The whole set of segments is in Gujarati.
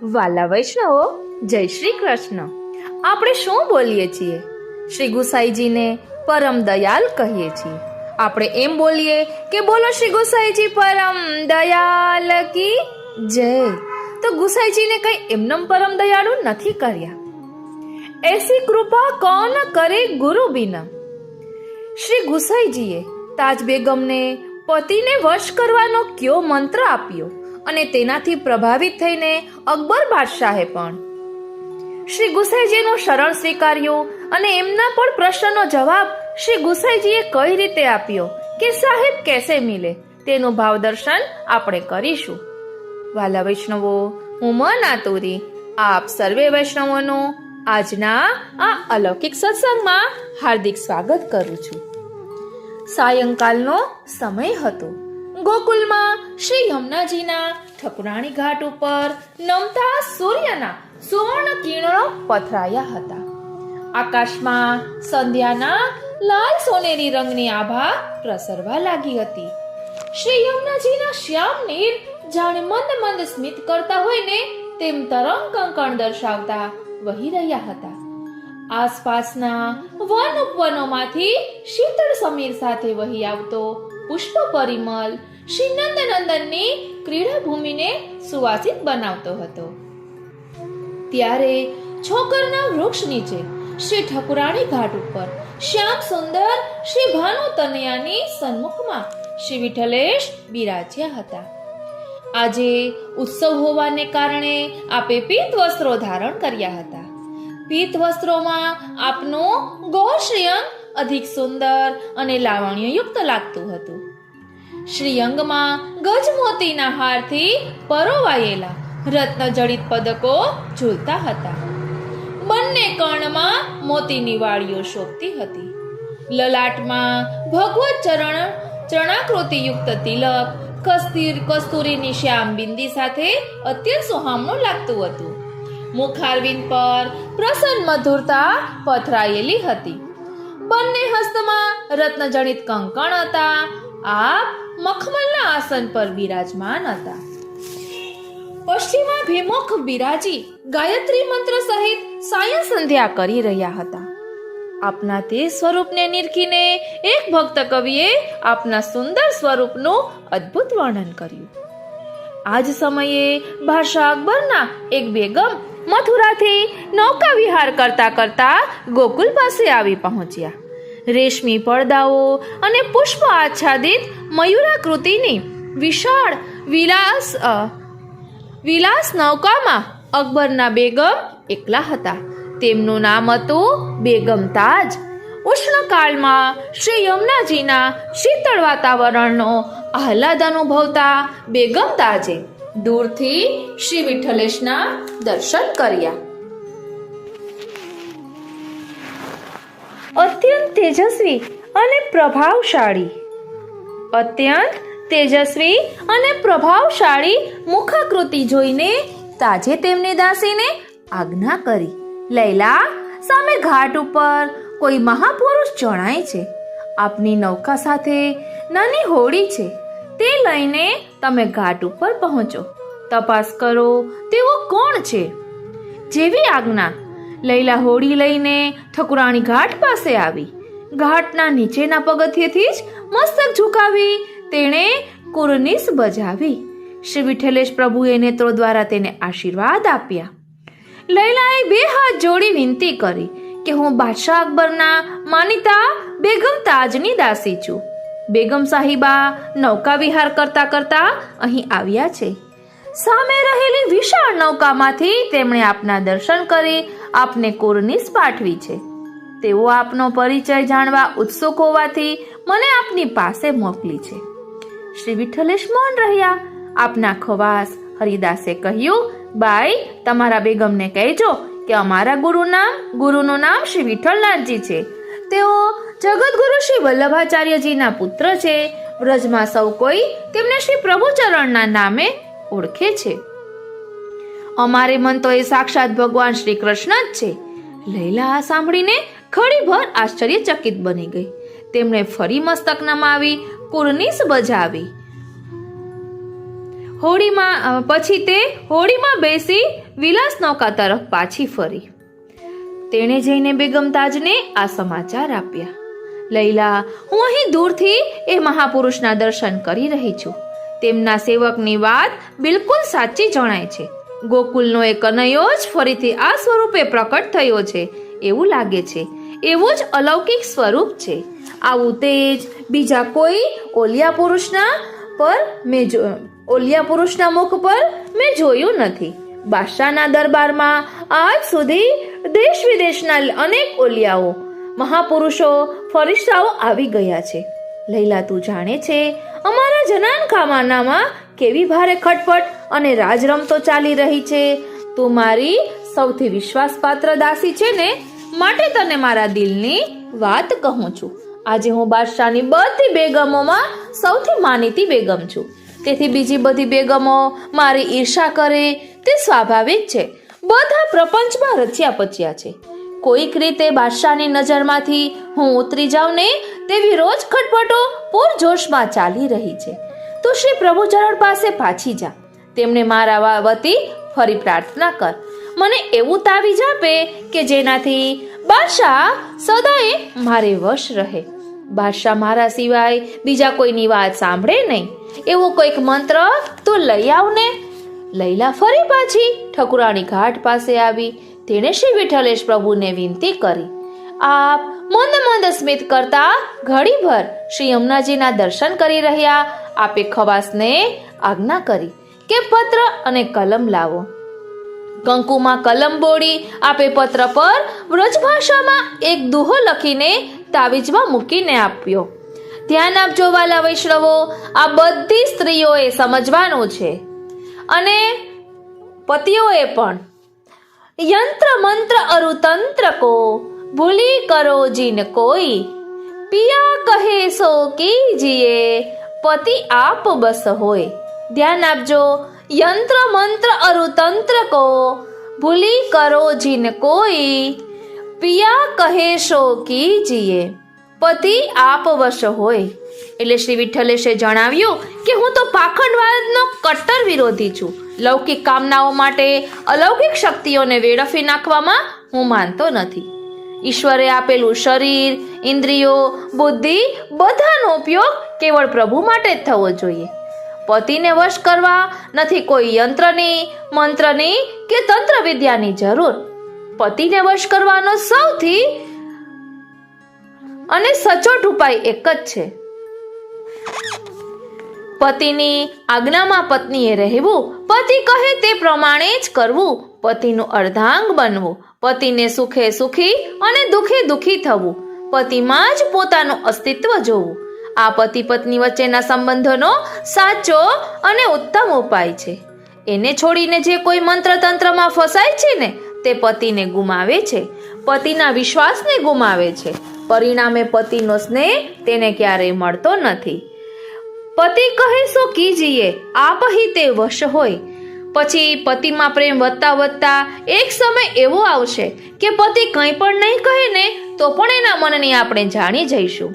વાલા વૈષ્ણવો, જય શ્રી કૃષ્ણ. આપણે શું બોલીએ છીએ? શ્રી ગુસાઈજીને પરમ દયાલ કહીએ છીએ. આપણે એમ બોલીએ કે બોલો શ્રી ગુસાઈજી પરમ દયાલ કી જય. તો ગુસાઈજીને કઈ એમનેમ પરમ દયાળુ નથી કર્યા. એસી કૃપા કોણ કરે ગુરુ બિના. શ્રી ગુસાઈજીએ તાજ બેગમને પતિને વશ કરવાનો કયો મંત્ર આપ્યો અને તેનાથી પ્રભાવિત થઈને અકબર બાદશાહે પણ શ્રી ગુસાઈજીનું શરણ સ્વીકાર્યું અને એમના પણ પ્રશ્નનો જવાબ શ્રી ગુસાઈજીએ કઈ રીતે આપ્યો કે સાહેબ કેસે મિલે, તેનું ભાવ દર્શન આપણે કરીશું. વાલા વૈષ્ણવો, હું મન આતુરી આપ સર્વે વૈષ્ણવોનું આજના આ અલૌકિક સત્સંગમાં હાર્દિક સ્વાગત કરું છું. સાયંકાલનો સમય હતો. ગોકુલમાં શ્રી યમુનાજીના ઠકુરાણી ઘાટ ઉપર નમતા સૂર્યના સુવર્ણ કિરણો પથરાયા હતા. આકાશમાં સંધ્યાના લાલ સોનેરી રંગની આભા પ્રસરવા લાગી હતી. શ્રી યમુનાજીના શ્યામ નીર જાણે મંદ મંદ સ્મિત કરતા હોય ને તેમ તરંગ કંકણ દર્શાવતા વહી રહ્યા હતા. આસપાસના વન ઉપવનોમાંથી શીતળ સમીર સાથે વહી આવતો પુષ્પ પરિમલ શ્રી નંદનંદનની ક્રીડા ભૂમિને સુવાસિત બનાવતો હતો. ત્યારે છોકરના વૃક્ષ નીચે શ્રી ઠકુરાણી ઘાટ ઉપર શ્યામ સુંદર શ્રી ભાનુ તનયાની સન્મુખમાં શ્રી વિઠ્ઠલેશ બિરાજ્યા હતા. આજે ઉત્સવ હોવાને કારણે આપે પીત વસ્ત્રો ધારણ કર્યા હતા. પીત વસ્ત્રોમાં આપનું ગૌશ્રીઅંગ અધિક સુંદર અને લાવણ્યયુક્ત લાગતું હતું. શ્રીઅંગમાં ગજમોતીના હારથી પરોવાયેલા રત્ન જડિત પદકો ઝૂલતા હતા. બંને કર્ણમાં મોતીની વાળીઓ શોભતી હતી. લલાટમાં ભગવત ચરણાકૃતિ યુક્ત તિલક કસ્તુરીની શ્યામ બિંદી સાથે અત્યંત સુહામણું લાગતું હતું. મુખારવિંદ પર પ્રસન્ન મધુરતા પથરાયેલી હતી. બંને હસ્તમાં રત્નજડિત કંકણ હતા. આપ મખમલના આસન પર બિરાજમાન હતા. પશ્ચિમાભિમુખ બિરાજી ગાયત્રી મંત્ર સહિત સાયં સંધ્યા કરી રહ્યા હતા. આપના તે સ્વરૂપને નિરખીને એક ભક્ત કવિએ આપના સુંદર સ્વરૂપનું અદ્ભુત વર્ણન કર્યું. આ જ સમયે બાદશાહ અકબરના એક બેગમ મથુરાથી નૌકા વિહાર કરતા કરતા ગોકુલ પાસે આવી પહોંચ્યા. રેશમી પડદાઓ અને પુષ્પ આચ્છાદિત મયુરાકૃતિની વિશાળ વિલાસ નૌકામાં અકબરના બેગમ એકલા હતા. તેમનું નામ હતું બેગમ તાજ. ઉષ્ણકાળમાં શ્રી યમુનાજીના શીતળ વાતાવરણનો આહલાદ અનુભવતા બેગમ તાજે દૂરથી શ્રી વિઠ્ઠલેશના દર્શન કર્યા. અત્યંત તેજસ્વી અને પ્રભાવશાળી મુખાકૃતિ જોઈને તાજે તેમની દાસીને આજ્ઞા કરી, લૈલા, સામે ઘાટ ઉપર કોઈ મહાપુરુષ જણાય છે. આપની નૌકા સાથે નાની હોડી છે, તે લઈને તમે ઘાટ ઉપર પહોંચો. તપાસ કરો તેઓ કોણ છે. જેવી આજ્ઞા. લૈલા હોડી લઈને ઠકુરાણી ઘાટ પાસે આવી. ઘાટના નીચેના પગથિયેથી જ મસ્તક ઝુકાવી તેણે કુરનીસ બજાવી. શ્રી વિઠ્ઠલેશ પ્રભુએ નેત્રો દ્વારા તેને આશીર્વાદ આપ્યા. લૈલાએ બે હાથ જોડી વિનંતી કરી કે હું બાદશાહ અકબરના માનીતા બેગમ તાજની દાસી છું. બેગમ સાહિબા નૌકા વિહાર કરતા કરતા અહીં આવ્યા છે. સામે રહેલી વિશાળ નૌકામાંથી તેમણે આપના દર્શન કરી આપને કુરનીસ પાઠવી છે. તેઓ આપનો પરિચય જાણવા ઉત્સુક હોવાથી મને આપની પાસે મોકલી છે. શ્રી વિઠ્ઠલેશ મૌન રહ્યા. આપના ખવાસ હરિદાસે કહ્યું, બાઈ, તમારા બેગમને કહેજો કે અમારા ગુરુનું નામ શ્રી વિઠ્ઠલનાથજી છે. તેઓ જગતગુરુ શ્રી વલ્લભાચાર્યજીના પુત્ર છે. વ્રજમાં સૌ કોઈ તેમને શ્રી પ્રભુચરણના નામે ઓળખે છે. અમારે મન તો એ સાક્ષાત ભગવાન શ્રી કૃષ્ણ જ છે. લૈલા આ સાંભળીને ઘડીભર આશ્ચર્યચકિત બની ગઈ. તેમણે ફરી મસ્તક નમાવી કુરનીસ બજાવી. પછી તે હોડીમાં બેસી વિલાસ નૌકા તરફ પાછી ફરી. તેણે જઈને બેગમ તાજને આ સમાચાર આપ્યા. લૈલા, હું અહીં દૂરથી એ મહાપુરુષના દર્શન કરી રહી છું. તેમના સેવકની વાત બિલકુલ સાચી જણાય છે. ગોકુલનો એ કનૈયો જ ફરીથી આ સ્વરૂપે પ્રકટ થયો છે એવું લાગે છે. એવું જ અલૌકિક સ્વરૂપ છે. આવું તેજ બીજા કોઈ ઓલિયા પુરુષના મુખ પર મેં જોયું નથી. બાદશાહના દરબારમાં આજ સુધી દેશ વિદેશના અનેક ઓલિયાઓ, મહાપુરુષો, ફરિશ્તાઓ આવી ગયા છે. લૈલા, તું જાણે છે અમારા જનાનખાનામાં કેવી ભારે ખટપટ અને રાજરમતો ચાલી રહી છે. તું મારી સૌથી વિશ્વાસપાત્ર દાસી છે ને, માટે તને મારા દિલની વાત કહું છું. આજે હું બાદશાહની બધી બેગમોમાં સૌથી માનીતી બેગમ છું. તેથી બીજી બધી બેગમો મારી ઈર્ષા કરે તે સ્વાભાવિક છે. બધા પ્રપંચમાં રચ્યા પચ્યા છે. કોઈક રીતે બાદશાહની નજરમાંથી હું ઉતરી જાઉં ને તેવી રોજ ખટપટો પૂરજોશમાં ચાલી રહી છે. તું શ્રી પ્રભુચરણ પાસે પાછી જા. તેમને મારા વતી ફરી પ્રાર્થના કર. મને એવું તાવીજ આપે કે જેનાથી બાદશાહ સદાય મારે વશ રહે. બાદશાહ મારા સિવાય બીજા કોઈની વાત સાંભળે નહીં એવો કોઈક મંત્ર તું લઈ આવ ને. લૈલા ફરી પાછી ઠકુરાણી ઘાટ પાસે આવી. તેણે શ્રી વિઠ્ઠલેશ પ્રભુને વિનંતી કરી. આપ મંદ મંદ સ્મિત કરતા ઘડીભર શ્રી યમુનાજીના દર્શન કરી રહ્યા. આપે ખવાસને આજ્ઞા કરી કે પત્ર અને કલમ લાવો. કંકુમાં કલમ બોળી આપે પત્ર પર વ્રજભાષામાં એક દુહો લખીને તાવીજમાં મૂકીને આપ્યો. ધ્યાન આપજો વાલા વૈષ્ણવો, આ બધી સ્ત્રીઓએ સમજવાનું છે અને પતિઓએ પણ. યંત્ર મંત્ર અરુ તંત્ર કો ભૂલી કરો જીન કોઈ, પિયા કહે સો કીજીએ પતિ આપ બસ હોય. ધ્યાન આપજો. યંત્ર મંત્ર અરુ તંત્ર કો ભૂલી કરો જીન કોઈ, પિયા કહે સો કીજીએ પતિ આપ વશ હોય. એટલે શ્રી વિઠ્ઠલેશે જણાવ્યું કે હું તો પાખંડવાદનો કટ્ટર વિરોધી છું. લૌકિક કામનાઓ માટે અલૌકિક શક્તિઓને વેડફી નાખવામાં હું માનતો નથી. ઈશ્વરે આપેલું શરીર, ઇન્દ્રિયો, બુદ્ધિ બધાનો ઉપયોગ કેવળ પ્રભુ માટે જ થવો જોઈએ. પતિને વશ કરવા નથી કોઈ યંત્રની, મંત્રની કે તંત્ર વિદ્યાની જરૂર. પતિને વશ કરવાનો સૌથી અને સચોટ ઉપાય એક જ છે. પતિની આજ્ઞામાં પત્નીએ રહેવું, પતિ કહે તે પ્રમાણે જ કરવું, પતિનું અર્ધાંગ બનવું, પતિને સુખે સુખી અને દુખે દુખી થવું, પતિમાં જ પોતાનું અસ્તિત્વ જોવું. આ પતિ પત્ની વચ્ચેના સંબંધોનો સાચો અને ઉત્તમ ઉપાય છે. એને છોડીને જે કોઈ મંત્ર તંત્રમાં ફસાય છે ને તે પતિને ગુમાવે છે, પતિના વિશ્વાસને ગુમાવે છે. પરિણામે પતિનો સ્નેહ તેને ક્યારેય મળતો નથી. પતિ કહે સો કીજીએ આપ હી તે વશ હોય. પછી પતિમાં પ્રેમ વધતા વધતા એક સમય એવો આવશે કે પતિ કંઈ પણ નહીં કહે ને તો પણ એના મનની આપણે જાણી જઈશું.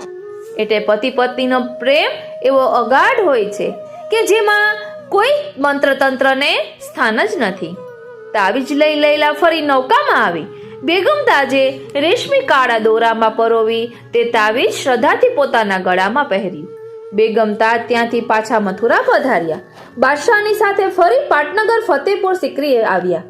એટલે પતિ પત્નીનો પ્રેમ એવો અગાઢ હોય છે કે જેમાં કોઈ મંત્ર તંત્રને સ્થાન જ નથી. તાવીજ લઈ લૈલા ફરી નૌકામાં આવી. બેગમ તાજે રેશમી કાળા દોરામાં પરોવી તે તાવીજ શ્રદ્ધાથી પોતાના ગળામાં પહેર્યું. બેગમ તાજ ત્યાંથી પાછા મથુરા પધાર્યા. બાદશાહની સાથે ફરી પાટનગર ફતેપુર સિકરી આવ્યા.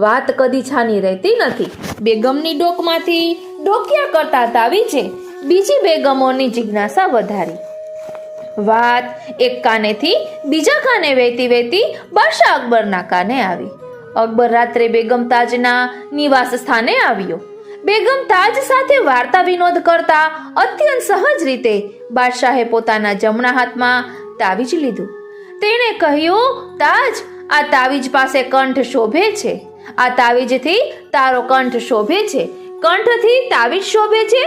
વાત કદી છાની રહેતી નથી. બેગમની ડોકમાંથી ડોકિયા કરતા તાવીજે બીજી બેગમોની જિજ્ઞાસા વધારી. વાત એક કાનેથી બીજા કાને વહેતી વહેતી બાદશાહ અકબરના કાને આવી. અકબર રાત્રે બેગમ તાજના નિવાસ સ્થાને આવ્યો. બેગમ તાજ સાથે વાર્તા વિનોદ કરતા અત્યંત સહજ રીતે બાદશાહે પોતાના જમણા હાથમાં તાવીજ લીધું. તેણે કહ્યું, તાજ, આ તાવીજ પાસે કંઠ શોભે છે. આ તાવીજથી તારો કંઠ શોભે છે. કંઠથી તાવીજ શોભે છે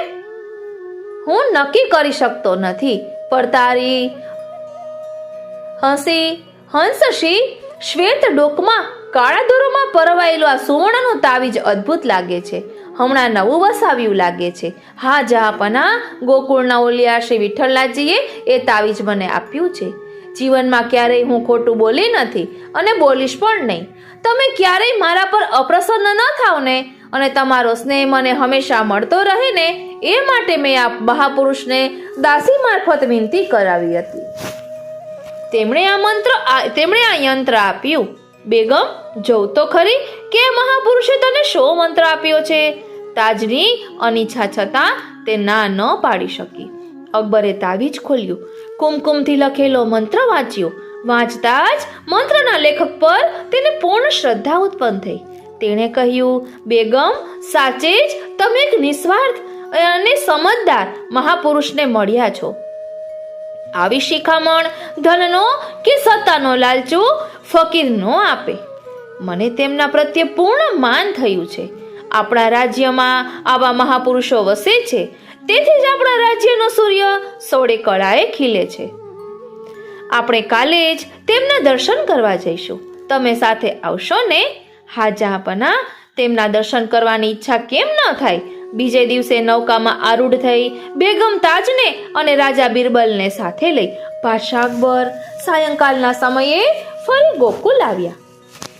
હું નક્કી કરી શકતો નથી, પણ તારી હંસશી શ્વેત ડોકમાં કાળા દોરોમાં પરવાયેલું આ સુવર્ણનું તાવીજ અદ્ભુત લાગે છે. હમણાં નવું વસાવ્યું લાગે છે. હા જહાપના, ગોકુળના ઓલિયા શ્રી વિઠ્ઠલનાથજીએ એ તાવીજ મને આપ્યું છે. જીવનમાં ક્યારેય હું ખોટું બોલી નથી અને બોલીશ પણ નહીં. તમે ક્યારેય મારા પર અપ્રસન્ન ન થાવ ને અને તમારો સ્નેહ મને હંમેશા મળતો રહે ને એ માટે મેં આ મહાપુરુષને દાસી મારફત વિનંતી કરાવી હતી. તેમણે આ યંત્ર આપ્યું. બેગમ, જોવ તો ખરી કે મહાપુરુષે તને શો મંત્ર આપ્યો છે? તાજની અનિચ્છા છતાં તે ના ન પાડી શકી. અકબરે તાવીજ ખોલ્યું, કુમકુમથી લખેલો મંત્ર વાંચ્યો. વાંચતા જ મંત્રના લેખક પર તેને પૂર્ણ શ્રદ્ધા ઉત્પન્ન થઈ. તેણે કહ્યું, બેગમ, સાચે જ તમે એક નિસ્વાર્થ અને સમજદાર મહાપુરુષને મળ્યા છો. આવી શિખામણ ધનનો કે સત્તાનો લાલચુ ફકીર નો આપે. મને તેમના પ્રત્યે પૂર્ણ માન થયું છે. આપણા રાજ્યમાં આવા મહાપુરુષો વસે છે, તેથી જ આપણા રાજ્યનો સૂર્ય સોળે કળાએ ખીલે છે. આપણે કાલે જ તેમના દર્શન કરવા જઈશું. તમે સાથે આવશો ને? હા જહાંપનાહ, તેમના દર્શન કરવાની ઈચ્છા કેમ ન થાય? બીજે દિવસે નૌકામાં આરૂઢ થઈ બેગમ તાજને અને રાજા બિરબલને સાથે લઈ બાદશાહ અકબર સાયંકાલના સમયે ફરી ગોકુલ આવ્યા.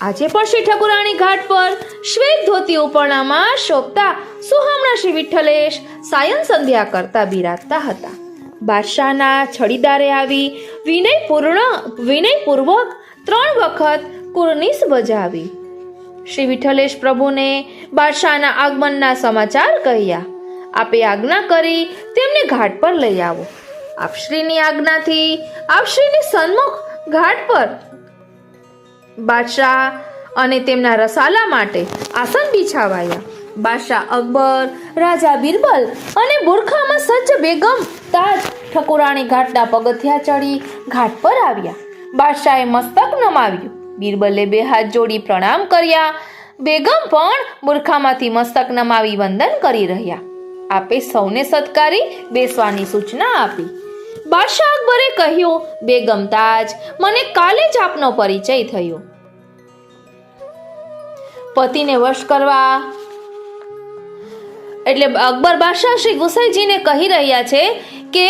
આજે પણ શ્રી ઠકુરાણી ઘાટ પર શ્વેત ધોતી ઉપરણામાં શોભતા સુહામણા શ્રી વિઠ્ઠલેશ સાયં સંધ્યા કરતા બિરાજતા હતા. બાદશાહના છડીદારે આવી વિનયપૂર્વક 3 વખત કુરનીસ બજાવી. શ્રી વિઠ્ઠલેશ પ્રભુને બાદશાહના આગમનના સમાચાર કહ્યા. આપે આજ્ઞા કરી તેમને ઘાટ પર લઈ આવો. આપશ્રીની આજ્ઞાથી આપશ્રીની સન્મુખ ઘાટ પર બાદશાહ અને તેમના રસાલા માટે આસન બિછાવાયા. બાદશાહ અકબર, રાજા બિરબલ અને બુરખામાં સજ્જ બેગમ તાજ ઠકુરાણી ઘાટના પગથિયા ચડી ઘાટ પર આવ્યા. બાદશાહે મસ્તક નમાવ્યું. બિરબલે 2 હાથ જોડી પ્રણામ કર્યા. બેગમ પણ બુરખામાંથી મસ્તક નમાવી વંદન કરી રહ્યા. આપે સૌને સત્કારી બેસવાની સૂચના આપી. બાદશાહ અકબરે કહ્યું, બેગમ તાજ, મને કાલે જ આપનો પરિચય થયો. પતિને વશ કરવા એટલે અકબર બાદશાહ શ્રી ગુસાઈજીને કહી રહ્યા છે કે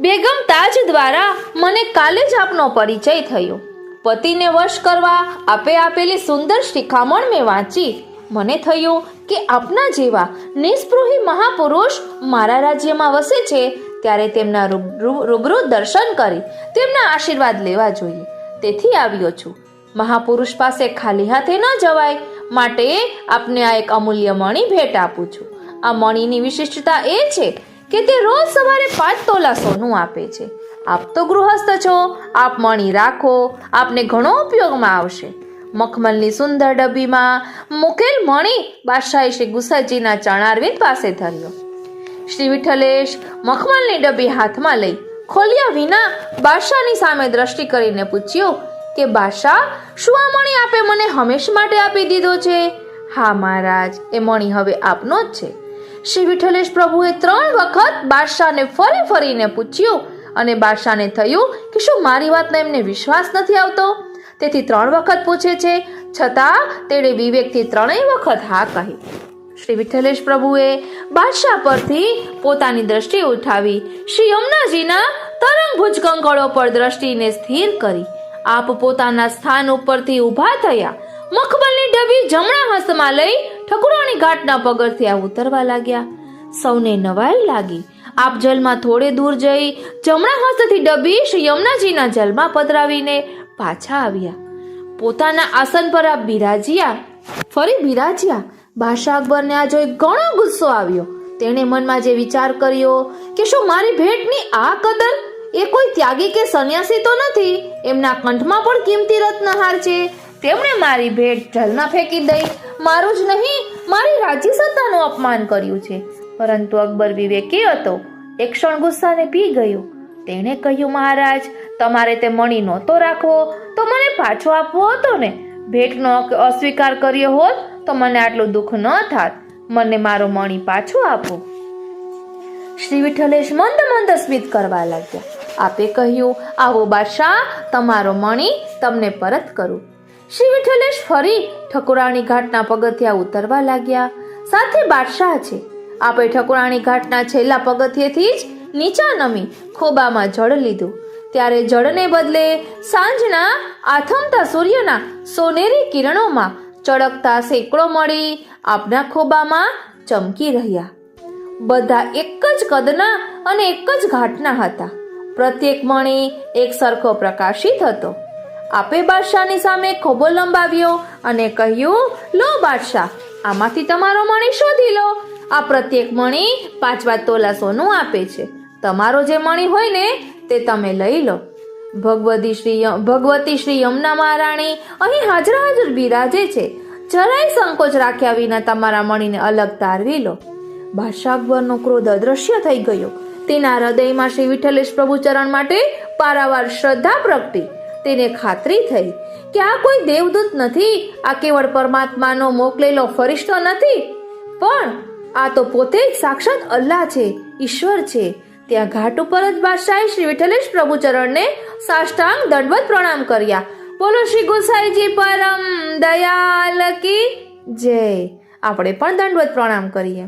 બેગમ તાજ દ્વારા મને કાલે જ આપનો પરિચય થયો. પતિને વશ કરવા આપે આપેલી સુંદર શિખામણ મેં વાંચી. મને થયું કે આપના જેવા નિસ્પૃહી મહાપુરુષ મારા રાજ્યમાં વસે છે, ત્યારે તેમના રૂબરૂ દર્શન કરી તેમના આશીર્વાદ લેવા જોઈએ. તેથી આવ્યો છું. મહાપુરુષ પાસે ખાલી હાથે ન જવાય, માટે આપને આ એક અમૂલ્ય મણી ભેટ આપું છું. આ મણીની વિશિષ્ટતા એ છે કે તે રોજ સવારે 5 તોલા સોનું આપે છે. આપ તો ગૃહસ્થ છો, આપ મણી રાખો, આપને ઘણો ઉપયોગમાં આવશે. મખમલની સુંદર ડબ્બીમાં મૂકેલ મણી બાદશાહે શ્રી ગુસાઈજીના ચરણારવિંદ પાસે ધર્યો. શ્રી વિઠ્ઠલેશ મખમલની ડબ્બી હાથમાં લઈ ખોલ્યા વિના બાદશાહની સામે દ્રષ્ટિ કરીને પૂછ્યું કે બાદશાહ, શું આ મણી આપે મને હંમેશ માટે આપી દીધો છે? હા મહારાજ, એ મણી હવે આપનો જ છે. શ્રી વિઠ્ઠલેશ પ્રભુએ 3 વખત બાદશાહને ફરીને પૂછ્યું અને બાદશાહને થયું કે શું મારી વાતનો એમને વિશ્વાસ નથી આવતો, તેથી 3 વખત પૂછે છે, છતાં તેણે વિવેકથી 3 વખત હા કહી. શ્રી વિઠ્ઠલેશ પ્રભુએ બાદશાહ પરથી પોતાની દ્રષ્ટિ ઉઠાવી શ્રી યમુનાજીના તરંગ ભુજકંકળો પર દ્રષ્ટિને સ્થિર કરી આપ પોતાના સ્થાન ઉપરથી ઊભા થયા. મખમલની ડબ્બી જમણા હસ્તમાં લઈ ઠકુરાણી ઘાટના પગથિયા ઉતરવા લાગ્યા. સૌને નવાઈ લાગી. આપ જલમાં થોડે દૂર જઈ જમણા હસ્તથી ડબ્બી શ્રી યમુનાજીના જલમાં પધરાવીને પાછા આવ્યા. પોતાના આસન પર આપ ફરી બિરાજ્યા. બાદશાહ અકબરને આ જોઈ ઘણો ગુસ્સો આવ્યો. તેણે મનમાં જે વિચાર કર્યો કે શું મારી ભેટની આ કદર? એ કોઈ ત્યાગી કે સંન્યાસી તો નથી, એમના કંઠમાં પણ કિંમતી રત્નહાર છે. તેમણે મારી ભેટ જલમાં ફેંકી દઈ મારું જ નહીં, મારી રાજ્ય સત્તાનું અપમાન કર્યું છે. પરંતુ અકબર વિવેકી હતો. એક ક્ષણ ગુસ્સાને પી ગયો. તેણે કહ્યું, મહારાજ, તમારે તે મણી નહોતો રાખવો તો મને પાછો આપવો હતો ને. ભેટનો અસ્વીકાર કર્યો હોત તો મને આટલું દુઃખ ન થાત. મને મારો મણી પાછો આપો. શ્રી વિઠ્ઠલેશ મંદ સ્મિત કરવા લાગ્યા. આપે કહ્યું, આવો બાદશાહ, તમારો મણી તમને પરત કરું. શ્રી વિઠ્ઠલેશ ફરી ઠકુરાણી ઘાટના પગથિયા ઉતરવા લાગ્યા. સાથે બાદશાહ છે. આપે ઠકુરાણી ઘાટના છેલ્લા પગથિયેથી જ નીચા નમી ખોબામાં જળ લીધું. ત્યારે જળને બદલે સાંજના આથમતા સૂર્યના સોનેરી કિરણોમાં ચળકતા સેંકડો મણી આપના ખોબામાં ચમકી રહ્યા. બધા એક જ કદના અને એક જ ઘાટના હતા. પ્રત્યેક મણી એક સરખો પ્રકાશિત હતો. આપે બાદશાહની સામે ખોબો લંબાવ્યો અને કહ્યું, લો બાદશાહ, આમાંથી તમારો મણી શોધી લો. આ પ્રત્યેક મણી 5 તોલા સોનું આપે છે. તમારો જે મણી હોય ને તે તમે લઈ લો. ભગવતી શ્રી યમુના મહારાણી અહીં હાજર બિરાજે છે. જરાય સંકોચ રાખ્યા વિના તમારા મણીને અલગ તારવી લો. બાદશાહ અકબરનો ક્રોધ અદ્રશ્ય થઈ ગયો. તેના હૃદયમાં શ્રી વિઠ્ઠલેશ પ્રભુ ચરણ માટે પારાવાર શ્રદ્ધા પ્રગટી. તેને ખાતરી થઈ કે આ કોઈ દેવદૂત નથી, આ કેવળ પરમાત્માનો મોકલેલો ફરિશ્તો નથી, પણ આ તો પોતે જ સાક્ષાત અલ્લાહ છે, ઈશ્વર છે. ત્યાં ઘાટ ઉપર જ બાદશાહે શ્રી વિઠ્ઠલેશ પ્રભુ ચરણને સાષ્ટાંગ દંડવત પ્રણામ કર્યા. બોલો શ્રી ગોસાઈજી પરમ દયાલ કી જય. આપણે પણ દંડવત પ્રણામ કરીએ.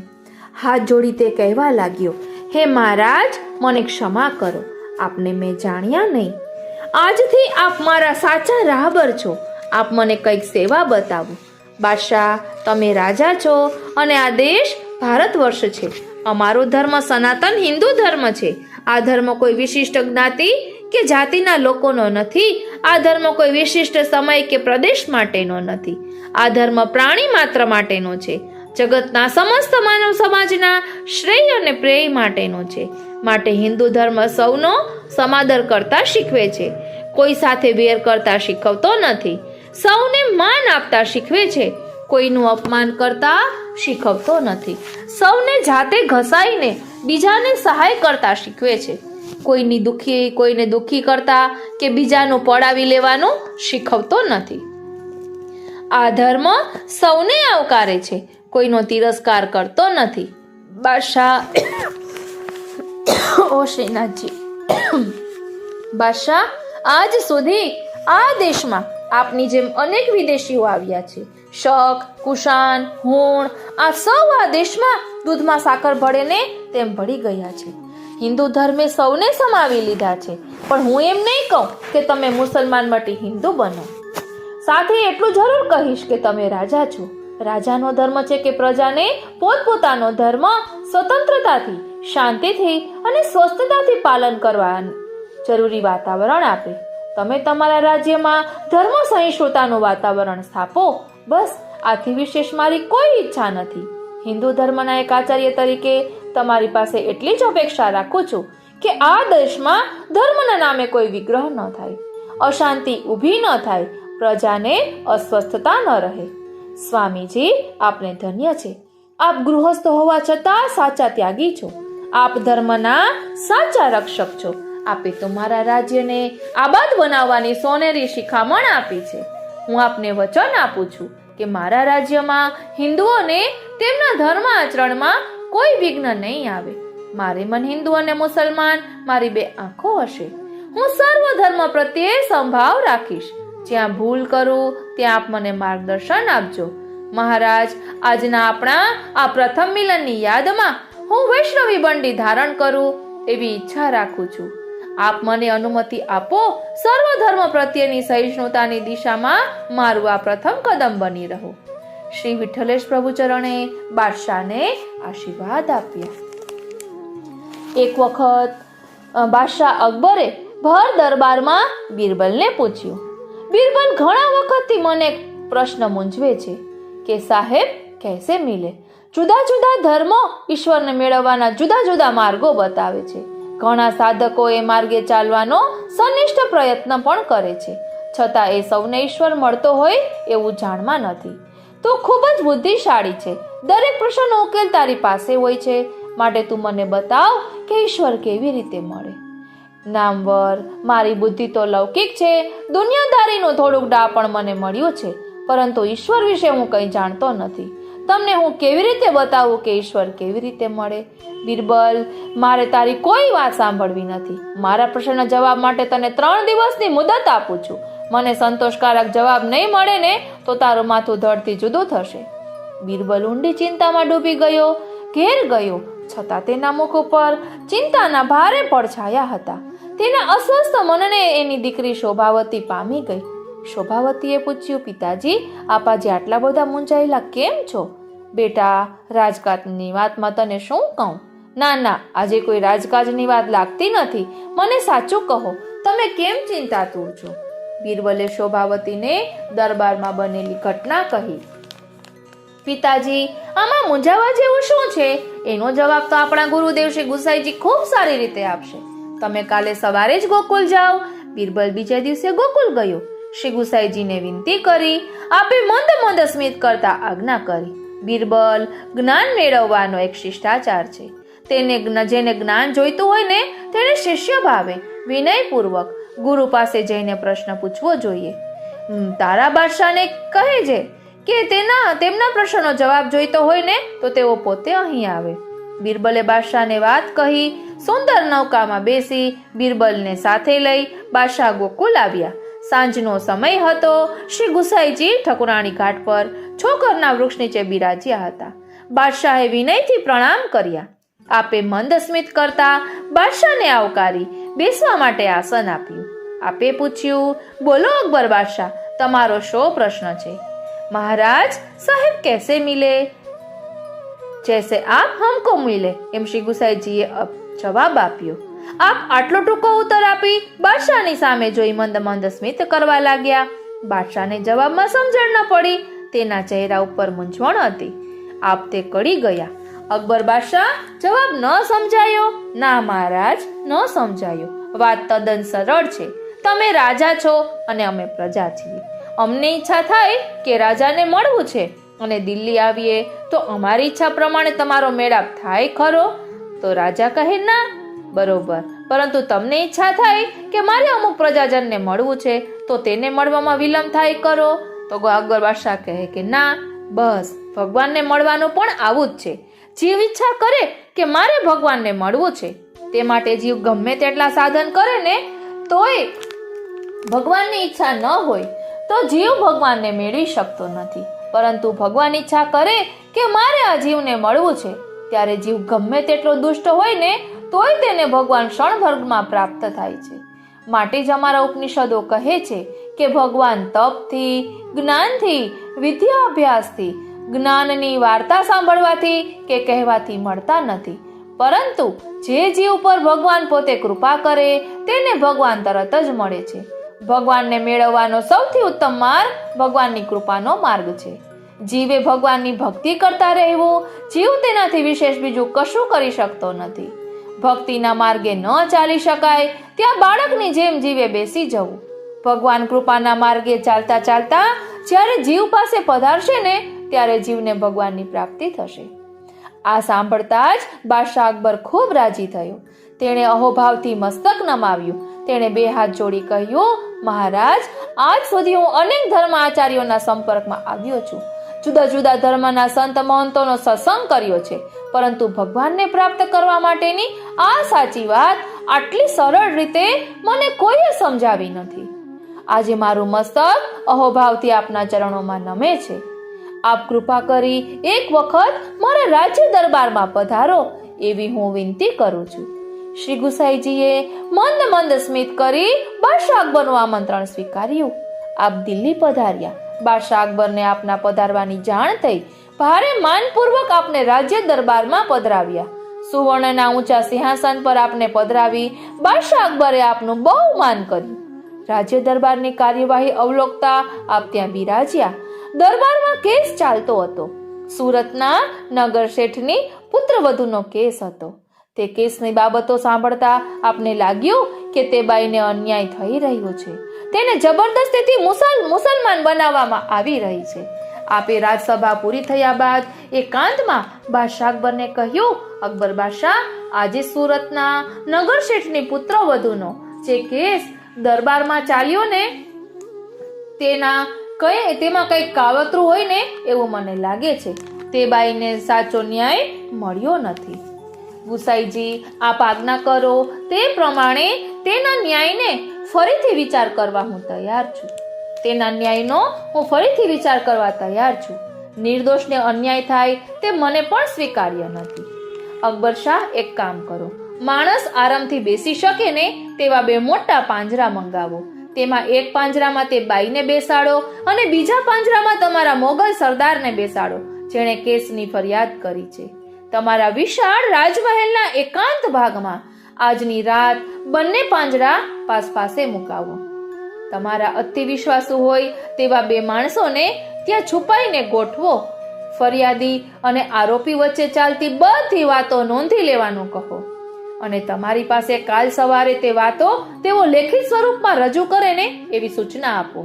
હાથ જોડી તે કહેવા લાગ્યો, હે મહારાજ, મને ક્ષમા કરો, આપને મેં જાણ્યા નહીં. આજથી આપ મારા સાચા રાહબર છો. આપ મને કંઈક સેવા બતાવો. બાદશાહ, તમે રાજા છો અને આ દેશ ભારત વર્ષ છે. અમારો ધર્મ સનાતન હિન્દુ ધર્મ છે. આ ધર્મ કોઈ વિશિષ્ટ જ્ઞાતિ કે જાતિના લોકોનો નથી. આ ધર્મ કોઈ વિશિષ્ટ સમય કે પ્રદેશ માટેનો નથી. આ ધર્મ પ્રાણી માત્ર માટેનો છે. જગતના સમસ્ત માનવ સમાજના શ્રેય અને પ્રેય માટેનો છે. માટે હિન્દુ ધર્મ સૌનો સમાદર કરતા શીખવે છે. કોઈ સાથે વેર કરતા શીખવતો નથી. સૌને માન આપતા શીખવે છે. કોઈનું અપમાન કરતા શીખવતો નથી. સૌને જાતે ઘસાઈને બીજાને સહાય કરતા શીખવે છે. કોઈને દુખી કરતા કે બીજાનું પડાવી લેવાનું શીખવતો નથી. આ ધર્મ સૌને આવકારે છે. કોઈનો તિરસ્કાર કરતો નથી. બાદશાહ ઓ શ્રીનાથજી, બાદશાહ, આજ સુધી આ દેશમાં આપની જેમ અનેક વિદેશીઓ આવ્યા છે. શક, કુશાન, હુણ, આ સૌ આ દેશમાં દૂધમાં સાકર ભળે ને તેમ ભળી ગયા છે. હિન્દુ ધર્મે સૌને સમાવી લીધા છે. પણ હું એમ નહીં કહું કે તમે મુસલમાન મટી હિન્દુ બનો. સાથે એટલું જરૂર કહીશ કે તમે રાજા છો. રાજાનો ધર્મ છે કે પ્રજાને પોતપોતાનો ધર્મ સ્વતંત્રતાથી, શાંતિથી અને સ્વસ્થતાથી પાલન કરવા જરૂરી વાતાવરણ આપે. તમે તમારા રાજ્યમાં ધર્મ સહિષ્ણુતાનું વાતાવરણ સ્થાપો. બસ, આથી વિશેષ મારી કોઈ ઈચ્છા નથી. હિન્દુ ધર્મના એક આચાર્ય તરીકે તમારી પાસે એટલી જ અપેક્ષા રાખું છું કે આ દેશમાં ધર્મના નામે કોઈ વિગ્રહ ન થાય, અશાંતિ ઊભી ન થાય, પ્રજાને અસ્વસ્થતા ન રહે. સ્વામીજી, આપને ધન્ય છે. આપ ગૃહસ્થ હોવા છતાં સાચા ત્યાગી છો. આપ ધર્મના સાચા રક્ષક છો. આપે તો મારા રાજ્યને આબાદ બનાવવાની સોનેરી શિખામણ આપી છે. હું આપને વચન આપું છું કે મારા રાજ્યમાં હિન્દુઓને તેમના ધર્મ આચરણમાં કોઈ વિઘ્ન નહીં આવે. મારે મન હિન્દુ અને મુસલમાન મારી બે આંખો હશે. હું સર્વ ધર્મ પ્રત્યે સંભાવ રાખીશ. જ્યાં ભૂલ કરું ત્યાં આપ મને માર્ગદર્શન આપજો. મહારાજ, આજના આપણા આ પ્રથમ મિલનની યાદમાં હું વૈષ્ણવી બંડી ધારણ કરું એવી ઈચ્છા રાખું છું. આપ મને અનુમતિ આપો સર્વ ધર્મ પ્રત્યેની સહિષ્ણુતાની દિશામાં મારું આ પ્રથમ કદમ બની રહું. શ્રી વિઠ્ઠલેશ પ્રભુ ચરણે બાદશાહને આશીર્વાદ આપ્યા. એક વખત બાદશાહ અકબરે ભર દરબારમાં બિરબલને પૂછ્યું, બિરબલ, ઘણા વખતથી મને પ્રશ્ન મૂંઝવે છે કે સાહેબ કૈસે મિલે? જુદા જુદા ધર્મો ઈશ્વરને મેળવવાના જુદા જુદા માર્ગો બતાવે છે. ઘણા સાધકો એ માર્ગે ચાલવાનો સનિષ્ઠ પ્રયત્ન પણ કરે છે, છતાં એ સૌને ઈશ્વર મળતો હોય એવું જાણવા નથી. તું ખૂબ જ બુદ્ધિશાળી છે. દરેક પ્રશ્નનો ઉકેલ તારી પાસે હોય છે. માટે તું મને બતાવ કે ઈશ્વર કેવી રીતે મળે. નામવર, મારી બુદ્ધિ તો લૌકિક છે. દુનિયાદારીનું થોડુંક ડાપણ મને મળ્યું છે, પરંતુ ઈશ્વર વિશે હું કંઈ જાણતો નથી. તમને હું કેવી રીતે બતાવું કે ઈશ્વર કેવી રીતે મળે? બિરબલ, મારે તારી કોઈ વાત સાંભળવી નથી. મારા પ્રશ્નના જવાબ માટે તને 3 દિવસની મુદત આપું છું. મને સંતોષકારક જવાબ નહીં મળે ને તો તારું માથું ધડથી જુદું થશે. બિરબલ ઊંડી ચિંતામાં ડૂબી ગયો. ઘેર ગયો, છતાં તેના મુખ ઉપર ચિંતાના ભારે પડછાયા હતા. તેના અસ્વસ્થ મનને એની દીકરી શોભાવતી પામી ગઈ. શોભાવતીએ પૂછ્યું, પિતાજી, આપ આજે આટલા બધા મૂંઝાયેલા કેમ છો? બેટા, રાજકાજની વાતમાં તને શું કહું? ના ના, આજે કોઈ રાજકાજની વાત લાગતી નથી. મને સાચું કહો, તમે કેમ ચિંતાતુર છો? બિરબલે શોભાવતીને દરબારમાં બનેલી ઘટના કહી. પિતાજી, આમાં મૂંઝાવા જેવું શું છે? એનો જવાબ તો આપણા ગુરુદેવ શ્રી ગુસાઈજી ખૂબ સારી રીતે આપશે. તમે કાલે સવારે જ ગોકુલ જાઓ. બિરબલ બીજા દિવસે ગોકુલ ગયો. શ્રી ગુસાઈજીને વિનંતી કરી. આપે મંદ મંદ સ્મિત કરતા આજ્ઞા કરી. બિરબલ જ્ઞાન મેળવવાનો એક શિષ્ટાચાર છે. જેને જ્ઞાન જોઈતું હોય ને તેને શિષ્ય ભાવે વિનયપૂર્વક ગુરુ પાસે જઈને પ્રશ્ન પૂછવો જોઈએ. તારા બાદશાહને કહે છે કે તેમના પ્રશ્નનો જવાબ જોઈતો હોય ને તો તેઓ પોતે અહીં આવે. બિરબલે બાદશાહને વાત કહી. સુંદર નૌકામાં બેસી બિરબલને સાથે લઈ બાદશાહ ગોકુલ આવ્યા. સાંજનો સમય હતો. શ્રી ગુસાઈજી ઠકુરાણી ઘાટ પર છોકરના વૃક્ષ નીચે બિરાજ્યા હતા. બાદશાહે વિનયથી પ્રણામ કર્યા. આપે મંદ સ્મિત કરતા બાદશાહને આવકારી બેસવા માટે આસન આપ્યું. આપે પૂછ્યું, બોલો અકબર બાદશાહ, તમારો શો પ્રશ્ન છે? મહારાજ, સાહેબ कैसे मिले? जैसे आप हमको मिले, એમ શ્રી ગુસાઈજીએ જવાબ આપ્યો. આપ આટલો ટૂંકો ઉત્તર આપી બાદશાહની સામે જોઈ મંદ મંદ સ્મિત કરવા લાગ્યા. બાદશાહને જવાબમાં સમજણ ન પડી. તેના ચહેરા ઉપર મૂંઝવણ હતી. આપ તે કળી ગયા. અકબર બાદશાહ, જવાબ ન સમજાયો? ના મહારાજ, ન સમજાયો. વાત તદ્દન સરળ છે. તમે રાજા છો અને અમે પ્રજા છીએ. અમને ઈચ્છા થાય કે રાજાને મળવું છે અને દિલ્હી આવીએ તો અમારી ઈચ્છા પ્રમાણે તમારો મેળાપ થાય ખરો? તો રાજા કહે, ના. બરોબર, પરંતુ તમને ઈચ્છા થાય કે મારે અમુક પ્રજાજનને મળવું છે તો તેને મળવામાં વિલંબ થાય કરો? તો અકબર બાદશાહ કહે કે ના, બસ ભગવાનને મળવાનું પણ આવું જ છે. જીવ ઈચ્છા કરે કે મારે ભગવાનને મળવું છે, તે માટે જીવ ગમે તેટલા સાધન કરે ને તોય ભગવાનની ઈચ્છા ન હોય તો જીવ ભગવાનને મેળવી શકતો નથી. પરંતુ ભગવાન ઈચ્છા કરે કે મારે આ જીવને મળવું છે ત્યારે જીવ ગમે તેટલો દુષ્ટ હોય ને તોય તેને ભગવાન ક્ષણભરમાં પ્રાપ્ત થાય છે. માટે જ અમારા ઉપનિષદો કહે છે કે ભગવાન તપથી, જ્ઞાનથી, વિદ્યાભ્યાસથી, જ્ઞાનની વાર્તા સાંભળવાથી કે કહેવાથી મળતા નથી, પરંતુ જે જીવ પર ભગવાન પોતે કૃપા કરે તેને ભગવાન તરત જ મળે છે. ભગવાનને મેળવવાનો સૌથી ઉત્તમ માર્ગ ભગવાનની કૃપાનો માર્ગ છે. જીવે ભગવાનની ભક્તિ કરતા રહેવું. જીવ તેનાથી વિશેષ બીજું કશું કરી શકતો નથી. ભક્તિના માર્ગે ન ચાલી શકાય ત્યાં બાળકની જેમ જીવે બેસી જવું. ભગવાન કૃપાના માર્ગે ચાલતા ચાલતા જ્યારે જીવ પાસે પધારશે ને ત્યારે જીવને ભગવાનની પ્રાપ્તિ થશે. આ સાંભળતા જ બાદશાહ અકબર ખૂબ રાજી થયો. તેણે અહોભાવથી મસ્તક નમાવ્યું. તેણે બે હાથ જોડી કહ્યું, મહારાજ, આજ સુધી હું અનેક ધર્મ આચાર્યોના સંપર્કમાં આવ્યો છું. જુદા જુદા ધર્મના સંત મહંતોનો સત્સંગ કર્યો છે, પરંતુ ભગવાનને પ્રાપ્ત કરવા માટેની આ સાચી વાત આટલી સરળ રીતે મને કોઈએ સમજાવી નથી. આજે મારું મસ્તક અહોભાવથી આપના ચરણોમાં નમે છે. આપ કૃપા કરી એક વખત મારા રાજ્ય દરબારમાં પધારો એવી હું વિનંતી કરું છું. શ્રી ગુસાઈજીએ મંદ મંદ સ્મિત કરી બાદશાહ અકબરનું આમંત્રણ સ્વીકાર્યું. આપ દિલ્હી પધાર્યા. બાદશાહ અકબરને આપના પધારવાની જાણ થઈ. ભારે માનપૂર્વક આપને રાજ્ય દરબારમાં પધરાવ્યા. સુવર્ણના ઊંચા સિંહાસન પર આપને પધરાવી બાદશાહ અકબરે આપનું બહુ માન કર્યું. રાજ્ય દરબારની કાર્યવાહી અવલોકતા આપ ત્યાં બિરાજ્યા. દરબારમાં કેસ ચાલતો હતો. સુરતના નગર શેઠની પુત્રવધુનો કેસ હતો. તે કેસની બાબતો સાંભળતા આપને લાગ્યું કે તે બાઈને અન્યાય થઈ રહ્યો છે. તેને જબરદસ્તીથી મુસલમાન બનાવવામાં આવી રહી છે. આપે રાજસભા પૂરી થયા બાદ એકાંતમાં બાદશાહ અકબરને કહ્યું, અકબર બાદશાહ, આજે સુરતના નગર શેઠની પુત્રવધુનો જે કેસ દરબારમાં ચાલ્યો ને તેમાં કંઈક કાવતરું હોય ને એવું મને લાગે છે. તે બાઈને સાચો ન્યાય મળ્યો નથી. ગુસાઈજી, આપ આજ્ઞા કરો તે પ્રમાણે તેના ન્યાયને ફરીથી વિચાર કરવા હું તૈયાર છું. નિર્દોષને અન્યાય થાય તે મને પણ સ્વીકાર્ય નથી. અકબર શાહ, એક કામ કરો, માણસ આરામથી બેસી શકે ને તેવા 2 મોટા પાંજરા મંગાવો. તેમાં એક પાંજરામાં તે બાઈને બેસાડો અને બીજા પાંજરામાં તમારા મોગલ સરદારને બેસાડો, જેણે કેસની ફરિયાદ કરી છે. તમારા વિશાળ રાજમહેલના એકાંત ભાગમાં આજની રાત બંને પાંજરા પાસે મુકાવો. તમારા અતિ વિશ્વાસુ હોય તેવા 2 માણસોને ત્યાં છુપાઈને ગોઠવો. ફરિયાદી અને આરોપી વચ્ચે ચાલતી બધી વાતો નોંધી લેવાનું કહો અને તમારી પાસે કાલ સવારે તે વાતો તેઓ લેખિત સ્વરૂપમાં રજૂ કરે ને એવી સૂચના આપો.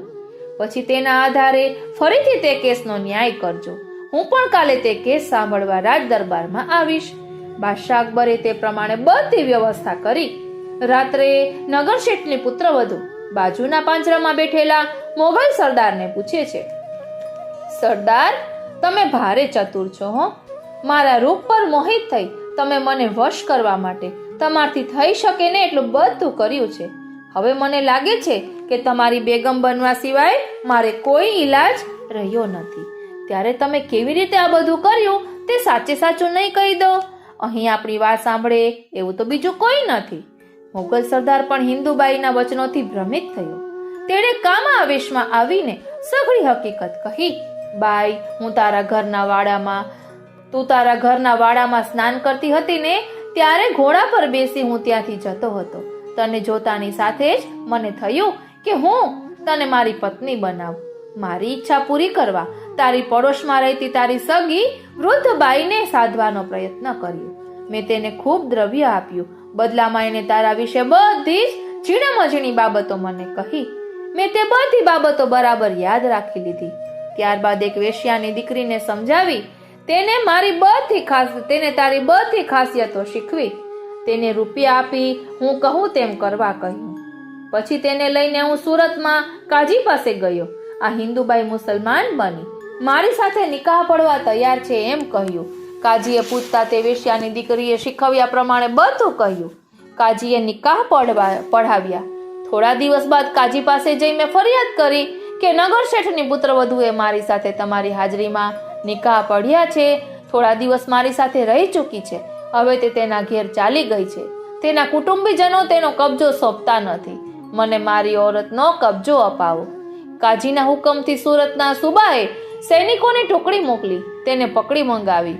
પછી તેના આધારે ફરીથી તે કેસનો ન્યાય કરજો. હું પણ કાલે તે કેસ સાંભળવા રાજ દરબારમાં આવીશ. બાદશાહ અકબરે તે પ્રમાણે બધી વ્યવસ્થા કરી. રાત્રે નગરશેઠની પુત્રવધુ બાજુના પાંજરામાં બેઠેલા મોગલ સરદારને પૂછે છે, સરદાર, તમે ભારે ચતુર છો હો. મારા રૂપ પર મોહિત થઈ તમે મને વશ કરવા માટે તમારથી થઈ શકે ને એટલું બધું કર્યું છે. હવે મને લાગે છે કે તમારી બેગમ બનવા સિવાય મારે કોઈ ઈલાજ રહ્યો નથી. ત્યારે તમે કેવી રીતે આ બધું કર્યું તે સાચે સાચું નહીં કહી દો. અહીં આપણી વાત સાંભળે એવું તો બીજું કોઈ નથી. મોગલ સરદાર પણ હિન્દુબાઈના વચનોથી ભ્રમિત થયો. તેણે કામા આવેશમાં આવીને સઘળી હકીકત કહી. બાઈ, તું તારા ઘરના વાડામાં સ્નાન કરતી હતી ને ત્યારે ઘોડા પર બેસી હું ત્યાંથી જતો હતો. તને જોતાની સાથે જ મને થયું કે હું તને મારી પત્ની બનાવું. મારી ઈચ્છા પૂરી કરવા તારી પડોશમાં રહેતી તારી સગી વૃદ્ધ બાઈને સાધવાનો પ્રયત્ન કર્યો. મેં તેને ખૂબ દ્રવ્ય આપ્યું. બદલામાં એને તારા વિશે બધી જ ઝીણામઝીણી બાબતો મને કહી. મેં તે બધી બાબતો બરાબર યાદ રાખી લીધી. ત્યારબાદ એક વેશ્યાની દીકરીને સમજાવી તેને તારી બધી ખાસિયતો શીખવી. તેને રૂપિયા આપી હું કહું તેમ કરવા કહ્યું. પછી તેને લઈને હું સુરતમાં કાજી પાસે ગયો. આ હિન્દુબાઈ મુસલમાન બની મારી સાથે નિકાહ પડવા તૈયાર છે એમ કહ્યું. કાજીએ પૂછતા તે વેશ્યાની દીકરીએ શીખવ્યા પ્રમાણે બધું કહ્યું. કાજીએ નિકાહ પઢાવ્યા. થોડા દિવસ બાદ કાજી પાસે જઈ મેં ફરિયાદ કરી કે નગર શેઠની પુત્રવધુએ મારી સાથે તમારી હાજરીમાં નિકાહ પઢ્યા છે. થોડા દિવસ મારી સાથે રહી ચૂકી છે. હવે તે તેના ઘેર ચાલી ગઈ છે. તેના કુટુંબીજનો તેનો કબજો સોંપતા નથી. મને મારી ઓરતનો કબજો અપાવો. કાજીના હુકમથી સુરતના સુબાએ સૈનિકોની ટુકડી મોકલી તેને પકડી મંગાવી.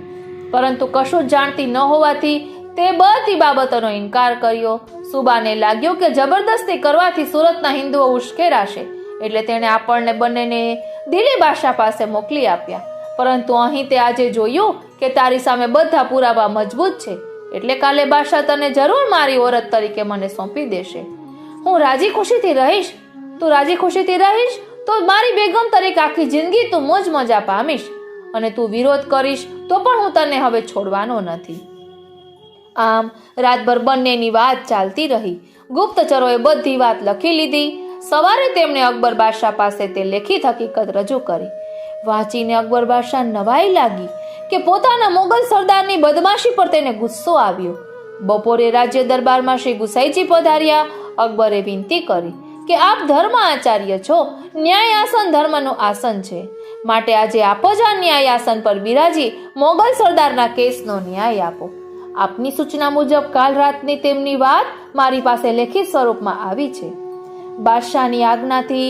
પરંતુ કશું જ જાણતી ન હોવાથી તે બધી બાબતોનો ઇનકાર કર્યો. સુબાને લાગ્યું કે જબરદસ્તી કરવાથી સુરતના હિન્દુઓ ઉશ્કેરાશે, એટલે તેણે આપણને બંનેને દિલ્હી બાદશાહ પાસે મોકલી આપ્યા. પરંતુ અહીં તે આજે જોયું કે તારી સામે બધા પુરાવા મજબૂત છે, એટલે કાલે બાદશાહ તને જરૂર મારી ઓરત તરીકે મને સોંપી દેશે. હું રાજી ખુશીથી રહીશ. તું રાજી ખુશીથી રહીશ તો મારી બેગમ તરીકે આખી જિંદગી તું મોજ મજા પામીશ, અને તું વિરોધ કરીશ તો પણ હું તને હવે છોડવાનો નથી. આમ રાતભર બંનેની વાત ચાલતી રહી. ગુપ્તચરોએ બધી વાત લખી લીધી. સવારે તેમણે અકબર બાદશાહ પાસે તે લેખિત હકીકત રજૂ કરી. વાંચીને અકબર બાદશાહ નવાઈ લાગી કે પોતાના મોગલ સરદારની બદમાશી પર તેને ગુસ્સો આવ્યો. બપોરે રાજ્ય દરબારમાં શ્રી ગુસાઈજી પધાર્યા. અકબરે વિનંતી કરી કે આપ ધર્મ આચાર્ય છો, ન્યાય આસન ધર્મનું આસન છે, માટે આજે આપ જ આ ન્યાય આસન પર બિરાજી મોગલ સરદારના કેસનો ન્યાય આપો. આપની સૂચના મુજબ કાલ રાતની તેમની વાત મારી પાસે લેખિત સ્વરૂપમાં આવી છે. બાદશાહની આજ્ઞાથી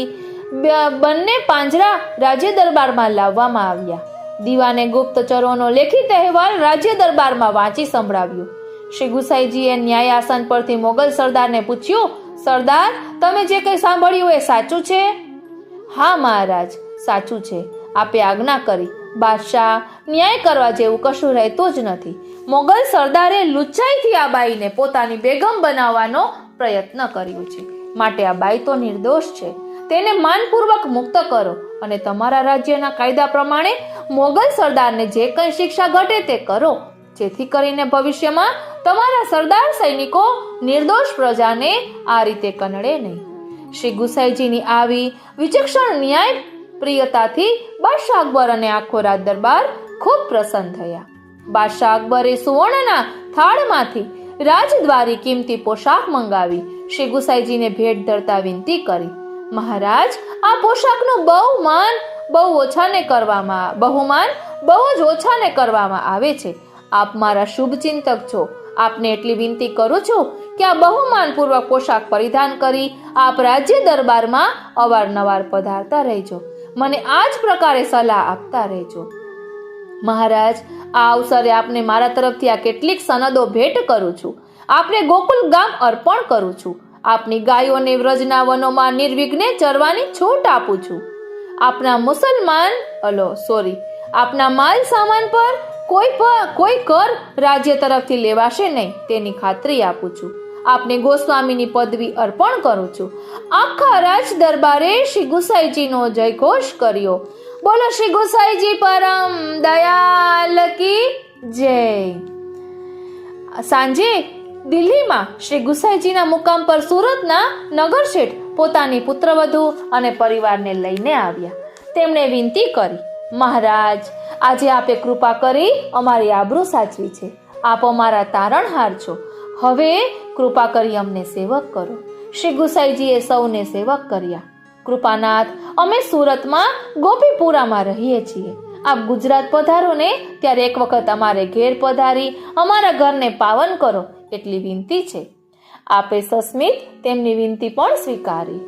બંને પાંજરા રાજ્ય દરબારમાં લાવવામાં આવ્યા. દીવાને ગુપ્તચરોનો લેખિત અહેવાલ રાજ્ય દરબારમાં વાંચી સંભળાવ્યો. શ્રી ગુસાઈજીએ ન્યાય આસન પરથી મોગલ સરદારને પૂછ્યું, સરદાર, તમે જે કંઈ સાંભળ્યું એ સાચું છે? હા મહારાજ, સાચું છે. આપે આજ્ઞા કરી. બાદશાહ, ન્યાય કરવા જેવું કશું રહેતું જ નથી. મોગલ સરદારે લુચ્ચાઈથી આ બાઈને પોતાની બેગમ બનાવવાનો પ્રયત્ન કર્યો છે, માટે આ બાઈ તો નિર્દોષ છે. તેને માનપૂર્વક મુક્ત કરો અને તમારા રાજ્યના કાયદા પ્રમાણે મોગલ સરદારને જે કંઈ શિક્ષા ઘટે તે કરો, જેથી કરીને ભવિષ્યમાં તમારા સરદાર સૈનિકો નિર્દોષ પ્રજાને આ રીતે કનડે નહીં. શ્રી ગુસાઈજીની આવી વિચક્ષણ ન્યાય પ્રિયતાથી બાદશાહ અકબર અને આખો રાજ દરબાર ખૂબ પ્રસન્ન થયા. બાદશાહ અકબરે સુવર્ણના થાળમાંથી રાજદ્વારી કિંમતી પોશાક મંગાવી શ્રી ગુસાઈજીને ભેટ ધરતા વિનંતી કરી, મહારાજ, આ પોશાકનું બહુમાન બહુ જ ઓછાને કરવામાં આવે છે. આપ મારા શુભ ચિંતક છો. આપને એટલી વિનંતી કરું છું કે આ બહુમાનપૂર્વક પોશાક પરિધાન કરી આપ રાજ્ય દરબારમાં અવારનવાર પધારતા રહેજો. મને આ જ પ્રકારે સલાહ આપતા રહેજો. મહારાજ, આ અવસરે આપને મારા તરફથી આ કેટલીક સનદો ભેટ કરું છું. આપને ગોકુલ ગામ અર્પણ કરું છું. આપની ગાયોને વ્રજના વનોમાં નિર્વિઘ્ને ચરવાની છૂટ આપું છું. આપના આપના માલ સામાન પર કોઈ કર રાજ્ય તરફથી લેવાશે નહીં તેની ખાતરી આપું છું. આપને ગોસ્વામીની પદવી અર્પણ કરું છું. આખા રાજ દરબારે શ્રી ગુસાઈજીનો જયઘોષ કર્યો. બોલો શ્રી ગુસાઈજી પરમ દયાલ કી જય. સાંજે દિલ્હીમાં શ્રી ગુસાઈજીના મુકામ પર સુરતના નગર શેઠ પોતાની પુત્રવધુ અને પરિવારને લઈને આવ્યા. તેમણે વિનંતી કરી, મહારાજ, આજે આપે કૃપા કરી અમારી આબરૂ સાચવી છે. આપ અમારા તારણહાર છો. હવે કૃપા કરી અમને સેવક કરો. શ્રી ગુસાઈજીએ સૌને સેવક કર્યા. કૃપાનાથ, અમે સુરતમાં ગોપીપુરામાં રહીએ છીએ. આપ ગુજરાત પધારો ને ત્યારે એક વખત અમારે ઘેર પધારી અમારા ઘરને પાવન કરો એટલી વિનંતી છે. આપે સસ્મિત તેમની વિનંતી પણ સ્વીકારી.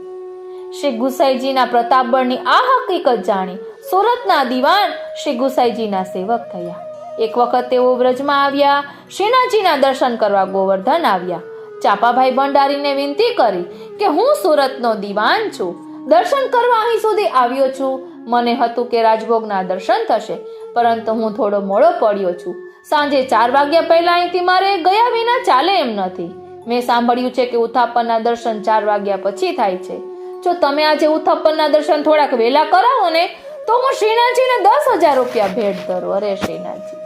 શ્રી ગુસાઈજીના પ્રતાપબળની આ હકીકત જાણી સુરતના દિવાન શ્રી ગુસાઈજીના સેવક થયા. એક વખત તેઓ વ્રજમાં આવ્યા. શ્રીનાથજીના દર્શન કરવા ગોવર્ધન આવ્યા. ચાપાભાઈ ભંડારીને વિનંતી કરી કે હું સુરતનો દિવાન છું, દર્શન કરવા અહીં સુધી આવ્યો છું. મને હતું કે રાજભોગના દર્શન થશે, પરંતુ હું થોડો મોડો પડ્યો છું. સાંજે 4 વાગ્યા પહેલા અહીંથી મારે ગયા વિના ચાલે એમ નથી. મેં સાંભળ્યું છે કે ઉથાપનના દર્શન 4 વાગ્યા પછી થાય છે. જો તમે આજે ઉથાપનના દર્શન થોડાક વહેલા કરાવો ને તો હું શ્રીનાથજીને 10,000 રૂપિયા ભેટ ધરું. અરે શ્રીનાથજી!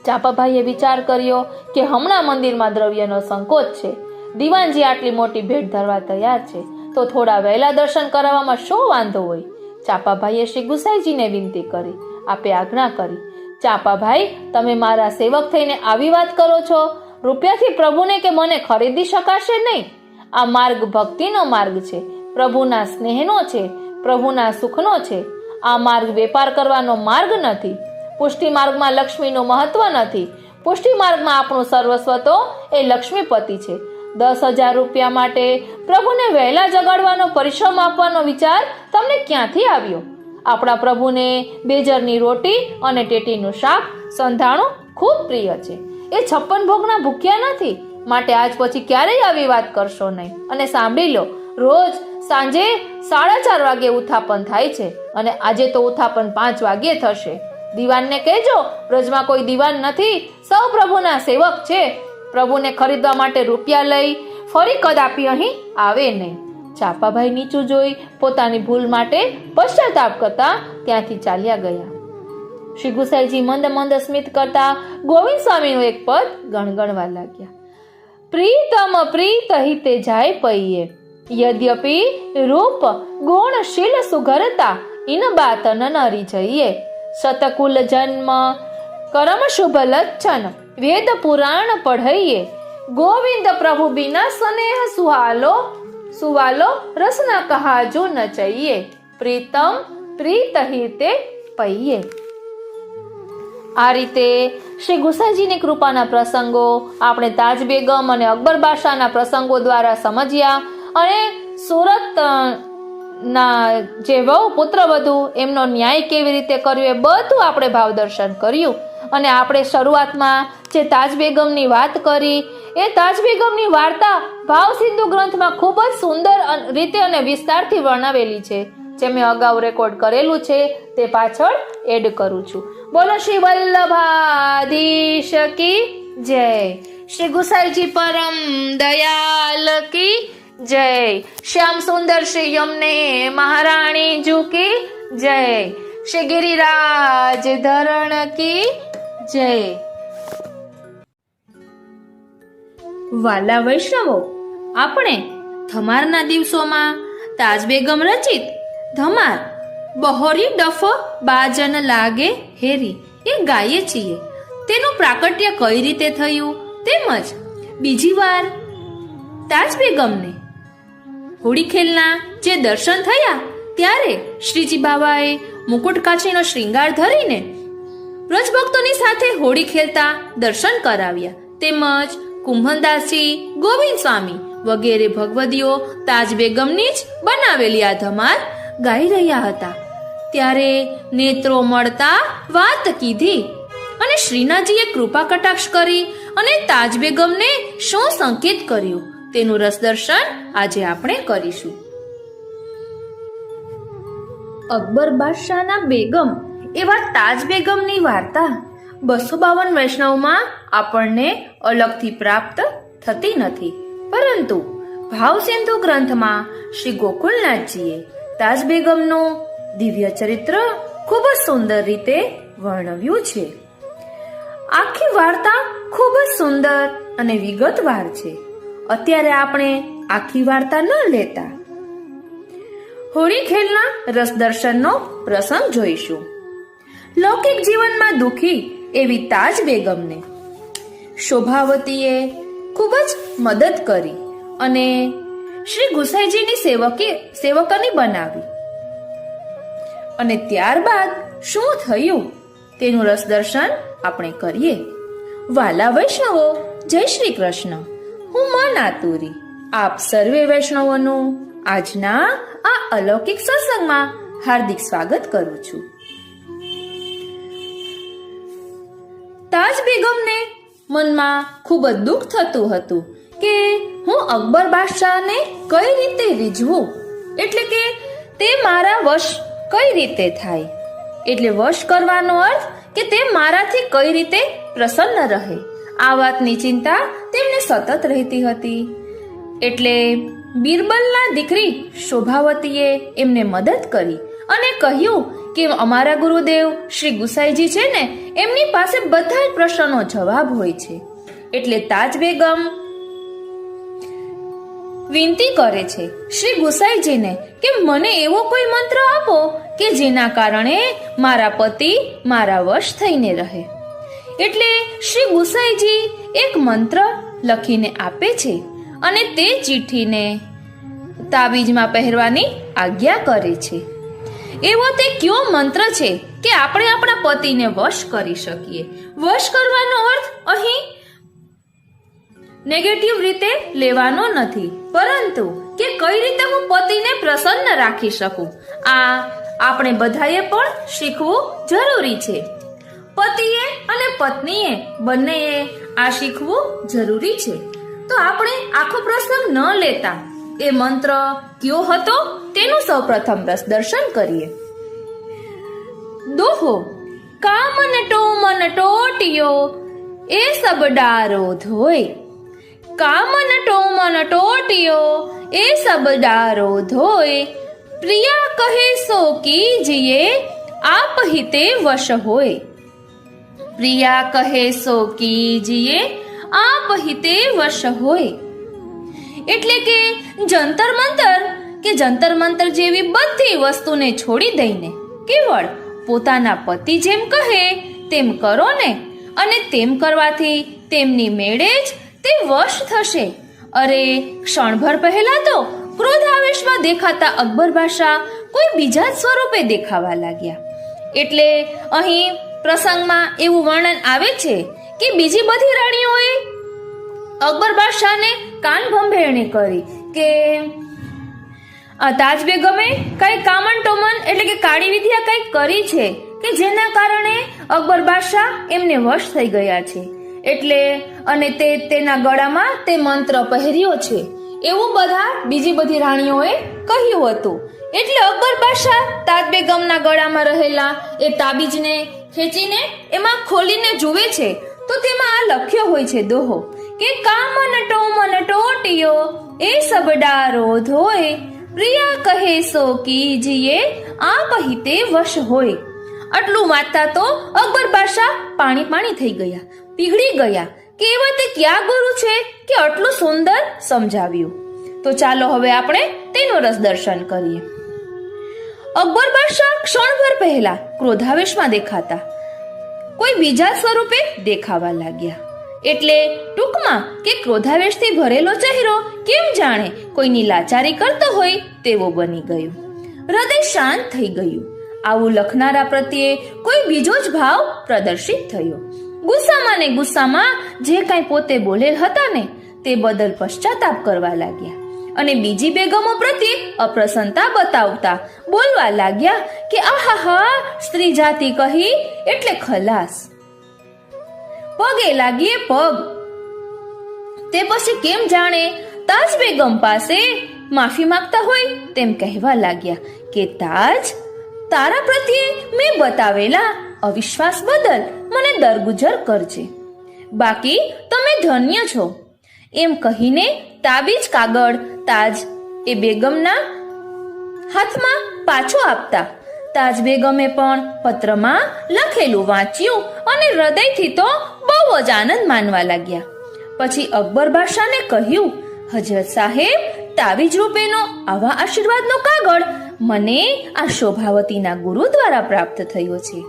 ચાપાભાઈએ વિચાર કર્યો કે હમણાં મંદિરમાં દ્રવ્યનો સંકોચ છે. દિવાનજી આટલી મોટી ભેટ ધરવા તૈયાર છે તો થોડા વહેલા દર્શન કરાવવામાં શું વાંધો હોય. ચાપાભાઈએ શ્રી ગુસાઈજીને વિનંતી કરી. આપે આજ્ઞા કરી, ચાપાભાઈ, તમે મારા સેવક થઈને આવી વાત કરો છો? રૂપિયાથી પ્રભુને કે મને ખરીદી શકાશે નહીં. આ માર્ગ ભક્તિનો માર્ગ છે, પ્રભુના સ્નેહનો છે, પ્રભુના સુખનો છે. આ માર્ગ વેપાર કરવાનો માર્ગ નથી. પુષ્ટિ માર્ગમાં લક્ષ્મીનું મહત્વ નથી. પુષ્ટિ માર્ગમાં આપણું સર્વસ્વ તો એ લક્ષ્મીપતિ છે. 10,000 રૂપિયા માટે પ્રભુને વહેલા જગાડવાનો પરિશ્રમ આપવાનો વિચાર તમને ક્યાંથી આવ્યો? આપણા પ્રભુને બેજરની રોટી અને ટેટીનું શાક સંધાણું ખૂબ પ્રિય છે. એ 56 ભોગના ભૂખ્યા નથી. માટે આજ પછી ક્યારેય આવી વાત કરશો નહીં. અને સાંભળી લો, રોજ સાંજે 4:30 વાગે ઉથાપન થાય છે અને આજે તો ઉથાપન 5 વાગ્યે થશે. દિવાનને કહેજો, બ્રજમાં કોઈ દિવાન નથી, સૌ પ્રભુના સેવક છે. પ્રભુને ખરીદવા માટે રૂપિયા લઈ ફરી કદાપી અહીં આવે નહીં. ચાપાભાઈ નીચું જોઈ પોતાની ભૂલ માટે પશ્ચાતાપ કરતા ત્યાંથી ચાલ્યા ગયા. શ્રી ગુસાઈજી મંદ મંદ સ્મિત કરતા ગોવિંદ સ્વામીનું એક પદ ગણગણવા લાગ્યા. પ્રીતમ પ્રીત હિતે જાય પૈયે, યદ્યપિ રૂપ ગુણ શીલ સુઘરતા ઇન બાત ન નરી જઈએ. શતકુલ જન્મ કરમ શુભ લક્ષણ વેદ પુરાણ પઢઈએ. ગોવિંદ પ્રભુ બિના સ્નેહ સુવાલો રસના કહાજો ન ચઈએ. પ્રીતમ પ્રીત હિતે પૈયે. આ રીતે શ્રી ગુસાઈજીની કૃપાના પ્રસંગો આપણે તાજ બેગમ અને અકબર બાદશાહના પ્રસંગો દ્વારા સમજ્યા અને સુરત ના જે વહુ પુત્રવધુ એમનો ન્યાય કેવી રીતે કર્યો એ બધું આપણે ભાવદર્શન કર્યું. અને આપણે શરૂઆતમાં જે તાજ બેગમની વાત કરી એ તાજ બેગમની વાર્તા ભાવ સિંધુ ગ્રંથમાં ખૂબ જ સુંદર રીતે અને વિસ્તારથી વર્ણવેલી છે, જે મેં અગાઉ રેકોર્ડ કરેલું છે તે પાછળ એડ કરું છું. બોલો શ્રી વલ્લભાધીશ કી જય. શ્રી ગુસાઈજી પરમ દયાલ કી જય. શ્યામ સુંદર શ્રી યમને મહારાણી જુ કી જય. શ્રી ગિરિરાજ ધરણ કી જય. વાલા વૈષ્ણવો, આપણે ધમારના દિવસોમાં તાજ બેગમ રચિત ધમાર બહોરી ડફ બાજન લાગે હેરી એ ગાઈએ છીએ. તેનું પ્રાકટ્ય કઈ રીતે થયું તેમજ બીજી વાર તાજ બેગમને હોળી ખેલના જે દર્શન થયા ત્યારે શ્રીજી બાવાએ મુકુટ કાછીનો શ્રૃંગાર ધરીને વ્રજભક્તોની સાથે હોળી ખેલતા દર્શન કરાવ્યા. તેમજ કુંભનદાસજી, ગોવિંદ સ્વામી વગેરે ભગવદીઓ તાજ બેગમની જ બનાવેલી આ ધમાર ગાઈ રહ્યા હતા. ત્યારે નેત્રો મળતા વાત કીધી અને શ્રીનાથજીએ કૃપા કટાક્ષ કરી અને તાજ બેગમને શું સંકેત કર્યું તેનું રસદર્શન આજે આપણે કરીશું. અકબર બાદશાહના બેગમ એવા તાજ બેગમની વાર્તા 252 વૈષ્ણવમાં આપણને અલગથી પ્રાપ્ત થતી નથી, પરંતુ ભાવસિંધુ ગ્રંથમાં શ્રી ગોકુલનાથજીએ તાજ બેગમનું દિવ્ય ચરિત્ર ખૂબ જ સુંદર રીતે વર્ણવ્યું છે. આખી વાર્તા ખૂબ જ સુંદર અને વિગતવાર છે. અત્યારે આપણે આખી વાર્તા ન લેતા હોળી ખેલના રસદર્શનનો પ્રસંગ જોઈશું. લૌકિક જીવનમાં દુખી એવી તાજ બેગમને શોભાવતીએ ખૂબ જ મદદ કરી અને શ્રી ગુસાઈજીની સેવકની બનાવી. અને ત્યારબાદ શું થયું તેનું રસદર્શન આપણે કરીએ. વાલા વૈષ્ણવો, જય શ્રી કૃષ્ણ. હું મન આતુરી આપ સર્વે વૈષ્ણવોનું આજના આ અલૌકિક સત્સંગમાં હાર્દિક સ્વાગત કરું છું. તાજ બેગમને મનમાં ખૂબ જ દુઃખ થતું હતું કે હું અકબર બાદશાહને કઈ રીતે રીઝવું, એટલે કે તે મારા વશ કઈ રીતે થાય. એટલે વશ કરવાનો અર્થ કે તે મારાથી કઈ રીતે પ્રસન્ન રહે, આ વાતની ચિંતા તેમને સતત રહેતી હતી. એટલે બિરબલના દીકરી શોભાવતીએ એમને મદદ કરી અને કહ્યું કે અમારા ગુરુદેવ શ્રી ગુસાઈજી છે ને, એમની પાસે બધા જ પ્રશ્નનો જવાબ હોય છે. એટલે તાજ બેગમ વિનંતી કરે છે શ્રી ગુસાઈજીને કે મને એવો કોઈ મંત્ર આપો કે જેના કારણે મારા પતિ મારા વશ થઈને રહે. એટલે શ્રી ગુસાઈજી એક મંત્ર લખીને આપે છે અને તે ચિઠ્ઠીને તાબીજમાં પહેરવાની આજ્ઞા કરે છે. એવો તે કયો મંત્ર છે કે આપણે આપણા પતિને વશ કરી શકીએ. વશ કરવાનો અર્થ અહીં નેગેટિવ રીતે લેવાનો નથી, પરંતુ કે કઈ રીતે હું પતિને પ્રસન્ન રાખી શકું, આ આપણે બધાએ પણ શીખવું જરૂરી છે. પતિએ અને પત્નીએ બંનેએ આ શીખવું જરૂરી છે. તો આપણે આખો પ્રસંગ ન લેતા એ મંત્ર કયો હતો તેનું સૌપ્રથમ રસદર્શન કરીએ. દોહો કામન ટોમન ટોટિયો એ સબડારો ધોય. કામન ટોમન ટોટિયો એ સબડારો ધોય, પ્રિયા કહે સો કીજીએ આપ હિતે વશ હોય. પ્રિયા કહે સો કીજીએ આપ હિતે વશ હોય. એટલે કે જંતર મંતર જેવી બધી વસ્તુને છોડી દઈને કેવળ પોતાના પતિ જેમ કહે તેમ કરો ને, અને તેમ કરવાથી તેમની મેળે જ તે વશ થશે. અરે ક્ષણભર પહેલા તો ક્રોધાવેશમાં દેખાતા અકબર બાદશાહ કોઈ બીજા જ સ્વરૂપે દેખાવા લાગ્યા. એટલે અહીં પ્રસંગમાં એવું વર્ણન આવે છે કે બીજી બધી રાણીઓએ અકબર બાદશાહને કાન ભંભેરણી કરી કે તાજ બેગમે કઈ કામન ટોમન એટલે કે કાળી વિદ્યા કઈ કરી છે કે જેના કારણે અકબર બાદશાહ એમને વશ થઈ ગયા છે. એટલે અને તે તેના ગળામાં તે મંત્ર પહેર્યો છે એવું બધા બીજી બધી રાણીઓએ કહ્યું હતું. એટલે અકબર બાદશાહ તાજ બેગમના ગળામાં રહેલા એ તાબીજને ખેંચીને એમાં ખોલીને જુએ છે તો તેમાં આ લખ્યો હોય છે દોહો કે કામન ટોમન ટોટિયો એ સબડારો ધોય, પ્રિયા કહે સો કીજીએ આપ હિતે વશ હોય. આટલું વાંચતા તો અકબર બાદશાહ પાણી થઈ ગયા, પીગળી ગયા કે એવા તે ક્યાં ગુરુ છે કે આટલું સુંદર સમજાવ્યું. તો ચાલો હવે આપણે તેનું રસદર્શન કરીએ. અકબર બાદશાહ ક્ષણભર પહેલા ક્રોધાવેશમાં દેખાતા કોઈ બીજા સ્વરૂપે દેખાવા લાગ્યા. એટલે ટૂંકમાં કે ક્રોધાવેશથી ભરેલો ચહેરો કેમ જાણે કોઈની લાચારી કરતો હોય તેવો બની ગયો. હૃદય શાંત થઈ ગયું. આવું લખનારા પ્રત્યે કોઈ બીજો જ ભાવ પ્રદર્શિત થયો. ગુસ્સામાં ને ગુસ્સામાં જે કાંઈ પોતે બોલેલ હતા ને તે બદલ પશ્ચાતાપ કરવા લાગ્યા અને બીજી બેગમો પ્રત્યે અપ્રસન્નતા બતાવતા બોલવા લાગ્યા કે આહાહા, સ્ત્રી જાતિ કહી એટલે ખલાસ, પગે લાગીએ પગ. તે પછી કેમ જાણે તાજ બેગમ પાસે માફી માંગતા હોય તેમ કહેવા લાગ્યા કે તાજ, તારા પ્રત્યે મેં બતાવેલા અવિશ્વાસ બદલ મને દરગુજર કરજે, બાકી તમે ધન્ય છો. એમ કહીને તાબીજ કાગળ તાજ એ બેગમના હાથમાં પાછો આપતા તાજ બેગમે પણ પત્રમાં લખેલું વાંચ્યું અને હૃદયથી તો બહુ જ આનંદ માનવા લાગ્યા. પછી અકબર બાદશાહને કહ્યું, હજરત સાહેબ, તાવીજ રૂપેનો આવા આશીર્વાદનો કાગળ મને આ શોભાવતીના ગુરુ દ્વારા પ્રાપ્ત થયો છે.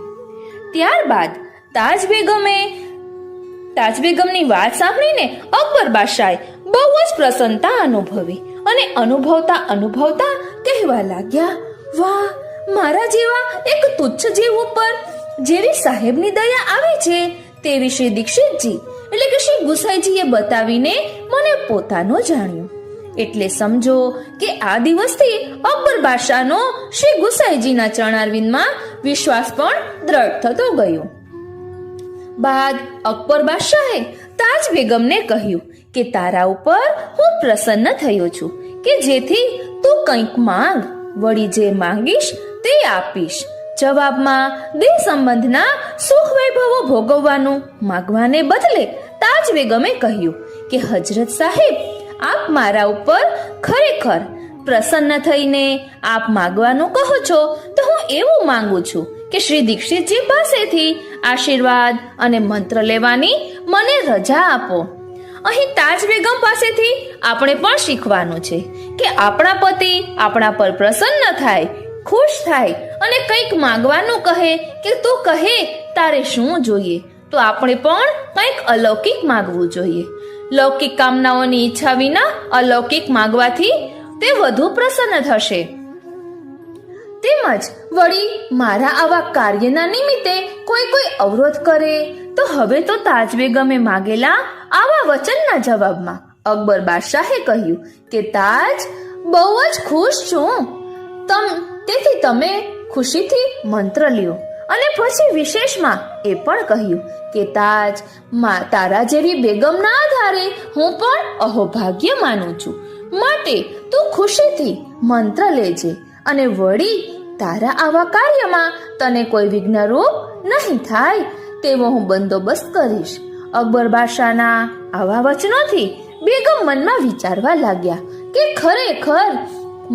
ત્યારબાદ તાજ બેગમની વાત સાંભળીને અકબર બાદશાહે બહુ જ પ્રસન્નતા અનુભવી અને અનુભવતા કહેવા લાગ્યા, વાહ, મારા જેવા એક તુચ્છ જીવ ઉપર જેવી સાહેબની દયા આવી છે તે વિશે દીક્ષિતજી એટલે કે શ્રી ગુસાઈજીએ બતાવીને મને પોતાનો જાણ્યો. એટલે સમજો કે આ દિવસથી અકબર બાદશાહનો શ્રી ગુસાઈજીના ચરણારવિંદમાં વિશ્વાસ પણ દ્રઢ થતો ગયો. બાદ અકબર બાદશાહે તાજ બેગમને કહ્યું કે તારા ઉપર હું પ્રસન્ન થયો છું કે જેથી તું કંઈક માંગ, વળી જે માંગીશ તે આપીશ. જવાબમાં દેહ સંબંધના સુખ વૈભવો ભોગવવાનું માંગવાને બદલે તાજ બેગમે કહ્યું કે હજરત સાહેબ, આપ મારા ઉપર ખરેખર પ્રસન્ન થઈને આપ માંગવાનું કહો છો તો હું એવું માંગુ છું કે શ્રી દીક્ષિતજી પાસેથી આશીર્વાદ અને મંત્ર લેવાની મને રજા આપો. અહીં તાજ બેગમ પાસેથી આપણે પણ શીખવાનું છે કે આપણા પતિ આપણા પર પ્રસન્ન થાય, ખુશ થાય અને કંઈક માંગવાનું કહે કે તું કહે તારે શું જોઈએ, તો આપણે પણ કંઈક અલૌકિક માંગવું જોઈએ. લૌકિક કામનાઓની ઈચ્છા વિના અલૌકિક માંગવાથી તે વધુ પ્રસન્ન થશે. તેમજ વળી મારા આવા કાર્યના નિમિત્તે કોઈ અવરોધ કરે તો હવે તો તાજ બેગમે માગેલા આવા વચનના જવાબમાં અકબર બાદશાહે કહ્યું કે તાજ, બહુ જ ખુશ છું, તેથી તમે ખુશીથી મંત્ર લ્યો. અને પછી વિશેષમાં એ પણ કહ્યું કે તાજ, તારા જેવી બેગમના આધારે હું પણ અહોભાગ્ય માનું છું, માટે તું ખુશીથી મંત્ર લેજે અને વળી તારા આવા કાર્યમાં તને કોઈ વિઘ્નરૂપ નહીં થાય તેવો હું બંદોબસ્ત કરીશ. અકબર બાદશાહના આવા વચનોથી બેગમ મનમાં વિચારવા લાગ્યા કે ખરેખર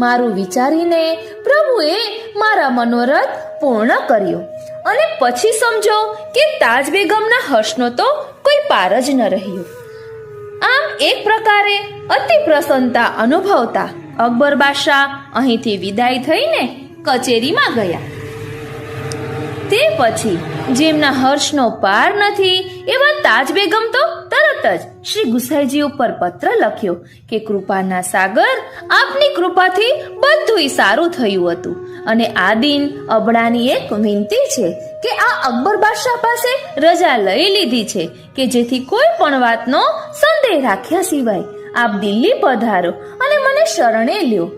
મારું વિચારીને પ્રભુએ મારા મનોરથ પૂર્ણ કર્યો. અને પછી સમજો કે તાજ બેગમના હર્ષનો તો કોઈ પાર જ ન રહ્યો. આમ એક પ્રકારે અતિ પ્રસન્નતા અનુભવતા અકબર બાદશાહ અહીંથી વિદાય થઈને કચેરીમાં ગયા. તે પછી જેમના હર્ષનો પાર નથી એવા તાજ બેગમ તો તરત જ શ્રી ગુસાઈજી ઉપર પત્ર લખ્યો કે કૃપાના સાગર, આપની કૃપાથી બધુંય સારું થયું હતું અને આ દિન અબળાની એક વિનંતી છે કે આ અકબર બાદશાહ પાસે રજા લઈ લીધી છે કે જેથી કોઈ પણ વાતનો સંદેહ રાખ્યા સિવાય આપ દિલ્હી પધારો અને મને શરણે લ્યો.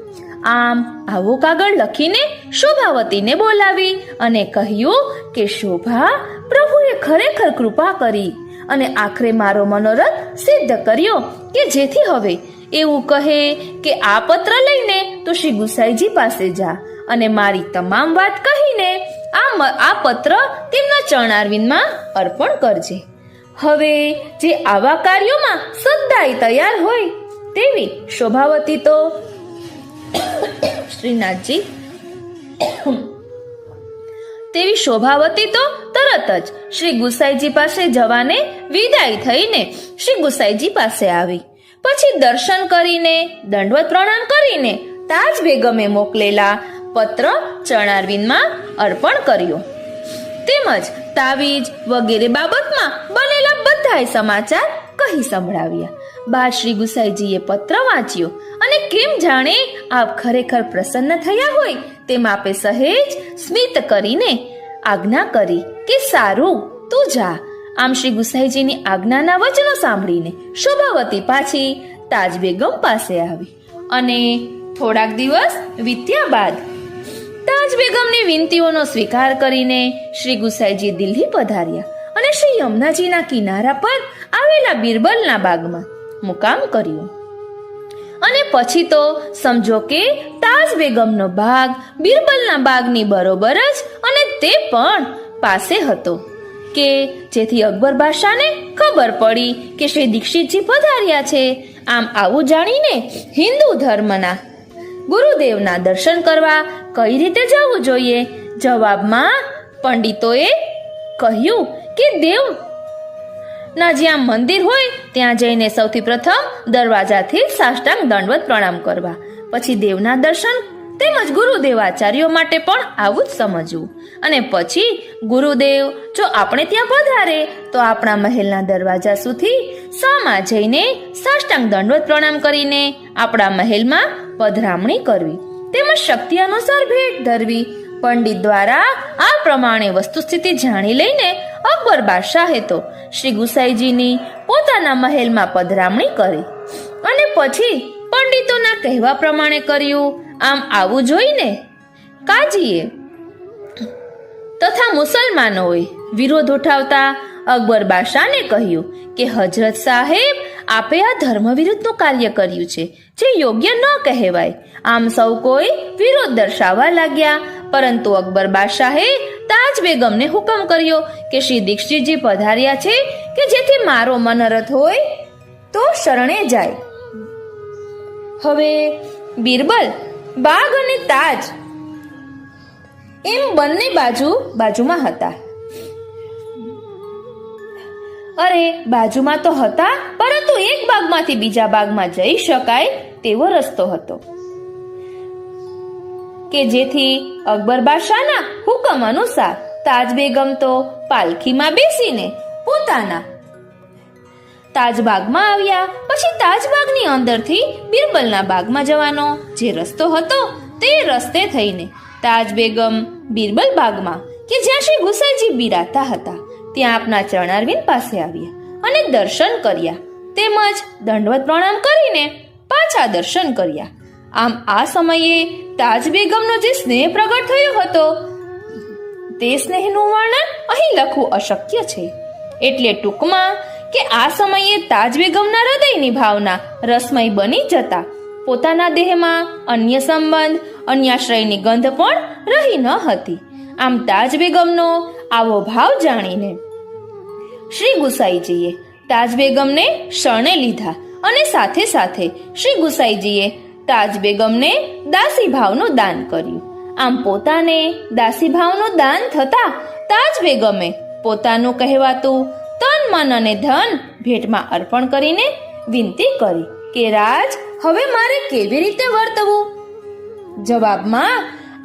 આમ આવો કાગળ લખીને શોભાવતીને બોલાવી અને કહ્યું કે શોભા, પ્રભુએ ખરેખર કૃપા કરી અને આખરે મારો મનોરથ સિદ્ધ કર્યો કે જેથી હવે એવું કહે કે આ પત્ર લઈને તો શ્રી ગુસાઈજી પાસે જા અને મારી તમામ વાત કહીને આ પત્ર તેમના ચરણારવિંદમાં અર્પણ કરજે. હવે જે આવા કાર્યોમાં સદાય તૈયાર હોય તેવી શોભાવતી તો શ્રીનાથજી તેવી શોભાવતી તો તરત જ શ્રી ગુસાઈજી પાસે જવાને વિદાય થઈને શ્રી ગુસાઈજી પાસે આવી. પછી દર્શન કરીને દંડવત પ્રણામ કરીને તાજ બેગમે મોકલેલા પત્ર ચરણારવિંદમાં અર્પણ કર્યો. તેમજ તાવીજ વગેરે બાબતમાં બનેલા બધાય સમાચાર કહી સંભળાવ્યા. બાદ શ્રી ગુસાઈજીએ પત્ર વાંચ્યો અને કેમ જાણે આપ ખરેખર પ્રસન્ન થયા હોય તેમ આપે સહેજ સ્મિત કરીને આજ્ઞા કરી કે સારું, તું જા આમ શ્રી ગુસાઈજીની આજ્ઞાના વચનો સાંભળીને શોભાવતી પાછી તાજ બેગમ પાસે આવી અને થોડાક દિવસ વીત્યા બાદ તાજ બેગમની વિનંતીઓનો સ્વીકાર કરીને શ્રી ગુસાઈજી દિલ્હી પધાર્યા અને શ્રી યમુનાજીના કિનારા પર આવેલા બિરબલના બાગમાં મુકામ કર્યું. અને પછી તો સમજો કે તાજ બેગમનો બાગ બિરબલના બાગની બરોબર જ અને તે પણ પાસે હતો કે જેથી અકબર બાદશાહને ખબર પડી કે શ્રી દીક્ષિતજી પધાર્યા છે. આમ આવું જાણીને હિન્દુ ધર્મના ગુરુદેવના દર્શન કરવા કઈ રીતે જવું જોઈએ? જવાબમાં પંડિતોએ કહ્યું કે દેવ ના જ્યાં મંદિર હોય ત્યાં જઈને સૌથી પ્રથમ દરવાજાથી સાષ્ટાંગ દંડવત પ્રણામ કરવા, પછી દેવના દર્શન તેમજ ગુરુદેવ આચાર્યો માટે પણ આવું જ સમજવું. અને પછી ગુરુદેવ જો આપણે ત્યાં પધારે તો આપણા મહેલના દરવાજા સુધી સામા જઈને સાષ્ટાંગ દંડવત પ્રણામ કરીને આપણા મહેલમાં પધરામણી કરવી તેમજ શક્તિ અનુસાર ભેટ ધરવી. પંડિત દ્વારા આ પ્રમાણે વસ્તુસ્થિતિ જાણી લઈને અકબર બાદશાહે તો શ્રી ગુસાઈજીની પોતાના મહેલમાં પધરામણી કરી અને પછી પંડિતોના કહેવા પ્રમાણે કર્યું. આમ આવું જોઈને કાજીએ તથા મુસલમાનોએ વિરોધ ઉઠાવતા અકબર બાદશાહને કહ્યું કે હજરત સાહેબ, આપે આ ધર્મ વિરુદ્ધનું કાર્ય કર્યું છે જે યોગ્ય ન કહેવાય. આમ સૌ કોઈ વિરોધ દર્શાવવા લાગ્યા, પરંતુ અકબર બાદશાહે તાજ બેગમને હુકમ કર્યો કે શ્રી દીક્ષિતજી પધાર્યા છે કે જેથી મારો મનોરથ હોય તો શરણે જાય. હવે બિરબલ બાગ અને તાજ એમ બંને બાજુમાં હતા. અરે બાજુમાં તો હતા, પરંતુ એક બાગમાંથી બીજા બાગમાં જઈ શકાય તેવો રસ્તો હતો કે જેથી અકબર બાદશાહના હુકમ અનુસાર તાજ બેગમ તો પાલખીમાં બેસીને પોતાના તાજબાગમાં આવ્યા. પછી તાજબાગની અંદરથી બિરબલના બાગમાં જવાનો જે રસ્તો હતો તે રસ્તે થઈને તાજ બેગમ બિરબલ બાગમાં કે જ્યાં શ્રી ગુસાઈજી બિરાજતા હતા ત્યાં આપના ચરણારવિંદ પાસે આવ્યા અને દર્શન કર્યા તેમજ દંડવત પ્રણામ કરીને પાછા દર્શન કર્યા. આમ આ સમયે તાજ બેગમનો જે સ્નેહ પ્રગટ થયો હતો તે સ્નેહનું વર્ણન અહીં લખવું અશક્ય છે. એટલે ટૂંકમાં કે આ સમયે તાજ બેગમના હૃદયની ભાવના રસમય બની જતા પોતાના દેહમાં અન્ય સંબંધ અન્યાશ્રયની ગંધ પણ રહી ન હતી. આમ તાજ બેગમનો આવો ભાવ જાણીને શ્રી ગુસાઈજીએ તાજ બેગમને શરણે લીધા અને સાથે સાથે શ્રી ગુસાઈજીએ તાજ બેગમને દાસી ભાવનું દાન કર્યું. આમ પોતાને દાસી ભાવનું દાન થતા તાજ બેગમે પોતાનું કહેવાતું તન મન અને ધન ભેટમાં અર્પણ કરીને વિનંતી કરી કે રાજ, હવે મારે કેવી રીતે વર્તવું? જવાબમાં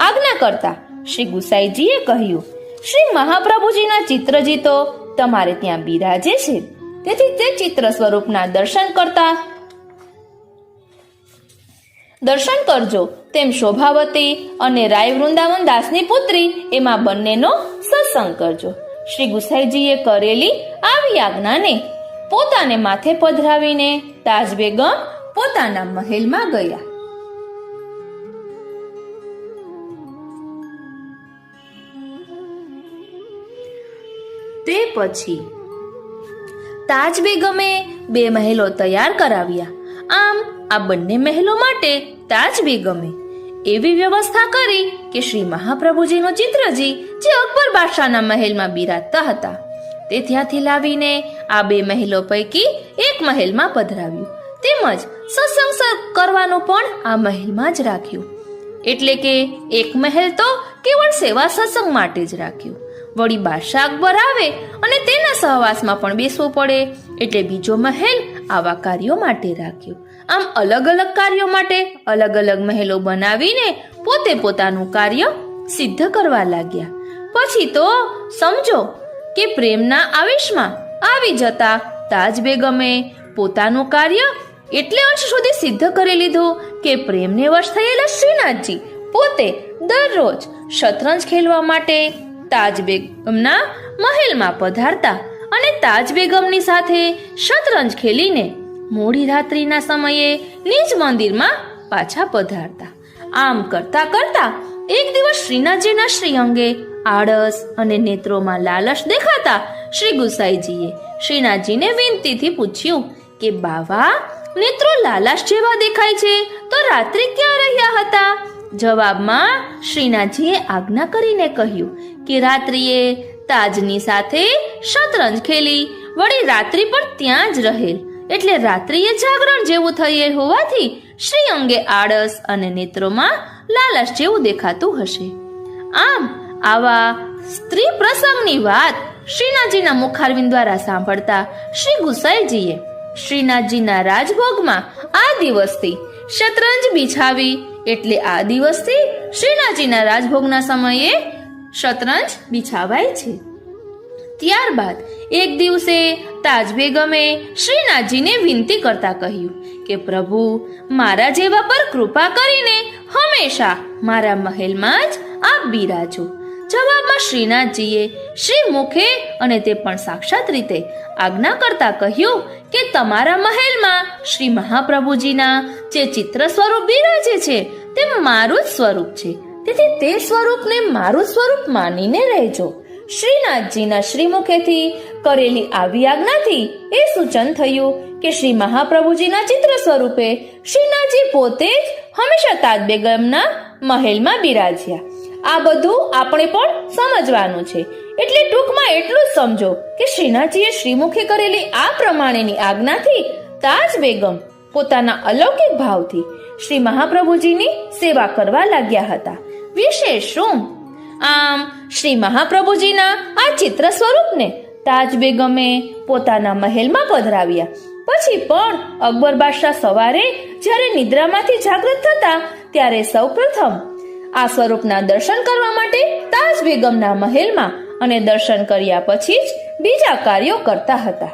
આજ્ઞા કરતા શ્રી ગુસાઈજીએ કહ્યું, શ્રી મહાપ્રભુજીના ચિત્રજી તો તમારે ત્યાં બિરાજે છે, તેથી તે ચિત્ર સ્વરૂપના દર્શન કરજો. તેમ શોભાવતી અને રાય વૃંદાવન દાસની પુત્રી એમાં બંનેનો સત્સંગ કરજો. શ્રી ગુસાઈજીએ કરેલી આવી આજ્ઞાને પોતાને માથે પધરાવીને તાજ બેગમ પોતાના મહેલમાં ગયા. તે પછી તાજ બેગમે 2 મહેલો તૈયાર કરાવ્યા. આમ આ બંને મહેલો માટે તાજ બેગમે એવી વ્યવસ્થા કરી કે શ્રી મહાપ્રભુજીનું ચિત્રજી જે અકબર બાદશાહના મહેલમાં બિરાજતા હતા તે ત્યાંથી લાવીને આ 2 મહેલો પૈકી એક મહેલમાં પધરાવ્યું. તેમજ સત્સંગ કરવાનું પણ આ મહેલમાં જ રાખ્યું. એટલે કે એક મહેલ તો કેવળ સેવા સત્સંગ માટે જ રાખ્યું. વળી બાદશાહ અકબર આવે અને તેના સહવાસમાં પણ બેસવું પડે એટલે બીજો મહેલ આવા કાર્યો માટે રાખ્યો. આમ અલગ અલગ કાર્યો માટે અલગ અલગ મહેલો બનાવીને પોતે પોતાનું કાર્ય સિદ્ધ કરવા લાગ્યા. પછી તો સમજો કે પ્રેમના આવેશમાં આવી જતા તાજ બેગમે પોતાનું કાર્ય એટલે અંશ સુધી સિદ્ધ કરી લીધું કે પ્રેમને વશ થયેલા શ્રીનાથજી પોતે દરરોજ શતરંજ ખેલવા માટે તાજ બેગમના મહેલમાં પધારતા અને તાજ બેગમની સાથે શતરંજ ખેલીને મોડી રાત્રિના સમયે નિજ મંદિરમાં પાછા પધારતા. આમ કરતા કરતા એક દિવસ શ્રીનાથજીના શ્રીઅંગે આળસ અને નેત્રોમાં લાલચ દેખાતા શ્રી ગુસાઈજીએ શ્રીનાથજીને વિનતીથી પૂછ્યું કે બાવા, નેત્રો લાલાશ જેવા દેખાય છે તો રાત્રે ક્યાં રહ્યા હતા? જવાબમાં શ્રીનાથજીએ આજ્ઞા કરીને કહ્યું કે રાત્રિએ તાજની સાથે શતરંજ ખેલી, વળી રાત્રિ પણ ત્યાં જ રહેલ, એટલે રાત્રિએ જાગરણ જેવું થયેલ હોવાથી શ્રી અંગે આળસ અને નેત્રોમાં લાલચ જેવું દેખાતું હશે. આમ આવા સ્ત્રી પ્રસંગની વાત શ્રીનાથજીના મુખારવિંદ દ્વારા સાંભળતા શ્રી ગુસાઈજીએ શ્રીનાથજીના રાજભોગમાં આ દિવસથી શતરંજ બિછાવી, એટલે આ દિવસથી શ્રીનાથજીના રાજભોગના સમયે શતરંજ બિછાવાય છે. ત્યારબાદ એક દિવસે તાજ બેગમે શ્રીનાથજીને વિનંતી કરતા કહ્યું કે પ્રભુ, મારા જેવા પર કૃપા કરીને હંમેશા મારા મહેલમાં જ આપ બિરાજો. જવાબમાં શ્રીનાથજીએ શ્રી મુખે અને તે પણ સાક્ષાત રીતે આજ્ઞા કરતા કહ્યું કે તમારા મહેલમાં શ્રી મહાપ્રભુજીના જે ચિત્ર સ્વરૂપ બિરાજે છે તે મારું જ સ્વરૂપ છે, તેથી તે સ્વરૂપને મારું સ્વરૂપ માનીને રહેજો. શ્રીનાથજીના શ્રીમુખેથી કરેલી આવી આજ્ઞાથી એ સૂચન થયું કે શ્રી મહાપ્રભુજીના ચિત્ર સ્વરૂપે શ્રીનાથજી પોતે જ હંમેશા તાજ બેગમના મહેલમાં બિરાજ્યા. આ બધું આપણે પણ સમજવાનું છે, એટલે ટૂંકમાં એટલું જ સમજો કે શ્રીનાથજીએ શ્રીમુખે કરેલી આ પ્રમાણેની આજ્ઞાથી તાજ બેગમ પોતાના અલૌકિક ભાવથી શ્રી મહાપ્રભુજીની સેવા કરવા લાગ્યા હતા. વિશેષ શું? આમ શ્રી મહાપ્રભુજીના આ ચિત્ર સ્વરૂપને તાજ બેગમે પોતાના મહેલમાં પધરાવ્યા. પછી પણ અકબર બાદશાહ સવારે જ્યારે નિદ્રામાંથી જાગૃત થતા ત્યારે સૌપ્રથમ આ સ્વરૂપના દર્શન કરવા માટે તાજ બેગમના મહેલમાં અને દર્શન કર્યા પછી જ બીજા કાર્યો કરતા હતા.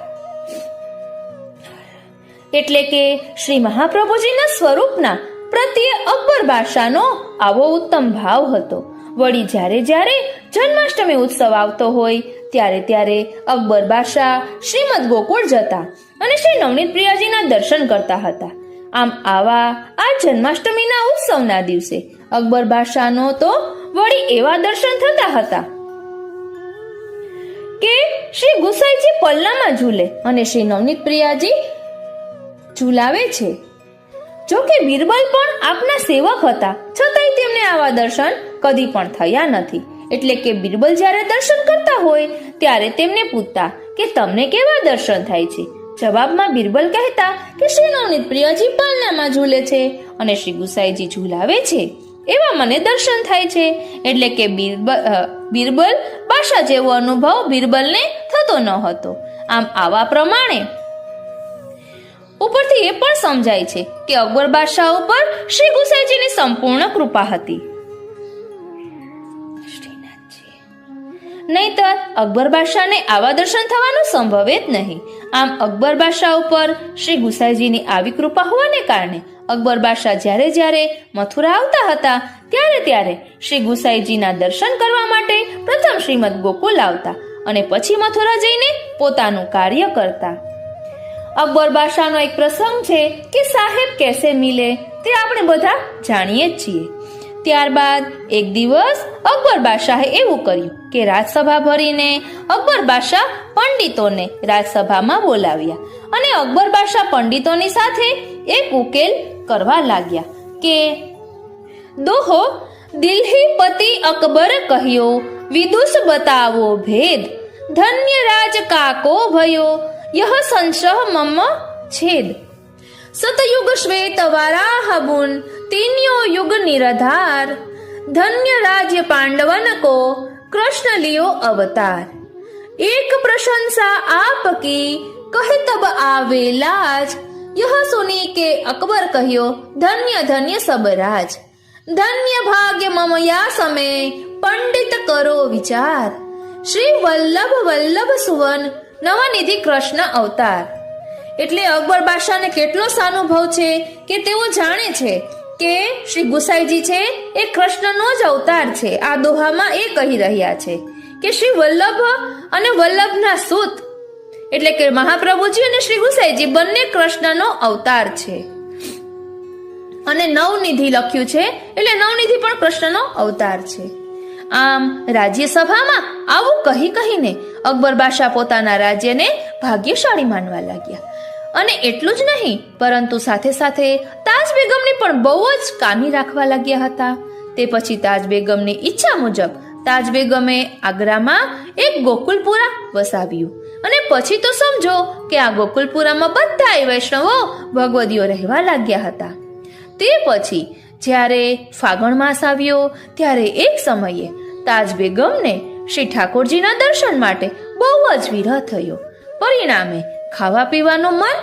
એટલે કે શ્રી મહાપ્રભુજીના સ્વરૂપના પ્રત્યે અકબર બાદશાહનો આવો ઉત્તમ ભાવ હતો. વળી જ્યારે જ્યારે જન્માષ્ટમી ઉત્સવ આવતો હોય ત્યારે ત્યારે અકબર બાદશાહ શ્રીમદ ગોકુળ જતા અને શ્રી નવનીત પ્રિયાજીના દર્શન કરતા હતા. આમ આવા આ જન્માષ્ટમીના ઉત્સવના દિવસે અકબર બાદશાહનો તો વળી એવા દર્શન થતા હતા કે શ્રી ગુસાઈજી પલ્લામાં ઝૂલે અને શ્રી નવનીત પ્રિયાજી ઝૂલાવે છે. જો કે બિરબલ પણ આપના સેવક હતા, છતાંય તેમને આવા દર્શન કદી પણ થયા નથી. એટલે કે બિરબલ જ્યારે દર્શન કરતા હોય ત્યારે તેમને પૂછતા કે તમને કેવા દર્શન થાય છે? જવાબમાં બિરબલ કહેતા કે શ્રી નવનીત પ્રિયાજી પાલનામાં ઝૂલે છે અને શ્રી ગુસાઈજી ઝૂલાવે છે, એવા મને દર્શન થાય છે. એટલે કે બિરબલ બાદશાહ જેવો અનુભવ બિરબલને થતો ન હતો. આમ આવા પ્રમાણે ઉપરથી એ પણ સમજાય છે કે અકબર બાદશાહ ઉપર શ્રી ગુસાઈજીની સંપૂર્ણ કૃપા હતી. નહીતર અકબર બાદશાહને આવા દર્શન થવાનું સંભવે જ નહીં. આમ અકબર બાદશાહ ઉપર શ્રી ગુસાઈજીની આવી કૃપા હોવાને કારણે અકબર બાદશાહ જ્યારે જ્યારે મથુરા આવતા હતા ત્યારે ત્યારે શ્રી ગુસાઈજીના દર્શન કરવા માટે પ્રથમ શ્રીમદ ગોકુલ આવતા અને પછી મથુરા જઈને પોતાનું કાર્ય કરતા. અકબર બાદશાહનો એક પ્રસંગ છે કે સાહેબ કેસે મિલે, તે આપણે બધા જાણીએ જ છીએ. ત્યારબાદ એક દિવસ અકબર બાદશાહે એવું કર્યું કે રાજસભા ભરીને અકબર બાદશાહ પંડિતોને રાજસભામાં બોલાવ્યા અને અકબર બાદશાહ પંડિતોની સાથે એક ઉકેલ કરવા લાગ્યા કે દોહો દિલ્હી પતિ અકબર કહ્યો, વિદુષ બતાવો ભેદ, ધન્ય રાજ કાકો ભયો, યહ સંશહ મમ છેદ. સતયુગ શ્વેત વારાહ બુન, तीन्यो युग निराधार, धन्य राज्य पांडवन को कृष्ण लियो अवतार. एक प्रशंसा आपकी कहे तब आवे लाज, यह सुनी के अकबर कहियो, धन्य धन्य सब राज. धन्य भाग्य मम या समय, पंडित करो विचार. श्री वल्लभ वल्लभ सुवन, नवनिधि कृष्ण अवतार. એટલે અકબર બાદશાહને કેટલો સાનુભવ છે કે તેઓ જાણે છે કે શ્રી ગુસાઈજી છે એ કૃષ્ણનો જ અવતાર છે. આ દોહામાં એ કહી રહ્યા છે કે શ્રી વલ્લભ અને વલ્લભના સૂત એટલે કે મહાપ્રભુજી અને શ્રી ગુસાઈજી બંને કૃષ્ણનો અવતાર છે. અને નવનિધિ લખ્યું છે એટલે નવનિધિ પણ કૃષ્ણનો અવતાર છે. આમ રાજ્યસભામાં આવું કહીને અકબર બાદશાહ પોતાના રાજ્યને ભાગ્યશાળી માનવા લાગ્યા. અને એટલું જ નહીં પરંતુ સાથે સાથે તાજ બેગમને પણ બહુ જ કામી રાખવા લાગ્યા હતા. તે પછી તાજ બેગમની ઈચ્છા મુજબ તાજ બેગમે આગ્રામાં એક ગોકુલપુરા વસાવ્યું. અને પછી તો સમજો કે આ ગોકુલપુરામાં બધાય વૈષ્ણવો ભગવદીઓ રહેવા લાગ્યા હતા. તે પછી જ્યારે ફાગણ માસ આવ્યો ત્યારે એક સમયે તાજ બેગમને શ્રી ઠાકોરજીના દર્શન માટે બહુ જ વિરહ થયો. પરિણામે ખાવા પીવાનું મન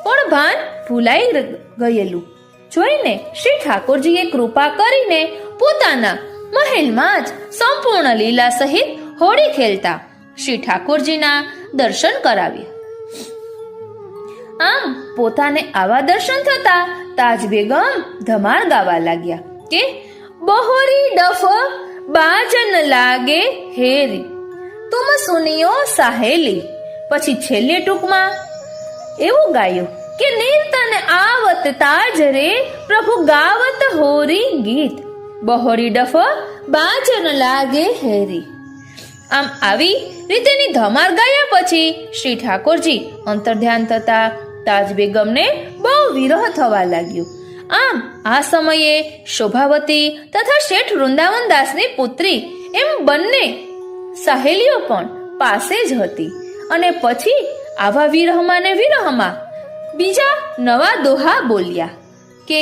પણ ભાન ભૂલાઈ ગયેલું જોઈને શ્રી ઠાકોરજીએ કૃપા કરીને પોતાના મહેલમાં જ સંપૂર્ણ લીલા સહિત હોળી ખેલતા શ્રી ઠાકોરજીના દર્શન કરાવ્યા. આમ પોતાને આવા દર્શન થતા તાજ બેગમ ધમાલ ગાવા લાગ્યા કે બહોરી ડફ બાજન લાગે હેરી તુમ સુનિયો સાહેલી. પછી છેલ્લે ટૂંકમાં એવું ગાયું કે નીરતન આવત તાજ રે પ્રભુ ગાવત હોરી ગીત બહોરી ડફ બાજન લાગે હેરી. આમ આવી રીતેની ધમાર ગાયા પછી શ્રી ઠાકોરજી અંતર્ધ્યાન થતા તાજ બેગમને બહુ વિરહ થવા લાગ્યો. આમ આ સમયે શોભાવતી તથા શેઠ વૃંદાવન દાસની પુત્રી એમ બંને સહેલીઓ પણ પાસે જ હતી. અને પછી આવા વિરહમાં ને વિરહમાં બીજા નવા દોહા બોલ્યા કે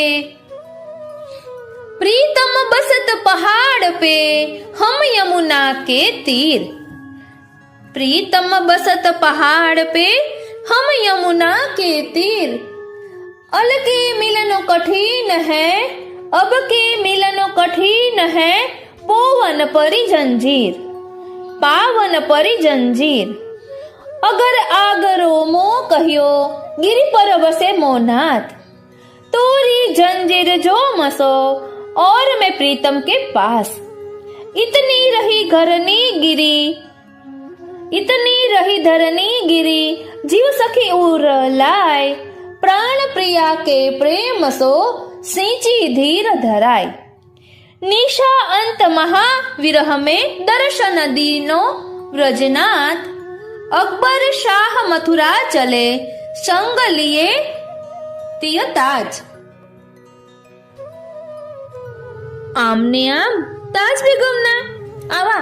પ્રીતમ બસત પહાડ પે હમ યમુના કે તીર. પ્રીતમ બસત પહાડ પે हम यमुना के तीर अल के मिलनो कठिन है अब के मिलनो कठिन है पोवन परी जंजीर पावन परी जंजीर अगर आगरो मो कहियो गिरी पर बसे मोनाथ तोरी जंजीर जो मसो और मैं प्रीतम के पास इतनी रही घरनी गिरी इतनी रही धरनी गिरी जीव सखी उर लाय प्राण प्रिया के प्रेम सो सिंची धीर धराय निशा अंत महा विरह में दर्शन दीनो व्रजनाथ अकबर शाह मथुरा चले संग लिए तियताज. આમને આમ તાજ બેગમના આવા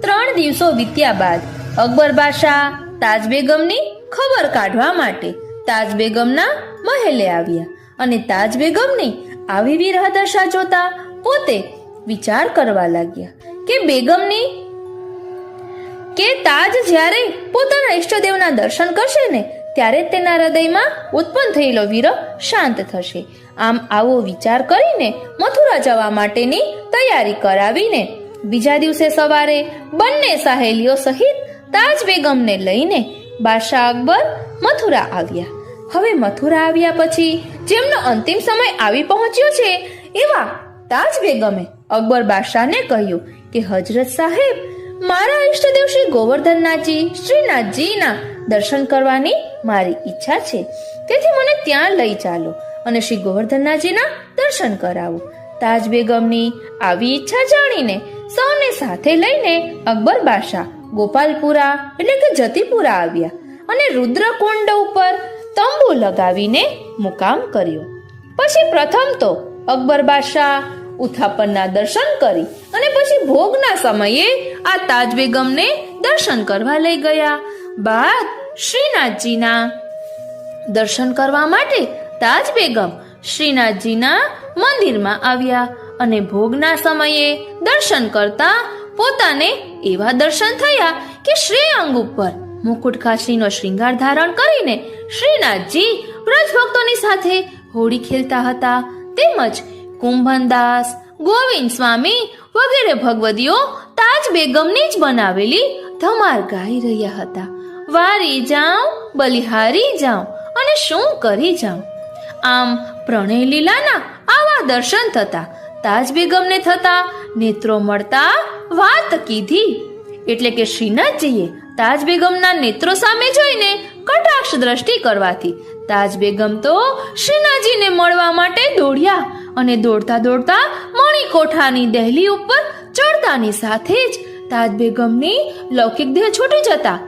3 દિવસો વીત્યા બાદ અકબર બાદશાહ તાજ બેગમની ખબર કાઢવા માટે તાજ બેગમના મહેલે આવ્યા. અને તાજ બેગમની આવી વિરહ દશા જોતા પોતે વિચાર કરવા લાગ્યા કે બેગમની કે તાજ જ્યારે પોતાના ઈષ્ટદેવના દર્શન કરશે ને ત્યારે તેના હૃદયમાં ઉત્પન્ન થયેલો વિરહ શાંત થશે. આમ આવો વિચાર કરીને મથુરા જવા માટેની તૈયારી કરાવીને બીજા દિવસે સવારે બંને સહેલીઓ સહિત તાજ બેગમને લઈને બાદશાહ અકબર મથુરા આવ્યા. હવે મથુરા આવ્યા પછી જેમનો અંતિમ સમય આવી પહોંચ્યો છે એવા તાજ બેગમે અકબર બાદશાહને કહ્યું કે હજરત સાહેબ, મારા ઈષ્ટદેવ શ્રી ગોવર્ધનનાથજી શ્રીનાથજીના દર્શન કરવાની મારી ઈચ્છા છે, તેથી મને ત્યાં લઈ ચાલો અને શ્રી ગોવર્ધનનાથજીના દર્શન કરાવો. તાજ બેગમની આવી ઈચ્છા જાણીને સૌને સાથે લઈને અકબર બાદશાહ ગોપાલપુરા એટલે કે જતીપુરા આવ્યા અને રુદ્રકુંડ ઉપર તંબુ લગાવીને મુકામ કર્યો. પછી પ્રથમ તો અકબર બાદશાહ ઉથાપનના દર્શન કરી અને પછી ભોગના સમયે આ તાજ બેગમને દર્શન કરવા લઈ ગયા. બાદ શ્રીનાથજીના દર્શન કરવા માટે તાજ બેગમ શ્રીનાથજીના મંદિરમાં આવ્યા અને ભોગના સમયે દર્શન કરતા પોતાને એવા દર્શન થયા કે શ્રી અંગ ઉપર મુકુટ ખાચરીનો શ્રૃંગાર ધારણ કરીને શ્રીનાથજી વ્રજભક્તોની સાથે હોળી ખેલતા હતા. તેમજ કુંભનદાસ, ગોવિંદ સ્વામી વગેરે ભગવદીઓ તાજ બેગમની જ બનાવેલી ધમાર ગાઈ રહ્યા હતા. વારી જાઉં, બલિહારી જાઉં અને શું કરી જાઉં. આમ પ્રણય લીલાના આવા દર્શન થતા તાજ બેગમને થતા નેત્રો મળતા વાત કીધી. એટલે કે શ્રીનાથજીએ તાજ બેગમના નેત્રો સામે જોઈને કટાક્ષ દ્રષ્ટિ કરવાથી તાજ બેગમ તો શ્રીનાથજીને મળવા માટે દોડ્યા અને દોડતા દોડતા મણિકોઠાની દહેલી ઉપર ચડતાની સાથે જ તાજ બેગમની લૌકિક દેહ છૂટી જતા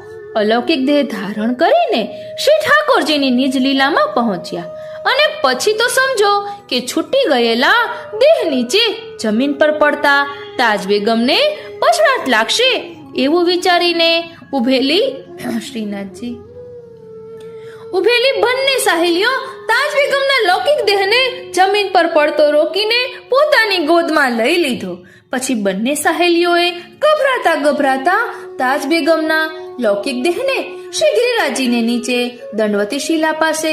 અલૌકિક દેહ ધારણ કરીને શ્રી ઠાકોરજીની નિજ લીલામાં પહોંચ્યા અને પછી તો સમજો કે છૂટી ગયેલા દેહ નીચે જમીન પર પડતા તાજ બેગમને પછડાટ લાગશે એવું વિચારીને ઉભેલી બંને સાહેલીઓ તાજ બેગમના લૌકિક દેહને જમીન પર પડતો રોકીને પોતાની ગોદમાં લઈ લીધો. પછી બંને સાહેલીઓએ ગભરાતા તાજ બેગમના લૌકિક દેહને શ્રી ગિરિરાજજીને નીચે દંડવતી શિલા પાસે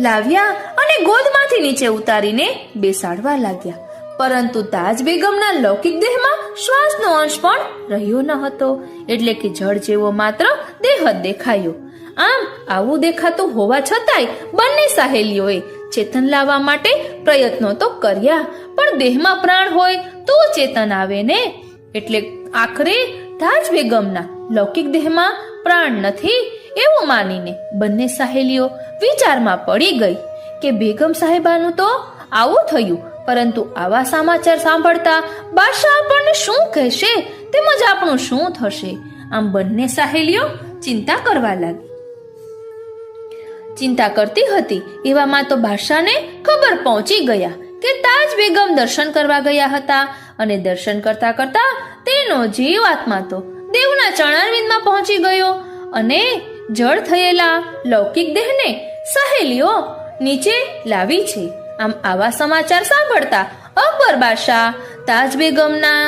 લાવ્યા અને ગોદમાંથી નીચે ઉતારીને બેસાડવા લાગ્યા. પરંતુ તાજ બેગમના લૌકિક દેહમાં શ્વાસનો અંશ પણ રહ્યો ન હતો, એટલે કે જળ જેવો માત્ર દેહ જ દેખાયો. આવું દેખાતું હોવા છતાંય બંને સાહેલીઓએ ચેતન લાવવા માટે પ્રયત્નો તો કર્યા, પણ દેહમાં પ્રાણ હોય તો ચેતન આવે ને. એટલે આખરે તાજ બેગમના લૌકિક દેહમાં પ્રાણ નથી એવું માનીને બંને સાહેલીઓ વિચારમાં પડી ગઈ કે બેગમ સાહેબાનું તો આવું થયું, પરંતુ આવા સમાચાર સાંભળતા બાદશાહ આપણને શું કહેશે તેમજ આપણું શું થશે. આમ બંને સાહેલીઓ ચિંતા કરવા લાગી. ચિંતા કરતી હતી એવામાં તો બાદશાહને ખબર પહોંચી ગયા કે તાજ બેગમ દર્શન કરવા ગયા હતા અને દર્શન કરતા કરતા તેનો જીવ આત્મા તો દેવના ચરણારવિંદમાં પહોંચી ગયો અને જળ થયેલા લૌકિક દેહને સહેલીઓ નીચે લાવી છે. આમ આવા સમાચાર સાંભળતા અકબર બાદશાહ તાજ બેગમના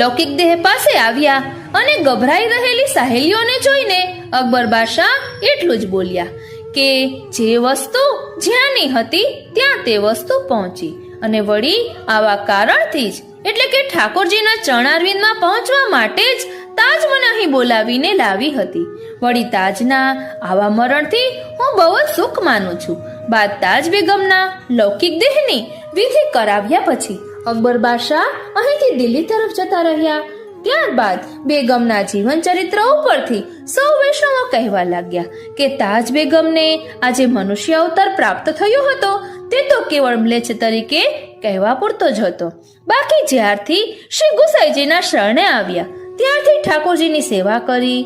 લૌકિક દેહ પાસે આવ્યા અને ગભરાઈ રહેલી સહેલીઓને જોઈને અકબર બાદશાહ એટલું જ બોલ્યા કે જે વસ્તુ જ્યાંની હતી ત્યાં તે વસ્તુ પહોંચી અને વળી આવા કારણથી જ એટલે કે ઠાકોરજીના ચરણારવિંદમાં પહોંચવા માટે જ તાજ મને અહીં બોલાવીને લાવી હતી. વળી તાજના આવા મરણથી હું બહુ જ સુખ માનું છું. બાદ તાજ બેગમના લૌકિક દેહની વિધિ કરાવ્યા પછી અકબર બાદશાહ અહીંથી દિલ્હી તરફ જતા રહ્યા. ત્યારબાદ બેગમના જીવન ચરિત્ર ઉપરથી સૌ વૈષ્ણવો કહેવા લાગ્યા કે તાજ બેગમને આજે મનુષ્ય અવતાર પ્રાપ્ત થયો હતો તે તો કેવળ મ્લેચ્છ તરીકે કહેવા પૂરતો જ હતો. બાકી જ્યારથી શ્રી ગુસાઈજીના શરણે આવ્યા ત્યારથી ઠાકોરજીની સેવા કરી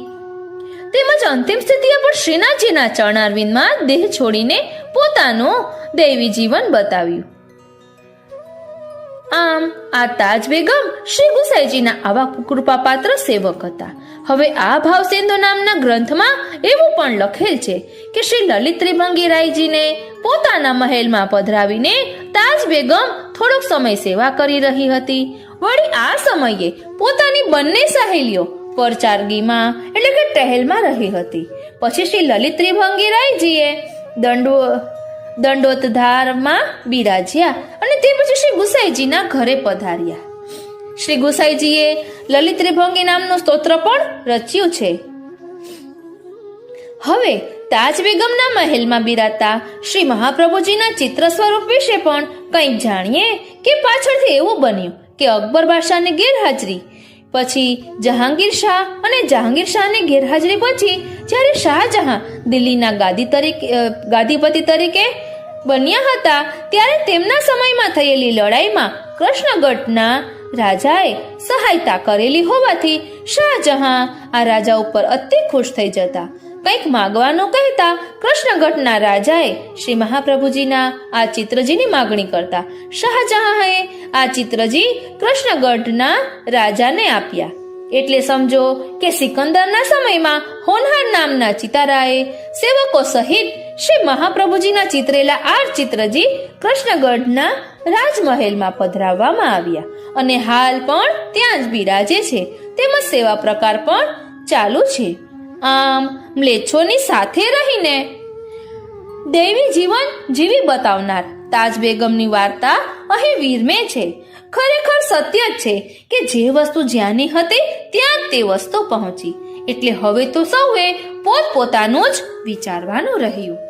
તેમજ અંતિમ સ્થિતિએ પણ શ્રીનાથજીના ચરણારવિંદમાં દેહ છોડીને પોતાનું દૈવી જીવન બતાવ્યું. આમ આ તાજ બેગમ શ્રી ગુસાઈજીના આવા કૃપાપાત્ર સેવક હતા. હવે આ ભાવસિંધુ નામના ગ્રંથમાં એવું પણ લખેલ છે કે શ્રી લલિત ત્રિભંગી રાયજીને પોતાના મહેલમાં પધરાવીને તાજ બેગમ થોડોક સમય સેવા કરી રહી હતી. વળી આ સમયે પોતાની બંને સહેલીઓ પરચારગીમાં એટલે કે ટહેલમાં રહી હતી. પછી શ્રી લલિત ત્રિભંગી રાયજીએ દંડોતધારમાં બિરાજ્યા અને તે પછી શ્રી ગુસાઈજીના ઘરે પધાર્યા. શ્રી ગુસાઈજીએ લલિત ત્રિભંગી નામનું સ્તોત્ર પણ રચ્યું છે. હવે તાજ બેગમના મહેલમાં બિરાજતા શ્રી મહાપ્રભુજીના ચિત્ર સ્વરૂપ વિશે પણ કંઈક જાણીએ કે પાછળથી એવું બન્યું કે અકબર બાદશાહની ગેરહાજરી પછી જહાંગીર શાહ અને જહાંગીર શાહની ગેરહાજરી પછી જ્યારે શાહજહાં દિલ્હીના ગાદીપતિ તરીકે બન્યા હતા ત્યારે તેમના સમયમાં થયેલી લડાઈમાં કૃષ્ણગઢના રાજાએ સહાયતા કરેલી હોવાથી શાહજહાં આ રાજા ઉપર અતિ ખુશ થઈ જતા. કંઈક માગવાનું કહેતા કૃષ્ણગઢના રાજાએ શ્રી મહાપ્રભુજીના આ ચિત્રજીની માગણી કરતા શાહજહાંએ આ ચિત્રજી કૃષ્ણગઢના રાજાને આપ્યા. એટલે સમજો કે સિકંદરના સમયમાં હોનહાર નામના ચિતારાએ સેવકો સહિત શ્રી મહાપ્રભુજીના ચિતરેલા આ ચિત્રજી કૃષ્ણગઢના રાજમહેલમાં પધરાવવામાં આવ્યા અને હાલ પણ ત્યાં જ બિરાજે છે. તેમજ સેવા પ્રકાર પણ ચાલુ છે. આમ મ્લેચ્છોની સાથે રહીને દૈવી જીવન જીવી બતાવનાર તાજ બેગમની વાર્તા અહીં વિરમે છે. ખરેખર સત્ય જ છે કે જે વસ્તુ જ્યાંની હતી ત્યાં તે વસ્તુ પહોંચી. એટલે હવે તો સૌએ પોતપોતાનું જ વિચારવાનું રહ્યું.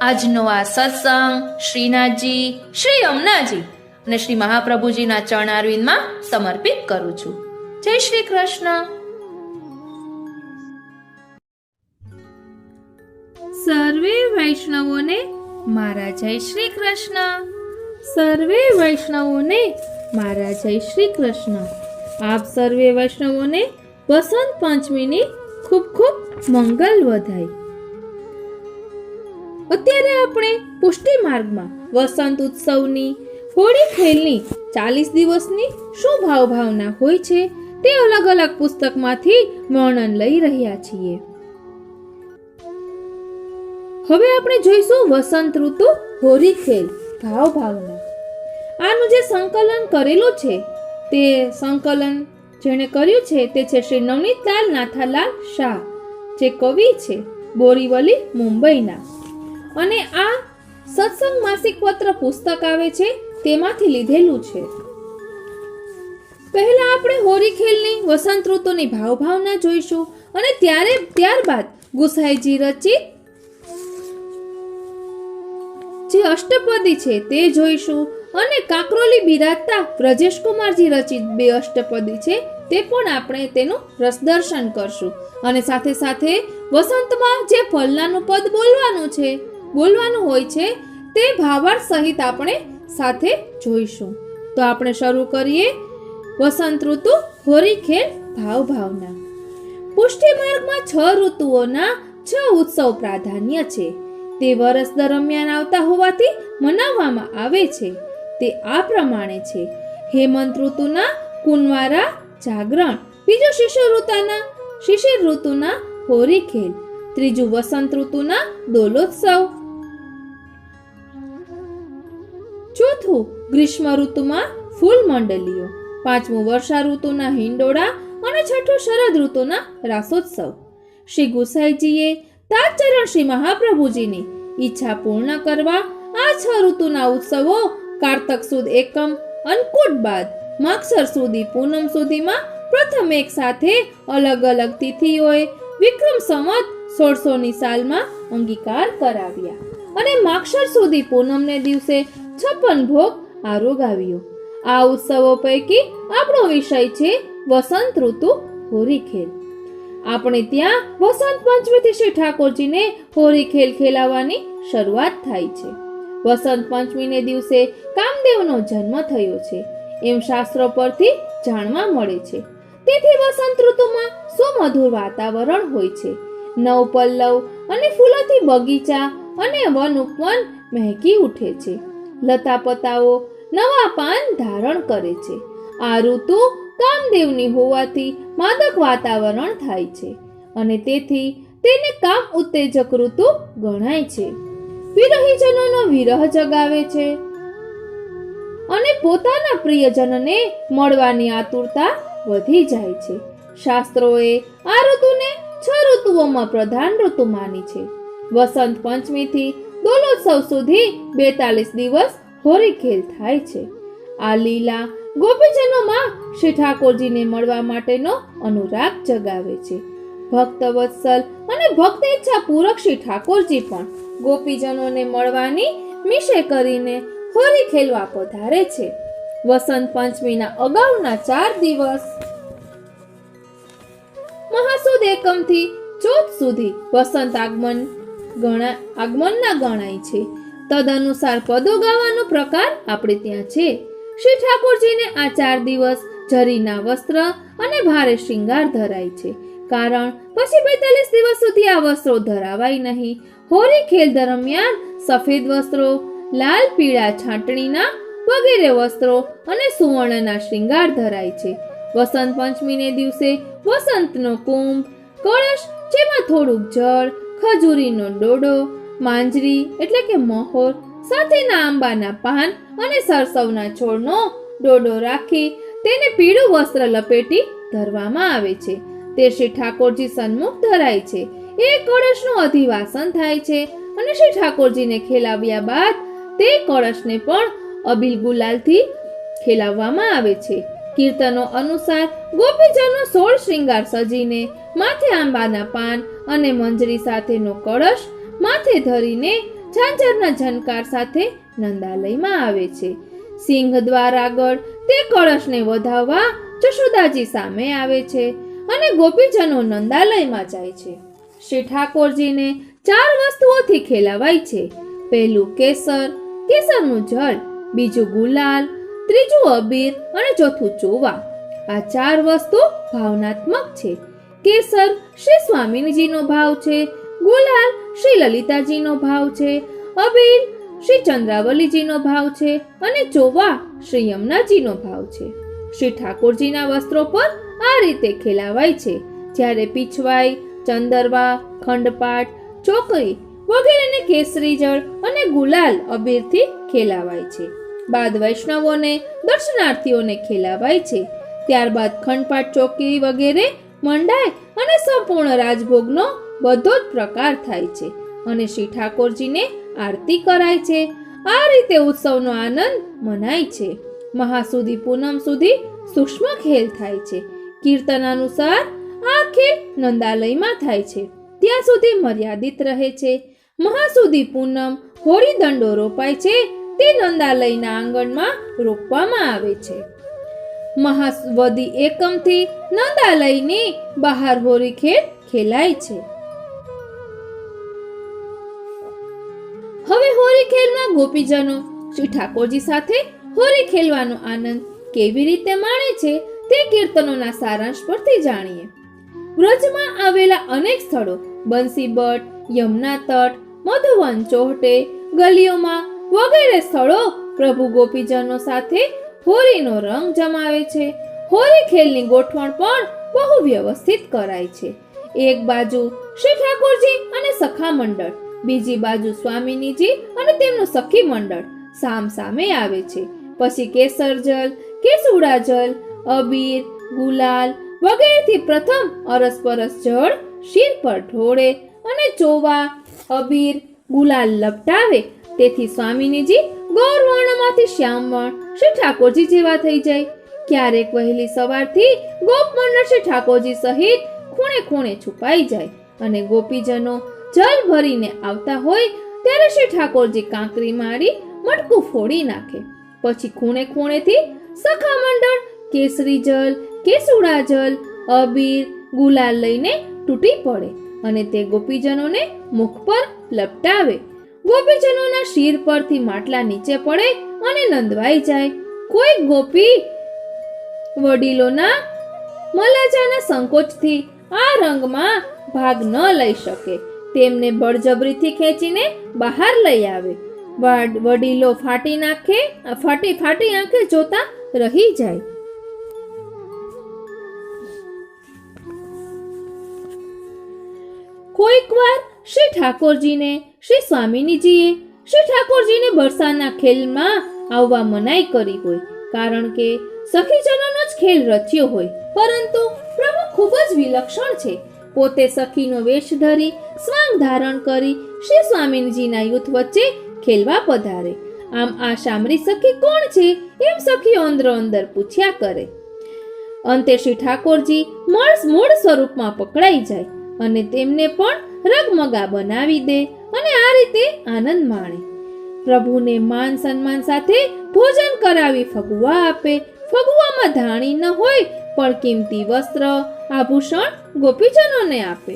આજનો આ સત્સંગ શ્રીનાથજી, શ્રી યમુનાજી અને શ્રી મહાપ્રભુજીના ચરણારવિંદમાં સમર્પિત કરું છું. જય શ્રી કૃષ્ણ. સર્વે વૈષ્ણવોને મારા જય શ્રી કૃષ્ણ. સર્વે વૈષ્ણવોને મારા જય શ્રી કૃષ્ણ. આપ સર્વે વૈષ્ણવોને વસંત પંચમીની ખૂબ ખૂબ મંગલ વધાય. અત્યારે આપણે પુષ્ટિ માર્ગમાં વસંત ઉત્સવની હોળી ખેલની 40 દિવસની શું ભાવના હોય છે તે અલગ અલગ પુસ્તકમાંથી વર્ણન લઈ રહ્યા છીએ. હવે આપણે જોઈશું વસંત ઋતુ હોળી ખેલ ભાવના. આનું જે સંકલન કરેલું છે તે સંકલન જેણે કર્યું છે તે છે શ્રી નવનીતલાલ નાથાલાલ શાહ, જે કવિ છે બોરીવલી મુંબઈના. અને આ સત્સંગ માસિક પત્ર પુસ્તક આવે છે તેમાંથી લીધેલું છે. પહેલા આપણે હોળી ખેલની વસંત ઋતુની ભાવના જોઈશું અને ત્યારબાદ ગુસાઈજી રચિત જે અષ્ટપદી છે તે જોઈશું અને કાકરોલી બિરાજતા બ્રજેશકુમારજી રચિત 2 અષ્ટપદી છે તે પણ આપણે તેનું રસદર્શન કરશું. અને સાથે સાથે વસંતમાં જે ફલનાનું પદ બોલવાનું હોય છે તે ભાવાર્થ સહિત આપણે સાથે જોઈશું. તો આપણે શરૂ કરીએ વસંત ઋતુ હોળી ખેલ ભાવના. પુષ્ટિ માર્ગમાં 6 ઋતુઓના 6 ઉત્સવ પ્રાધાન્ય છે. તે વર્ષ દરમિયાન આવતા હોવાથી મનાવવામાં આવે છે. તે આ પ્રમાણે છે: હેમંત ઋતુના કુંવારા જાગરણ, બીજું શિશિર ઋતુના હોળી ખેલ, ત્રીજું વસંત ઋતુના દોલોત્સવ, ચોથું ગ્રીષ્મ ઋતુમાં ફૂલ મંડલીઓ, પાંચમું વર્ષા ઋતુના હિંડોળા અને છઠ્ઠું શરદ ઋતુના રાસોત્સવ. શ્રી ગુસાઈજીએ તાજચરણ શ્રી મહાપ્રભુજીની ઈચ્છા પૂર્ણ કરવા આ 6 ઋતુના ઉત્સવો કારતક સુદ એકમ અન્નકૂટ બાદ માગસર સુધી પૂનમ સુધીમાં પ્રથમ એક સાથે અલગ અલગ તિથિઓએ વિક્રમ સંવત 1600ની સાલમાં અંગીકાર કરાવ્યા અને માગસર સુધી પૂનમને દિવસે 56 ભોગ આરોગાવ્યો. આ ઉત્સવો પૈકી આપણો વિષય છે વસંત ઋતુ હોળી ખેલ. આપણે ત્યાં વસંત પંચમીથી શ્રી ઠાકોરજીને હોળી ખેલ ખેલાવવાની શરૂઆત થાય છે. વસંત પંચમીને દિવસે કામદેવનો જન્મ થયો છે એમ શાસ્ત્રો પરથી જાણવા મળે છે. તેથી વસંત ઋતુમાં સુમધુર વાતાવરણ હોય છે. નવ પલ્લવ અને ફૂલોથી બગીચા અને વન ઉપવન મહેકી ઉઠે છે. લતા પતાઓ નવા પાન ધારણ કરે છે. આ ઋતુ કામદેવની હોવાથી માદક વાતાવરણ થાય છે અને તેથી તેને કામ ઉત્તેજક ઋતુ ગણાય છે. વિરહીજનોનો વિરહ જગાવે છે અને પોતાના પ્રિયજનને મળવાની આતુરતા વધી જાય છે. શાસ્ત્રોએ આ ઋતુને 6 ઋતુઓમાં પ્રધાન ઋતુ માની છે. વસંત પંચમીથી દોલોત્સવ સુધી 42 દિવસ હોળી ખેલ થાય છે. આ લીલા ગોપીજનોમાં શ્રી ઠાકોરજીને મળવા માટેનો અનુરાગ જગાવે છે. ભક્ત વત્સલ અને ભક્ત ઈચ્છા પૂરક શ્રી ઠાકોરજી પણ ગોપીજનોને મળવાની મિશે કરીને હોળી ખેલવા પધારે છે. વસંત પંચમીના અગાઉના 4 દિવસ મહાસુદ એકમથી ચોથ સુધી વસંત આગમનના ગણાય છે. તદનુસાર પદો ગાવાનો પ્રકાર આપણે ત્યાં છે. શ્રી ઠાકોરજીને આ 4 દિવસ જરીના વસ્ત્ર અને ભારે શૃંગાર ધરાય છે, કારણ પછી 42 દિવસ સુધી આ વસ્ત્રો ધરાવાય નહીં. હોળી ખેલ દરમિયાન સફેદ વસ્ત્રો, લાલ પીળા છાંટણીના વગેરે વસ્ત્રો અને સુવર્ણના શૃંગાર ધરાય છે. વસંત પંચમીને દિવસે વસંતનો કુંભ, કળશ જેમાં થોડુંક જળ, ખજૂરીનો ડોડો, માંજરી એટલે કે મહોર સાથેના આંબાના પાન અને સરસવના છોડનો ડોડો રાખી તેને પીળું વસ્ત્ર લપેટી ધરવામાં આવે છે. તે શ્રી ઠાકોરજી સન્મુખ ધરાય છે. એ કળશનું અધિવાસન થાય છે અને શ્રી ઠાકોરજીને ખેલાવ્યા બાદ તે કળશને પણ અબીલ ગુલાલથી ખેલાવવામાં આવે છે. કીર્તનો અનુસાર ગોપીજનો 16 શૃંગાર સજીને માથે આંબાના પાન અને મંજરી સાથેનો કળશ માથે ધરીને ઝાંઝરના ઝનકાર સાથે નંદાલયમાં આવે છે. સિંહ દ્વાર આગળ તે કળશને વધાવવા જશોદાજી સામે આવે છે અને ગોપીજનો નંદાલયમાં જાય છે. શ્રી ઠાકોરજીને 4 વસ્તુઓથી ખેલાવાય છે. પહેલું કેસરનું જળ, બીજું ગુલાલ, ત્રીજું અબીર અને ચોથું ચોવા. આ 4 વસ્તુ ભાવનાત્મક છે. કેસર શ્રી સ્વામીજીનો ભાવ છે, ગુલાલ શ્રી લલિતાજીનો ભાવ છે, અબીર શ્રી ચંદ્રાવલીજીનો ભાવ છે અને ચોવા શ્રી યમુનાજીનો ભાવ છે. શ્રી ઠાકોરજીના વસ્ત્રો પર આ રીતે ખેલાવાય છે. જ્યારે પીછવાઈ, ચંદરવા, ખંડપાટ, ચોકરી વગેરેને કેસરી જળ અને ગુલાલ અબીરથી ખેલાવાય છે. બાદ વૈષ્ણવોને, દર્શનાર્થીઓને ખેલાવાય છે. ત્યારબાદ ખંડપાટ, ચોકરી વગેરે મંડાય અને સંપૂર્ણ રાજભોગનો બધો જ પ્રકાર થાય છે અને શ્રી ઠાકોરજીને આરતી કરાય છે. આ રીતે ઉત્સવનો આનંદ મનાય છે. મહાસુદી પૂનમ સુધી સૂક્ષ્મ ખેલ થાય છે. કીર્તન અનુસાર આ ખેલ નંદાલયમાં થાય છે, ત્યાં સુધી મર્યાદિત રહે છે. મહાસુદી પૂનમ હોળી દંડો રોપાય છે તે નંદાલયના આંગણમાં રોપવામાં આવે છે. મહાવદી એકમથી નંદાલયની બહાર હોળી ખેલ ખેલાય છે. હવે હોળી ખેલમાં ગોપીજનો શ્રી ઠાકોરજી સાથે હોળી ખેલવાનો આનંદ કેવી રીતે માણે છે તે કીર્તનોના સારાંશ પરથી જાણીએ. વ્રજમાં આવેલા અનેક સ્થળો, બંસીબટ, યમુના તટ, મધુવન ચોહટે, ગલીઓમાં વગેરે સ્થળો પ્રભુ ગોપીજનો સાથે હોળીનો રંગ જમાવે છે. હોળી ખેલની ગોઠવણ પણ બહુ વ્યવસ્થિત કરાય છે. એક બાજુ શ્રી ઠાકોરજી અને સખા મંડળ, બીજી બાજુ સ્વામિનીજી અને તેમનું સખી મંડળ સામ સામે આવે છે. પછી કેસર જલ, કેસુડા જલ, અબીર, ગુલાલ વગેરેથી પ્રથમ અરસપરસ જળ શિર પર ઢોળે અને ચોવા, અબીર, ગુલાલ લપટાવે. તેથી સ્વામિનીજી ગૌરવર્ણમાંથી શ્યામવર્ણ શ્રી ઠાકોરજી જેવા થઈ જાય. ક્યારેક વહેલી સવારથી ગોપ મંડળ શ્રી ઠાકોરજી સહિત ખૂણે ખૂણે છુપાઈ જાય અને ગોપીજનો જલ ભરીને આવતા હોય ત્યારે શ્રી ઠાકોરજી કાંકરી મારી મટકું ફોડી નાખે. પછી ખૂણે ખૂણેથી સખા મંડળ કેસરી જલ, કેસુડા જલ, અબીર, ગુલાલ લઈને તૂટી પડે અને તે ગોપીજનોને મુખ પર લપટાવે. ગોપીજનોના શિર પરથી માટલા નીચે પડે અને નંદવાઈ જાય. કોઈ ગોપી વડીલોના મલાજાના સંકોચથી આ રંગમાં ભાગ ન લઈ શકે. તેમને બળજબરીથી ખેંચીને બહાર લઈ આવે. વડીલો ફાટી આંખે જોતા રહી જાય. કોઈક વાર શ્રી ઠાકોરજીને શ્રી સ્વામિનીજીએ શ્રી ઠાકોરજીને બરસાના ખેલમાં આવવા મનાઈ કરી હોય, કારણ કે સખીજનોનો જ ખેલ રચ્યો હોય. પરંતુ પ્રભુ ખૂબ જ વિલક્ષણ છે. પોતે સખીનો વેશ ધરી સ્વાંગ ધારણ કરી શ્રી સ્વામિનીજીના યુથ વચ્ચે ખેલવા પધારે. આમ આ શામરી સખી કોણ છે એમ સખીઓ અંદરો અંદર પૂછ્યા કરે. અંતે શ્રી ઠાકોરજી મૂળ સ્વરૂપમાં પકડાઈ જાય અને તેમને પણ રગમગા બનાવી દે અને આ રીતે આનંદ માણે. પ્રભુને માન સન્માન સાથે ભોજન કરાવી ફગુઆ આપે. ફગુઆમાં ધાણી ન હોય પણ કિંમતી વસ્ત્ર, આભૂષણ ગોપીજનોને આપે.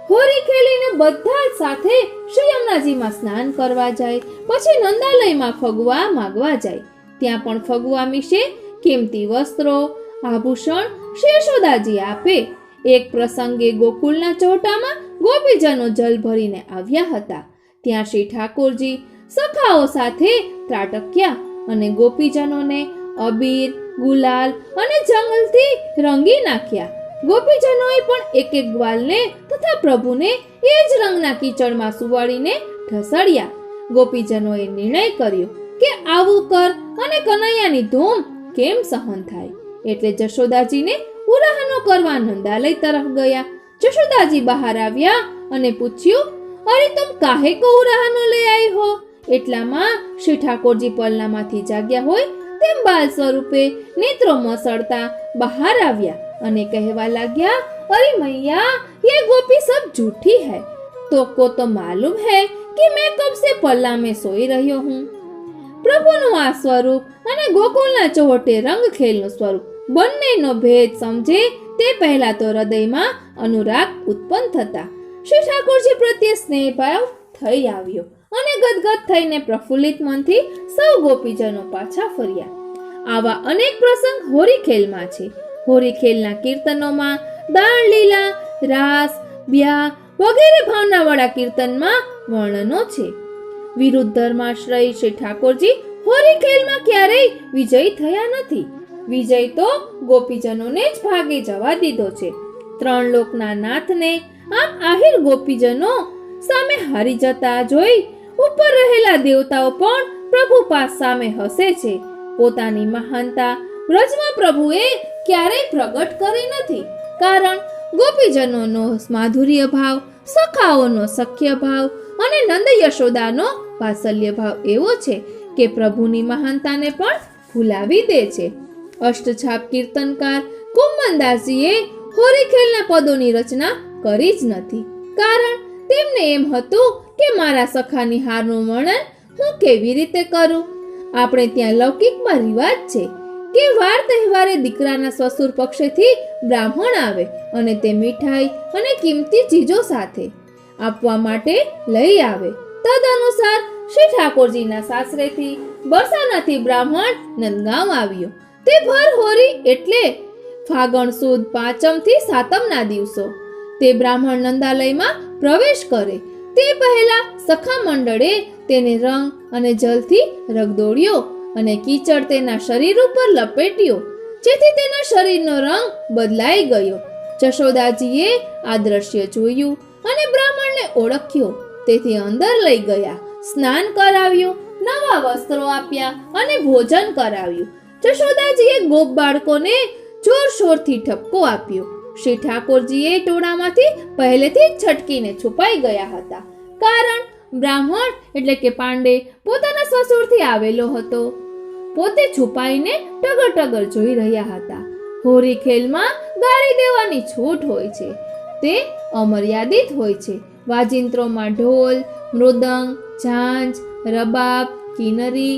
હોળી ખેલીને બધા જ સાથે શ્રી યમુનાજીમાં સ્નાન કરવા જાય. પછી નંદાલયમાં ફગુઆ માગવા જાય. ત્યાં પણ ફગુઆ મીશે કિંમતી વસ્ત્રો, આભૂષણ શ્રી યશોદાજી આપે. એક પ્રસંગે ગોકુળના ચોટામાં ગોપીજનો જલ ભરીને આવ્યા હતા. ત્યાં શ્રી ઠાકોરજી સખાઓ સાથે ત્રાટક્યા અને ગોપીજનોને અબીર, ગુલાલ અને જંગલથી રંગી નાખ્યા. ગોપીજનોએ પણ એક એક ગ્વાલને તથા પ્રભુને એ જ રંગના કીચડમાં સુવાડીને ઢસડ્યા. ગોપીજનોએ નિર્ણય કર્યો કે આવું કર અને કનૈયાની ધૂમ કેમ સહન થાય. એટલે જશોદાજીને ઉરાહનો કરવા નંદાલય તરફ ગયા. જશોદાજી બહાર આવ્યા અને પૂછ્યું, અરે તુમ કાહે કો ઉરાહનો લઈ આવી હો? એટલામાં શ્રી ઠાકોરજી પલનામાંથી જાગ્યા હોય તેમ બાલ સ્વરૂપે નેત્રો મસળતા બહાર આવ્યા અને કહેવા લાગ્યા, અરે મૈયા, ये गोपी सब झूठी है. तो मालूम है कि मैं कब से पल्ला में सोई રહ્યો હું. પ્રભુનું આ સ્વરૂપ અને ગોકુળના ચોહટે રંગ ખેલનું સ્વરૂપ બંનેનો ભેદ સમજે તે પહેલા તો હૃદયમાં અનુરાગ ઉત્પન્ન થતા શ્રી ઠાકોરજી પ્રત્યે સ્નેહ ભાવ થઈ આવ્યો અને ગદગદ થઈને પ્રફુલ્લિત મનથી સૌ ગોપીજનો પાછા ફર્યા. આવા અનેક પ્રસંગ હોરીખેલમાં છે. હોરીખેલના કીર્તનોમાં દાણ લીલા, રાસ, બ્યાહ વગેરે ભાવનાવાળા કીર્તનમાં વર્ણનો છે. વિરુદ્ધ ધર્માશ્રય શ્રી ઠાકોરજી હોરીખેલમાં ક્યારેય વિજયી થયા નથી. વિજય તો ગોપીજનોને જ ભાગે જવા દીધો છે. ત્રણ લોકના નાથને આમ આહિર ગોપીજનો સામે હારી જતા જોઈ ઉપર રહેલા દેવતાઓ પણ પ્રભુ પાસ સામે હસે છે. પોતાની મહાનતા વ્રજમાં પ્રભુએ ક્યારેય પ્રગટ કરી નથી. કારણ ગોપીજનોનો માધુર્ય ભાવ, સખાઓનો સખ્ય ભાવ અને નંદ યશોદાનો વાત્સલ્ય ભાવ એવો છે કે પ્રભુની મહાનતાને પણ ભૂલાવી દે છે. અષ્ટછાપ કીર્તનકાર કુમનદાસજીએ હોરીખેલના પદોની રચના કરી જ નથી. કારણ તેમને એમ હતું કે મારા સખાની હારનું વર્ણન હું કેવી રીતે કરું. આપણે ત્યાં લૌકિકમાં રિવાજ છે કે વાર તહેવારે દીકરાના સસુર પક્ષેથી બ્રાહ્મણ આવે અને તે મીઠાઈ અને કિંમતી ચીજો સાથે આપવા માટે લઈ આવે. તદનુસાર શ્રી ઠાકોરજીના સાસરેથી બરસાનાથી બ્રાહ્મણ નંદગાંવ આવ્યો. તે ભર હોરી એટલે ફાગણ સુદ 5મ થી 7મના દિવસો તે બ્રાહ્મણ નંદાલયમાં પ્રવેશ કરે તે પહેલા સખા મંડળે તેને રંગ અને જલથી રગદોળ્યો અને કીચડ તેના શરીર ઉપર લપેટ્યો, જેથી તેના શરીરનો રંગ બદલાઈ ગયો. જશોદાજીએ આ દ્રશ્ય જોયું અને બ્રાહ્મણને ઓળખ્યો. તેથી અંદર લઈ ગયા, સ્નાન કરાવ્યું, નવા વસ્ત્રો આપ્યા અને ભોજન કરાવ્યું. જશોદાજીએ ગોપ બાળકોને જોરશોરથી ઠપકો આપ્યો. શ્રી ઠાકોરજીએ ટોળામાંથી પહેલેથી જ છટકીને છુપાઈ ગયા હતા. કારણ બ્રાહ્મણ એટલે કે પાંડે પોતાના સસુરથી આવેલો હતો. પોતે છુપાઈને ટગર ટગર જોઈ રહ્યા હતા. હોરીખેલમાં ગાળી દેવાની છૂટ હોય છે, તે અમર્યાદિત હોય છે. વાજિંત્રોમાં ઢોલ, મૃદંગ, ઝાંઝ, રબાબ, કિનરી,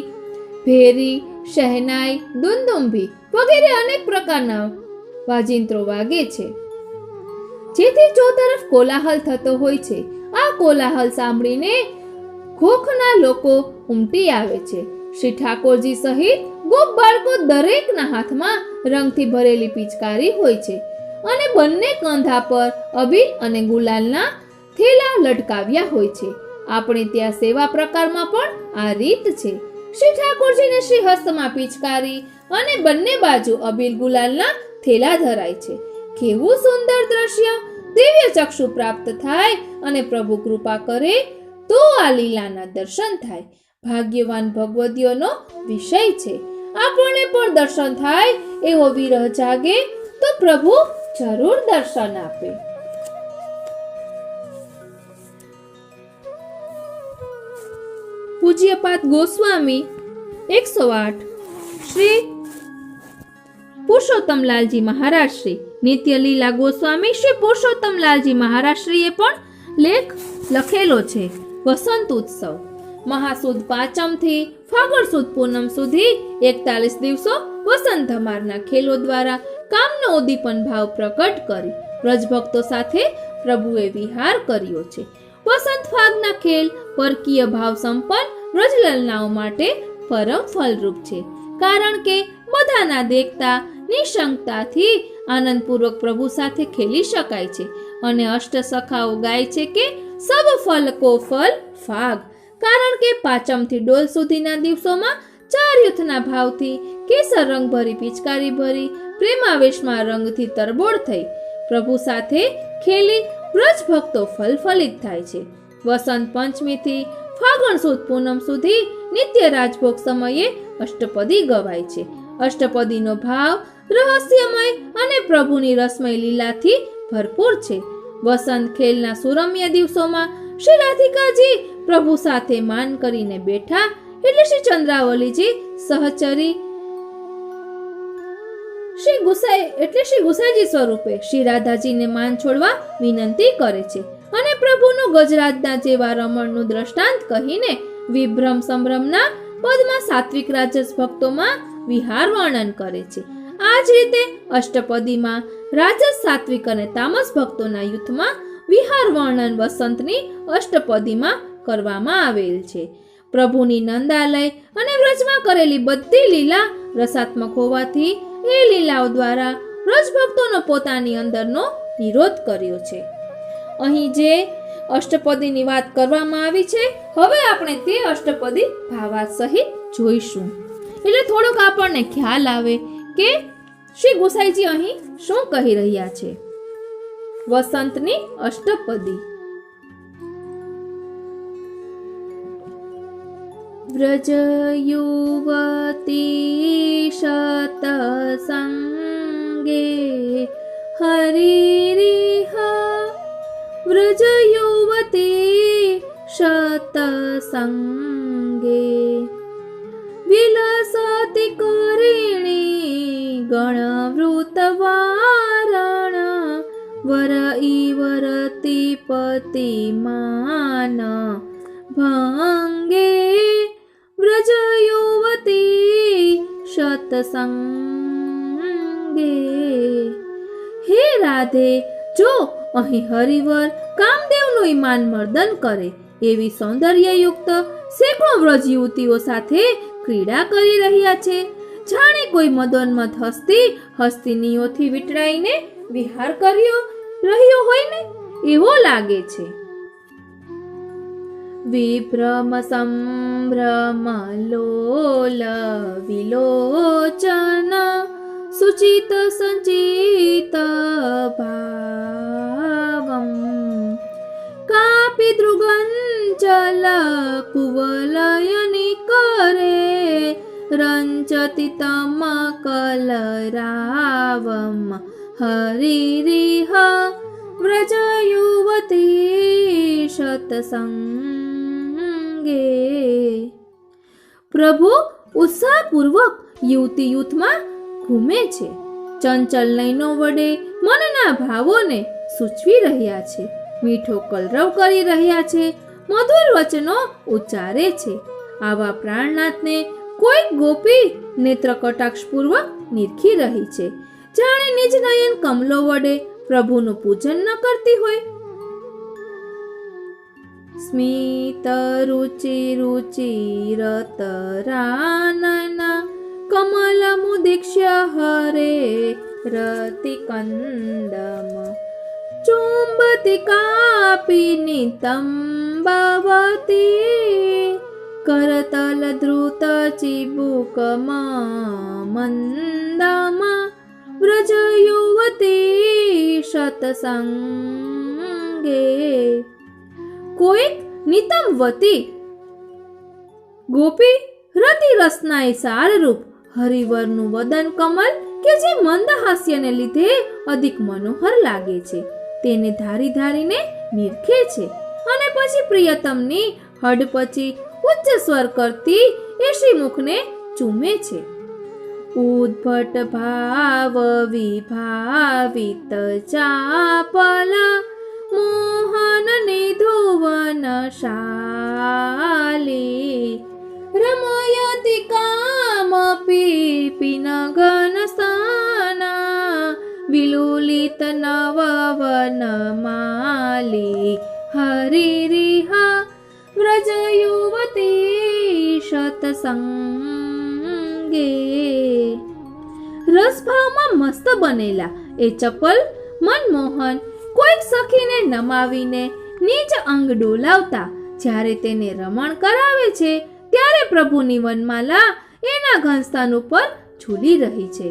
ભેરી, શહેનાઈ, દુંદુંભી વગેરે અનેક પ્રકારના વાજિંત્રો વાગે છે, જેથી ચોતરફ કોલાહલ થતો હોય છે. આ કોલાહલ સાંભળીને ખોખના લોકો ઉમટી આવે છે. શ્રી ઠાકોરજી સહિત ગોપ બાળકો દરેકના હાથમાં રંગથી ભરેલી પિચકારી હોય છે અને બંને કંધા પર અબીલ અને ગુલાલના થેલા લટકાવ્યા હોય છે. આપણે ત્યાં સેવા પ્રકારમાં પણ આ રીત છે. શ્રી ઠાકોરજીને શ્રી હસ્તમાં પિચકારી અને બંને બાજુ અબીલ ગુલાલના થેલા ધરાય છે. કેવું સુંદર દ્રશ્ય! દિવ્ય ચક્ષુ પ્રાપ્ત થાય અને પ્રભુ કૃપા કરે તો આ લીલાના દર્શન થાય. ભાગ્યવાન ભગવદીઓનો વિષય છે. આપણને પણ દર્શન થાય એવો વિરહ જાગે તો પ્રભુ જરૂર દર્શન આપે. પૂજ્યપાદ ગોસ્વામી 108 શ્રી પુરુષોત્તમલાલજી મહારાજ શ્રી નિત્યલીલા ગોસ્વામી શ્રી પુરુષોત્તમલાલજી મહારાજ શ્રીએ પણ લેખ લખેલો છે. વસંત ઉત્સવ મહાસુદ 5મ થી ફાગણ સુદ પૂનમ સુધી 41 દિવસો વસંત ધમારના ખેલો દ્વારા કામનો ઉદ્દીપન ભાવ પ્રકટ કરી વ્રજભક્તો સાથે પ્રભુએ વિહાર કર્યો છે. વસંત ફાગના ખેલ પરકીય ભાવ સંપન્ન વ્રજલલનાઓ માટે પરમ ફલરૂપ છે. કારણ કે બધાના દેખતા નિશંકતાથી આનંદપૂર્વક પ્રભુ સાથે ખેલી શકાય છે. અને અષ્ટ સખાઓ ગાય છે કે સબ ફલ કો ફલ ફાગ. કારણ કે 5મ થી ડોલ સુધીના દિવસોમાં 4 યુથના ભાવથી કેસર રંગ ભરી પિચકારી ભરી પ્રેમાવેશમાં રંગથી તરબોળ થઈ પ્રભુ સાથે ખેલી વ્રજ ભક્તો ફલફલિત થાય છે. વસંત પંચમી થી ફાગણ સુદ પૂનમ સુધી નિત્ય રાજભોગ સમયે અષ્ટપદી ગવાય છે. અષ્ટપદીનો ભાવ રહસ્યમય અને પ્રભુની રસમય લીલાથી ભરપૂર છે. વસંત ખેલના સુરમ્ય દિવસોમાં શ્રી રાધિકાજી પ્રભુ સાથે માન કરીને બેઠા એટલે શ્રી ચંદ્રાવલીજી સહચરી શ્રી ગુસાઈજી સ્વરૂપે શ્રી રાધાજીને માન છોડવા વિનંતી કરે છે અને પ્રભુનું ગજરાજના જેવા રમણનું દ્રષ્ટાંત કહીને વિભ્રમ સંભ્રમના પદમાં સાત્વિક રાજસ ભક્તોમાં વિહાર વર્ણન કરે છે. આ જ રીતે અષ્ટપદીમાં રાજસ, સાત્વિક અને તામસ ભક્તોના યુથમાં વિહાર વર્ણન વસંતની અષ્ટપદીમાં કરવામાં આવેલ છે. પ્રભુની નંદાલય અને વ્રજમાં કરેલી બધી લીલા રસાત્મક હોવાથી એ લીલાઓ દ્વારા રજભક્તોનો પોતાની અંદરનો નિરોધ કર્યો છે. અહીં જે અષ્ટપદીની વાત કરવામાં આવી છે, હવે આપણે તે અષ્ટપદી ભાવાર્થ સહિત જોઈશું. એટલે થોડોક આપણને ખ્યાલ આવે કે શ્રી ગોસાઈજી અહીં શું કહી રહ્યા છે. વસંતની અષ્ટપદી. વ્રજ યુવતી શતસંગે હરિરિહ. વ્રજ યુવતી શતસંગે વિલસતિ કરીણી ગણવૃતવારણ. વર ઈવરતિ પતિમાન ભંગે. વ્રજ યુવતી શતસંગે. હે રાધે, જો અહીં હરિવર કામદેવનું ઈમાન મર્દન કરે એવી સૌંદર્યયુક્ત સેંકડો વ્રજ યુવતીઓ સાથે ક્રીડા કરી રહ્યા છે. જાણે કોઈ મદોન્મત હસ્તિનીઓથી વીંટળાઈને વિહાર રહ્યો હોય ને એવો લાગે છે. વિભ્રમ સંભ્રમ લોલ વિલોચન સુચિત સંચિત ભાવમ. કાપી દૃગંચલ કુવલયની કરે રંચતિ તમ કલરાવમ. હરિરિહ. વ્રજ યુવતી શતસંગે. પ્રભુ ઉત્સાહપૂર્વક યુવતી યુથમાં ઘૂમે છે. ચંચલ નયનો વડે મનના ભાવોને સૂચવી રહ્યા છે. મીઠો કલરવ કરી રહ્યા છે. મધુર વચનો ઉચ્ચારે છે. આવા પ્રાણનાથને કોઈ ગોપી નેત્ર કટાક્ષપૂર્વક નિરખી રહી છે, જાણે નિજ નયન કમલો વડે પ્રભુનું પૂજન ન કરતી હોય. સ્મિત રુચિ રુચિરતરાનના કમલ મુદીક્ષ્ય હરે રતિ કંદમ. ચુંબતિ કાપી નિતંબવતી કરતલ ધૃત ચિબુકમ મંદમ. વ્રજ યુવતી શતસંગે. કોઈક નિતંબવતી ગોપી રતિ રસના એ સારરૂપ હરિવરનું વદન કમલ કે જે મંદ હાસ્યને લીધે અધિક મનોહર લાગે છે તેને ધારી ધારીને નિરખે છે અને પછી પ્રિયતમની હડપચી ઉચ્ચ સ્વર કરતી એ શ્રીમુખને ચૂમે છે. ઉદ્ભટ ભાવ વિભાવિત ચાપલ મોહન નિધુવન શાલી. રમયતિ કામ પીપિન ગન સ્થાના વિલુલિત નવવન માલી. હરિરિહ. વ્રજ યુવતી શતસંગે. રસભાવમાં મસ્ત બનેલા એ ચપલ મનમોહન કોઈક સખીને નમાવીને નીચ અંગ ડોલાવતા જ્યારે તેને રમણ કરાવે છે ત્યારે પ્રભુની વનમાલા એના ઘનસ્થાન ઉપર ઝૂલી રહી છે.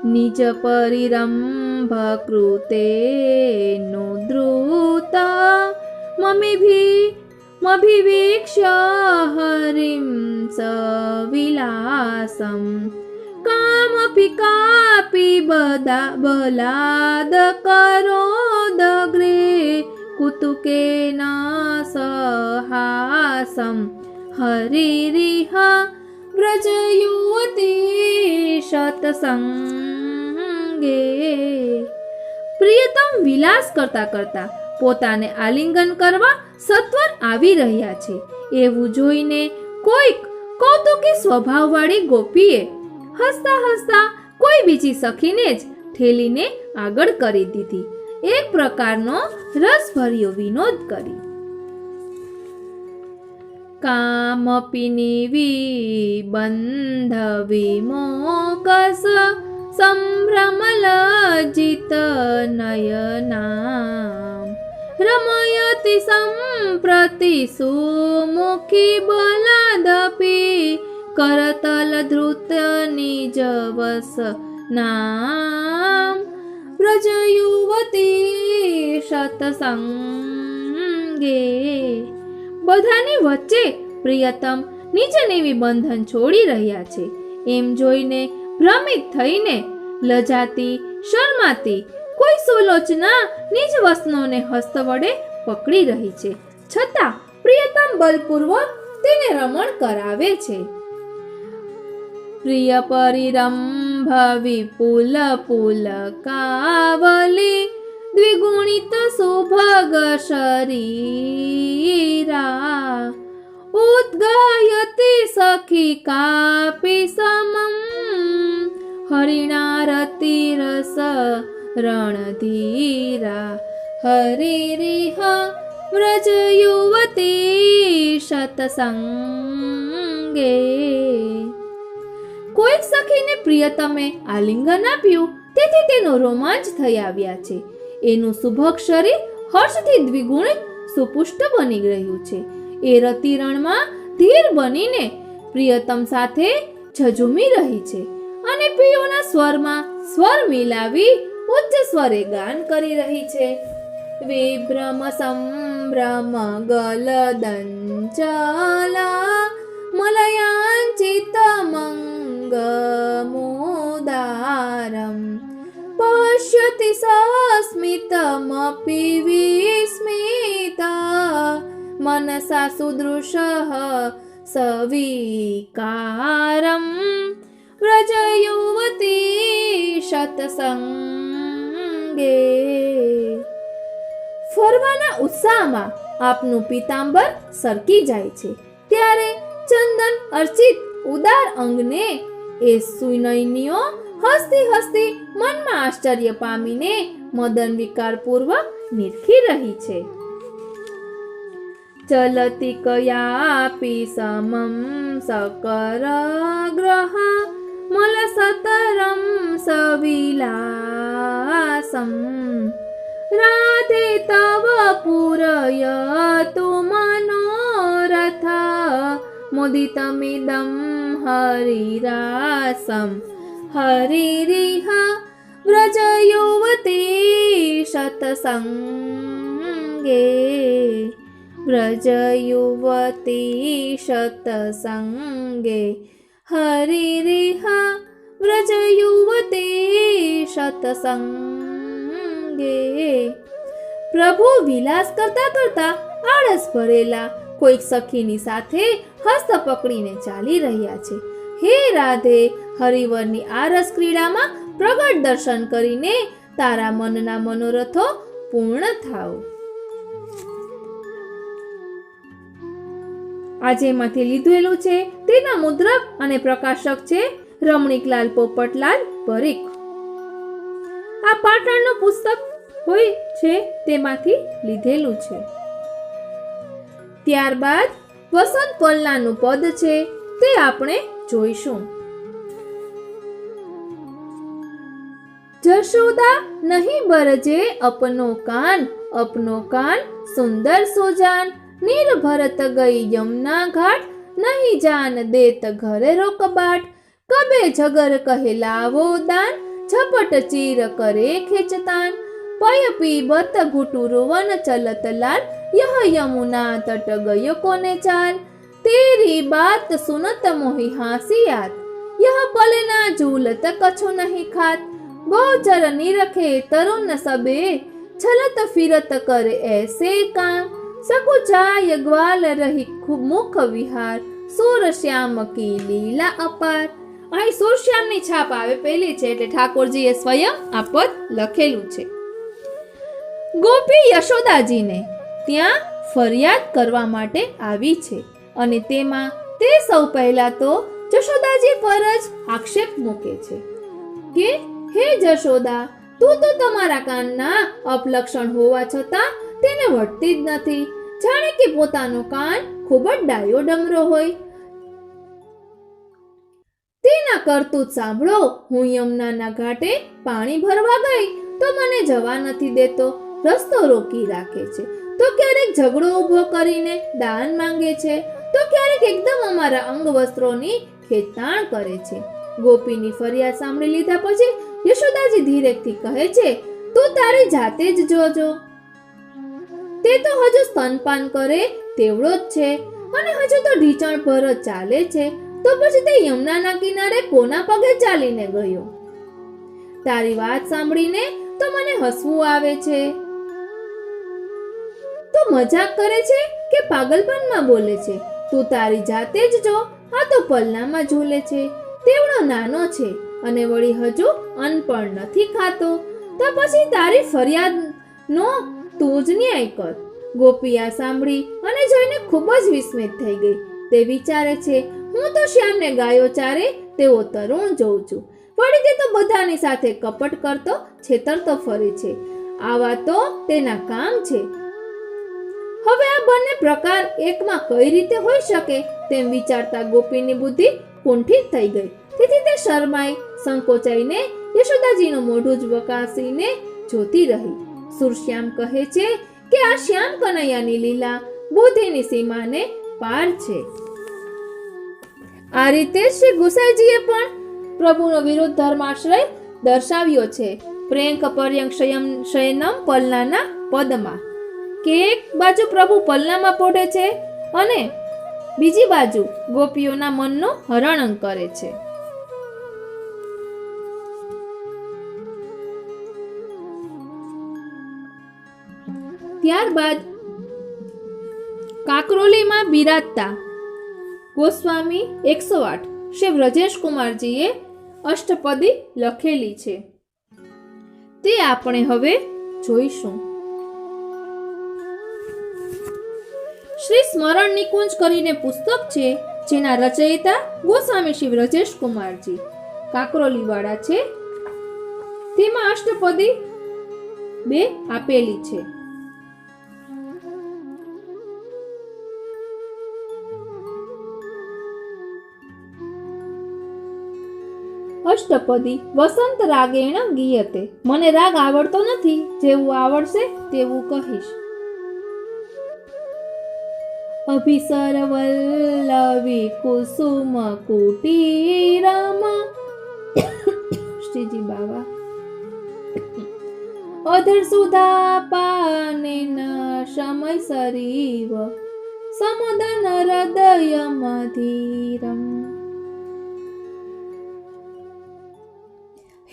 નિજ પરિરંભ કૃતે નુદ્રુત મભિવીક્ષ્ય હરિમ સવિલાસમ. કામપી કાપી બલાદ કરોદગ્રે કુતુકેન સહાસમ. હરિરિહ. વ્રજ યુવતી શતસંગે. પ્રિયતમ વિલાસ કરતા કરતા પોતાને આલિંગન કરવા સત્વર આવી રહ્યા છે એવું જોઈને કોઈક કૌતુકી સ્વભાવવાળી ગોપીએ હસતા હસતા કોઈ બીજી સખીને જ ઠેલીને આગળ કરી દીધી. એક પ્રકારનો રસભર્યો વિનોદ કરી. કામપિની બંધ વિમોકસ સંભ્રમલજિત નયના રમયતિ સંપ્રતિ સુમુખી બલાદપી કરતલ ધૃત નિજવસ નામ વ્રજયુવતી સતસંગે. બધાની વચ્ચે પ્રિયતમ નીચેની બંધન છોડી રહ્યા છે એમ જોઈને ભ્રમિત થઈને લજાતી શરમાતી કોઈ સુલોચના નિજ વસ્ત્રોને હસ્ત વડે પકડી રહી છે, છતાં પ્રિયતમ બલપૂર્વક તેને રમણ કરાવે છે. પ્રિય પરિરંભ વિપુલ પુલ કાવલી દ્વિગુણિત સુભગ શરીરા ઉદ્ગાયતિ સખી કાપી સમમ હરિણારતિરસ રણધીરા હરિરિહ વ્રજ યુવતી સતસંગે. કોઈક સખીને પ્રિયતમે આલિંગન આપ્યું તેથી તેનો રોમાંચ થઈ આવ્યા છે. એનું સુભગ શરીર હર્ષથી દ્વિગુણિત સુપુષ્ટ બની રહ્યું છે. એ રતિરણમાં ધીર બનીને પ્રિયતમ સાથે ઝઝૂમી રહી છે અને પિયોના સ્વરમાં સ્વર મિલાવી ઉચ્ચ સ્વરે ગાન કરી રહી છે. વિભ્રમ સંભ્રમ ગલદંચલા મલયાંચિત મંગમોદારમ પશ્યતિ સસ્મિતમપી વિસ્મિતા મનસા સુદૃશઃ સવિકારમ વ્રજ યુવતી સતસંગે. ફરવાના ઉત્સાહમાં આપનું પીતાંબર સરકી જાય છે ત્યારે ચંદન અર્ચિત ઉદાર અંગને એ સુનયનીઓ હસતી હસતી મનમાં આશ્ચર્ય પામીને મદન વિકાર પૂર્વક નિરખી રહી છે. ચલતી કયાપી સમમ સકર ગ્રહ મલ સતરમ સવિલાસમ રાધે તવ પૂરયતુ મનોરથ મુદિતમિદં હરિરાસમ હરિરિહ વ્રજ યુવતી સતસંગે. વ્રજ યુવતી સતસંગે હરિરિહ વ્રજ યુવતી સતસંગે. પ્રભુ વિલાસ કરતા કરતા આળસ ભરેલા કોઈક સખીની સાથે હસ્ત પકડીને ચાલી રહ્યા છે. હે રાધે, હરિવરની આ રસ ક્રીડામાં પ્રગટ દર્શન કરીને તારા મનના મનોરથો પૂર્ણ થાવ. આજેમાંથી લીધેલું છે તેના મુદ્રક અને પ્રકાશક છે રમણીકલાલ પોપટલાલ પરીખ. આ પાટણનું પુસ્તક હોય છે તેમાંથી લીધેલું છે. ત્યારબાદ વસંત પલ્લાનું પદ છે તે આપણે જોઈશું. જશોદા નહીં બરજે અપનો કાન સુંદર સોજાન નીર ભરત ગઈ યમુના ઘાટ નહીં જાન દેત ઘરે રોકબાટ કબે જગર કહે લાવો દાન ઝપટ ચીર કરે ખેચતાન પય પીબત ઘૂટુ રોવન ચલત લાલ यह यमुना तट गयो कोने चाल तेरी बात सुनत मोहि हासियात यह पलना झूलत कछु नहीं खात गोचर निरखे तरुण सबे छलत फिरत करे ऐसे काम सकुचाय ग्वाल रही खूब मुख विहार सूर श्याम की लीला अपार. અહીં સુરશ્યામની છાપ આવે પેલી છે એટલે ઠાકોરજીએ સ્વયં આ પદ લખેલું છે. ગોપી યશોદાજીને ત્યાં ફરિયાદ કરવા માટે આવી છે અને તેમાં તે સૌ પહેલા તો જશોદાજી પર જ આક્ષેપ મૂકે છે કે હે જશોદા, તું તો તમારા કાનના અપલક્ષણ હોવા છતાં તેને વળતી જ નથી, જાણે કે પોતાનો કાન ખૂબ જ ડાયો ડમરો હોય. તેના કરતૂત સાંભળો, હું યમુનાના ઘાટે પાણી ભરવા ગઈ તો મને જવા નથી દેતો, રસ્તો રોકી રાખે છે, તો ક્યારેક ઝઘડો ઊભો કરીને દાન માંગે છે, તો ક્યારેક એકદમ અમારા અંગ વસ્ત્રોની ખેંચતાણ કરે છે. ગોપીની ફરિયાદ સાંભળી લીધા પછી યશોદાજી ધીરેથી કહે છે, તું તારી જાતે જ જોજો, તે તો હજુ સ્તનપાન કરે તેવડો જ છે અને હજુ તો ઢીચણ પર જ ચાલે છે, તો પછી તે યમુનાના કિનારે કોના પગે ચાલીને ગયો? તારી વાત સાંભળીને તો મને હસવું આવે છે. તું મજાક કરે છે કે પાગલપનમાં બોલે છે? તું તારી જાતે જ જો, આ તો પલ્લામાં ઝૂલે છે, તેવડો નાનો છે અને વળી હજુ અન્ન પણ નથી ખાતો, તો પછી તારી ફરિયાદનો તું જ ન્યાય કર. ગોપી આ સાંભળી અને જોઈને ખૂબ જ વિસ્મિત થઈ ગઈ. તે વિચારે છે, હું તો શ્યામને ગાયો ચારે તેવો તરુણ જોઉં છું, વળી તે તો બધાની સાથે કપટ કરતો છેતરતો ફરે છે. આવા તો તેના કામ છે. હવે આ બંને પ્રકાર એકમાં કઈ રીતે હોઈ શકે તેમ વિચારતા ગોપીની બુદ્ધિ કુંઠિત થઈ ગઈ. તેથી તે શરમાઈ સંકોચાઈને યશોદાજીનું મોઢું જ વકાસીને જોતી રહી. સુરશ્યામ કહે છે કે આ શ્યામ કનૈયાની લીલા બુદ્ધિની સીમાને પાર છે. આ રીતે શ્રી ગુસાઈજીએ પણ પ્રભુનો વિરુદ્ધ ધર્માશ્રય દર્શાવ્યો છે પ્રેંક પર્યંક શયનમ પલ્લાના પદમાં, કે એક બાજુ પ્રભુ પલ્લામાં પોઢે છે અને બીજી બાજુ ગોપીઓના મનનો હરણ કરે છે. ત્યારબાદ કાકરોલીમાં બિરાજતા ગોસ્વામી 108 શ્રી વ્રજેશ કુમારજીએ અષ્ટપદી લખેલી છે, તે આપણે હવે જોઈશું. શ્રી સ્મરણ નિકુંજ કરીને પુસ્તક છે, જેના રચયિતા ગોસ્વામી શ્રી વ્રજેશ કુમારજી કાકરોલી વાળા છે. તેમાં અષ્ટપદી 2 આપેલી છે. અષ્ટપદી વસંત રાગેણ ગીયતે. મને રાગ આવડતો નથી, જેવું આવડશે તેવું કહીશ. અભિસર વલ્લવી કુસુમ કુટીરમ શ્રીજી બાવા અધર સુધા પાનેન સમય સરીવ સમદન હૃદય મધીરમ.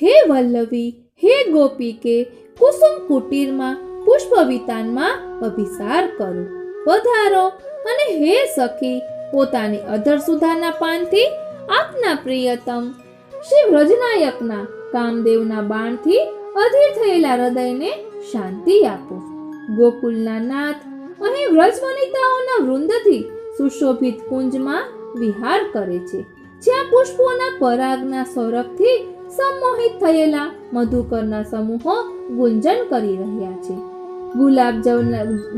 હે વલ્લવી, હે ગોપિકે, કુસુમ કુટીરમાં પુષ્પ વિતાનમાં અભિસાર કરો, પધારો. અને હે સખી, પોતાની અધર સુધાના પાનથી આપના પ્રિયતમ શ્રી વ્રજનાયકના કામદેવના બાણથી અધીર થયેલા હૃદયને શાંતિ આપો. ગોકુલના નાથ અહીં વ્રજ વનિતાઓના વૃંદથી સુશોભિત કુંજમાં વિહાર કરે છે, જ્યાં પુષ્પોના પરાગના સૌરભથી સંમોહિત થયેલા મધુકરના સમૂહો ગુંજન કરી રહ્યા છે.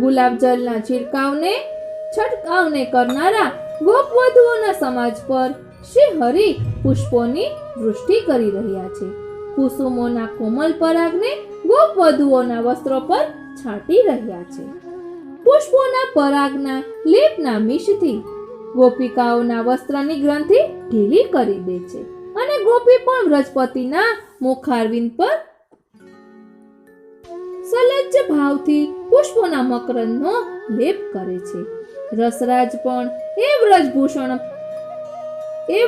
ગુલાબજળના છંટકાવને કરનારા ગોપવધુઓના સમાજ પર શ્રી હરિ પુષ્પોની વૃષ્ટિ કરી રહ્યા છે. કુસુમોના કોમલ પરાગને ગોપવધુઓના વસ્ત્રો પર છાંટી રહ્યા છે. પુષ્પોના પરાગના લેપના મિશથી ગોપિકાઓના વસ્ત્રની ગ્રંથિ ઢીલી કરી દે છે અને ગોપી પણ વ્રજપતિના મુખારવિંદ પર સલજ્જ ભાવથી પુષ્પોના મકરંદનો લેપ કરે છે. રસરાજ પણ એ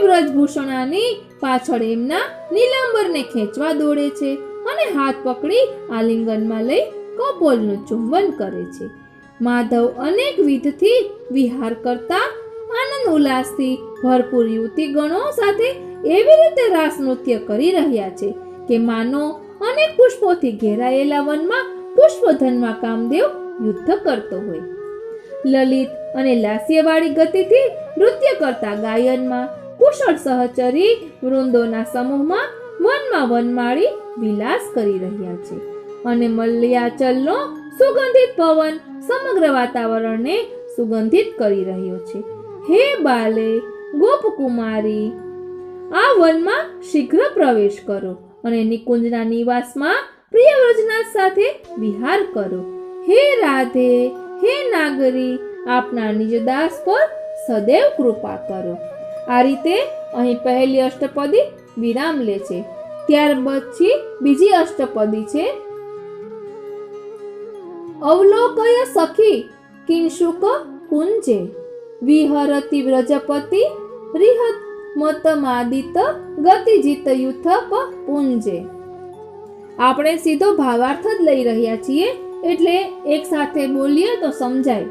વ્રજભૂષણાની પાછળ એમના નીલાંબરને ખેંચવા દોડે છે અને હાથ પકડી આલિંગનમાં લઈ કપોલનું ચુંબન કરે છે. માધવ અનેક વિધથી વિહાર કરતા આનંદ ઉલ્લાસથી ભરપૂર યુવતી ગણો સાથે એવી રીતે રાસ નૃત્ય કરી રહ્યા છે કે માનો અનેક પુષ્પોથી ઘેરાયેલા વનમાં પુષ્પધનમાં કામદેવ યુદ્ધ કરતો હોય. લલિત અને લાસ્યવાળી ગતિથી નૃત્ય કરતા ગાયનમાં કુશળ સહચરી વૃંદોના સમૂહમાં વનમાં વનમાળી વિલાસ કરી રહ્યા છે અને મલ્યાચલનો સુગંધિત પવન સમગ્ર વાતાવરણને સુગંધિત કરી રહ્યો છે. હે બાલે, ગોપકુમારી, આ વનમાં શીઘ્ર પ્રવેશ કરો અને નિકુંજના નિવાસમાં પ્રિય વ્રજનાથ સાથે વિહાર કરો. હે રાધે, હે નાગરી, આપના નિજદાસ પર સદૈવ કૃપા કરો. આ રીતે અહીં પહેલી અષ્ટપદી વિરામ લે છે. ત્યાર પછી બીજી અષ્ટપદી છે, અવલોકય સખી કિંશુક કુંજે વિહરતિ વ્રજપતિ રિહત મતમાદિત ગતિજીત યુથ પુંજે. આપણે સીધો ભાવાર્થ જ લઈ રહ્યા છીએ, એટલે એક સાથે બોલીએ તો સમજાય.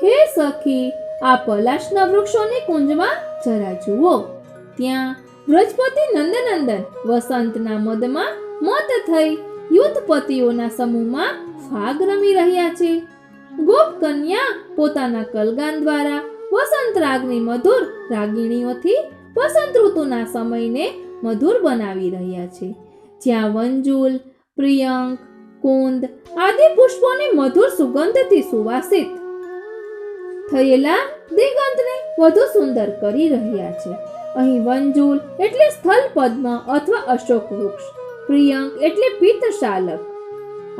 હે સખી, આ પલાશના વૃક્ષોની કુંજમાં જરા જુઓ. ત્યાં વ્રજપતિ નંદનંદન વસંતના મદમાં મત થઈ યુથપતિઓના સમૂહમાં ફાગ રમી રહ્યા છે. ગોપ કન્યા પોતાના કલગાન દ્વારા વસંત રાગની મધુર રાગિણીઓથી વસંત ઋતુના સમયને મધુર બનાવી રહ્યા છે. જ્યાં વંજુલ, પ્રિયંક, કુંદ આદિ પુષ્પોની મધુર સુગંધથી સુવાસિત થયેલા દિગંતને વધુ સુંદર કરી રહ્યા છે. અહીં વંજુલ એટલે સ્થલ પદ્મ અથવા અશોક વૃક્ષ, પ્રિયંક એટલે પિત્તશાલક.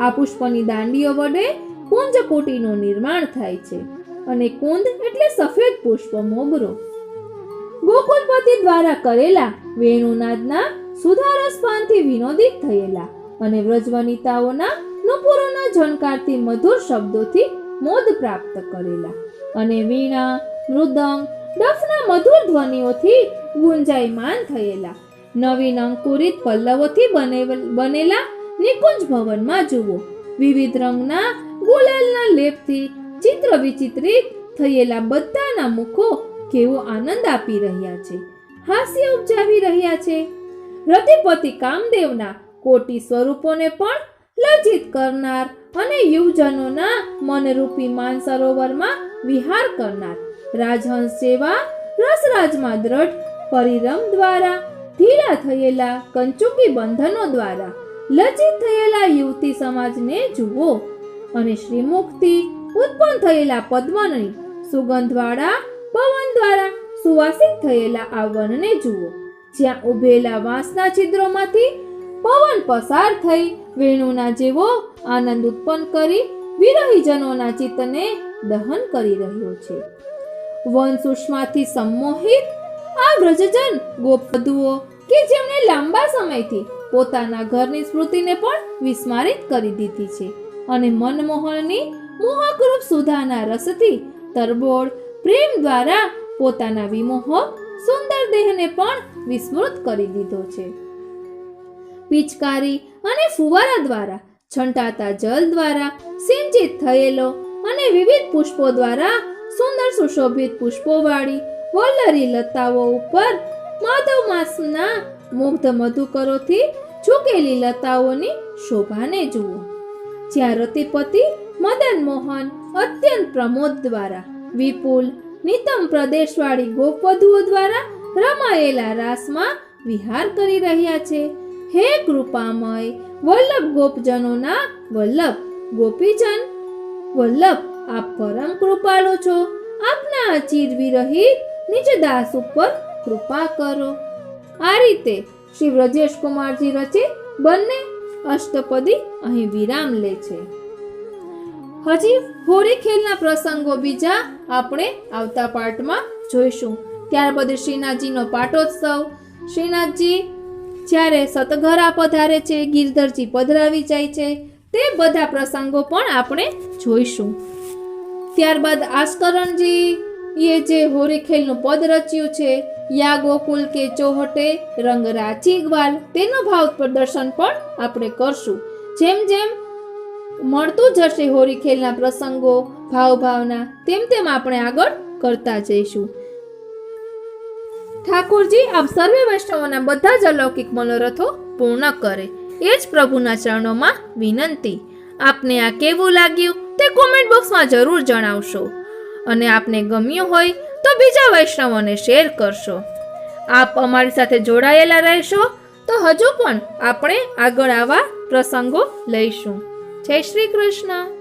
આ પુષ્પની દાંડીઓ વડે કુંજકોટીનું નિર્માણ થાય છે અને કુંદ એટલે સફેદ પુષ્પ મોગરો. ગોકુલપતિ દ્વારા કરેલા વેણુનાદના સુધારસ પાનથી વિનોદિત થયેલા અને વ્રજવનિતાઓના નુપુરોના ઝણકારથી મધુર શબ્દોથી મોદ પ્રાપ્ત કરેલા અને વીણા, મૃદંગ, ડફના મધુર ધ્વનિઓથી ગુંજાયમાન થયેલા નવીન અંકુરિત પલ્લવોથી બનેલા નિકુંજ ભવનમાં જુઓ. વિવિધ રંગના ગુલાલના લેપથી ચિત્ર વિચિત્રિત થયેલા બધાના મુખો કેવો આનંદ આપી રહ્યા છે, હાસ્ય ઉપજાવી રહ્યા છે. રતિપતિ કામદેવના કોટી સ્વરૂપોને પણ લજ્જિત કરનાર અને યુવજનોના મનરૂપી માનસરોવરમાં વિહાર કરનાર રાજહંસ જેવા રસરાજમાં દ્રઢ પરિરમ દ્વારા ઢીલા થયેલા કંચુકી બંધનો દ્વારા લજ્જિત થયેલા યુવતી સમાજને જુઓ અને શ્રીમુખથી ઉત્પન્ન થયેલા પદ્મની સુગંધવાળા પવન દ્વારા સુવાસિત થયેલા આ વનને જુઓ. જ્યાં ઉભેલા વાંસના છિદ્રોમાંથી પવન પસાર થઈ વેણુના જેવો આનંદ ઉત્પન્ન કરી વિરહીજનોના ચિત્તને દહન કરી રહ્યો છે. વન સુષ્માથી સંમોહિત આ વ્રજજન ગોપવધુઓ કે જેમણે લાંબા સમયથી પોતાના ઘરની સ્મૃતિને પણ વિસ્મારિત કરી દીધી છે અને મનમોહનની મોહકરૂપ સુધાના રસથી તરબોળ પ્રેમ દ્વારા પોતાના વિમોહક સુંદર દેહને પણ વિસ્મૃત કરી દીધો છે. પિચકારી અને ફુવારા દ્વારા છંટાતા જલ દ્વારા સિંચિત થયેલો અને વિવિધ પુષ્પો દ્વારા સુંદર સુશોભિત પુષ્પોવાળી વલ્લરી લતાઓ ઉપર માધવ માસના મુગ્ધ મધુકરોથી ઝૂકેલી લતાઓની શોભાને જુઓ. જ્યાં રતિપતિ મદન મોહન અત્યંત પ્રમોદ દ્વારા વિપુલ નિતમ પ્રદેશવાળી ગોપવધુઓ દ્વારા રમાયેલા રાસમાં વિહાર કરી રહ્યા છે. હે કૃપામય વલ્લભ ગોપજનોના વલ્લભ ગોપીજન વલ્લભ, આપ પરમ કૃપાળુ છો. આપના આ ચીર વિરહિત નિજ દાસ ઉપર કૃપા કરો. આ રીતે શ્રી વ્રજેશ કુમારજી રચિત બંને અષ્ટપદી અહીં વિરામ લે છે. હજી હોળી ખેલના પ્રસંગો બીજા આપણે આવતા પાઠમાં જોઈશું. ત્યારબાદ શ્રીનાથજીનો પાટોત્સવ, શ્રીનાથજી જ્યારે સતઘરા પધારે છે, ગિરધરજી પધરાવી જાય છે, તે બધા પ્રસંગો પણ આપણે જોઈશું. ત્યારબાદ આસ્કરણજી એ જે હોળી ખેલનું પદ રચ્યું છે, યા ગોકુલ કે ચોહટે રંગ રાચી ગ્વાલ, તેનું ભાવ પ્રદર્શન પણ આપણે કરશું. જેમ જેમ મળતું જશે હોળી ખેલના પ્રસંગો ભાવના, તેમ તેમ આપણે આગળ કરતા જઈશું. ઠાકોરજી આપ સર્વે વૈષ્ણવોના બધા જ અલૌકિક મનોરથો પૂર્ણ કરે, એ જ પ્રભુના ચરણોમાં વિનંતી. આપને આ કેવું લાગ્યું તે કોમેન્ટ બોક્સમાં જરૂર જણાવશો અને આપને ગમ્યું હોય તો બીજા વૈષ્ણવોને શેર કરશો. આપ અમારી સાથે જોડાયેલા રહેશો તો હજુ પણ આપણે આગળ આવા પ્રસંગો લઈશું. જય શ્રી કૃષ્ણ.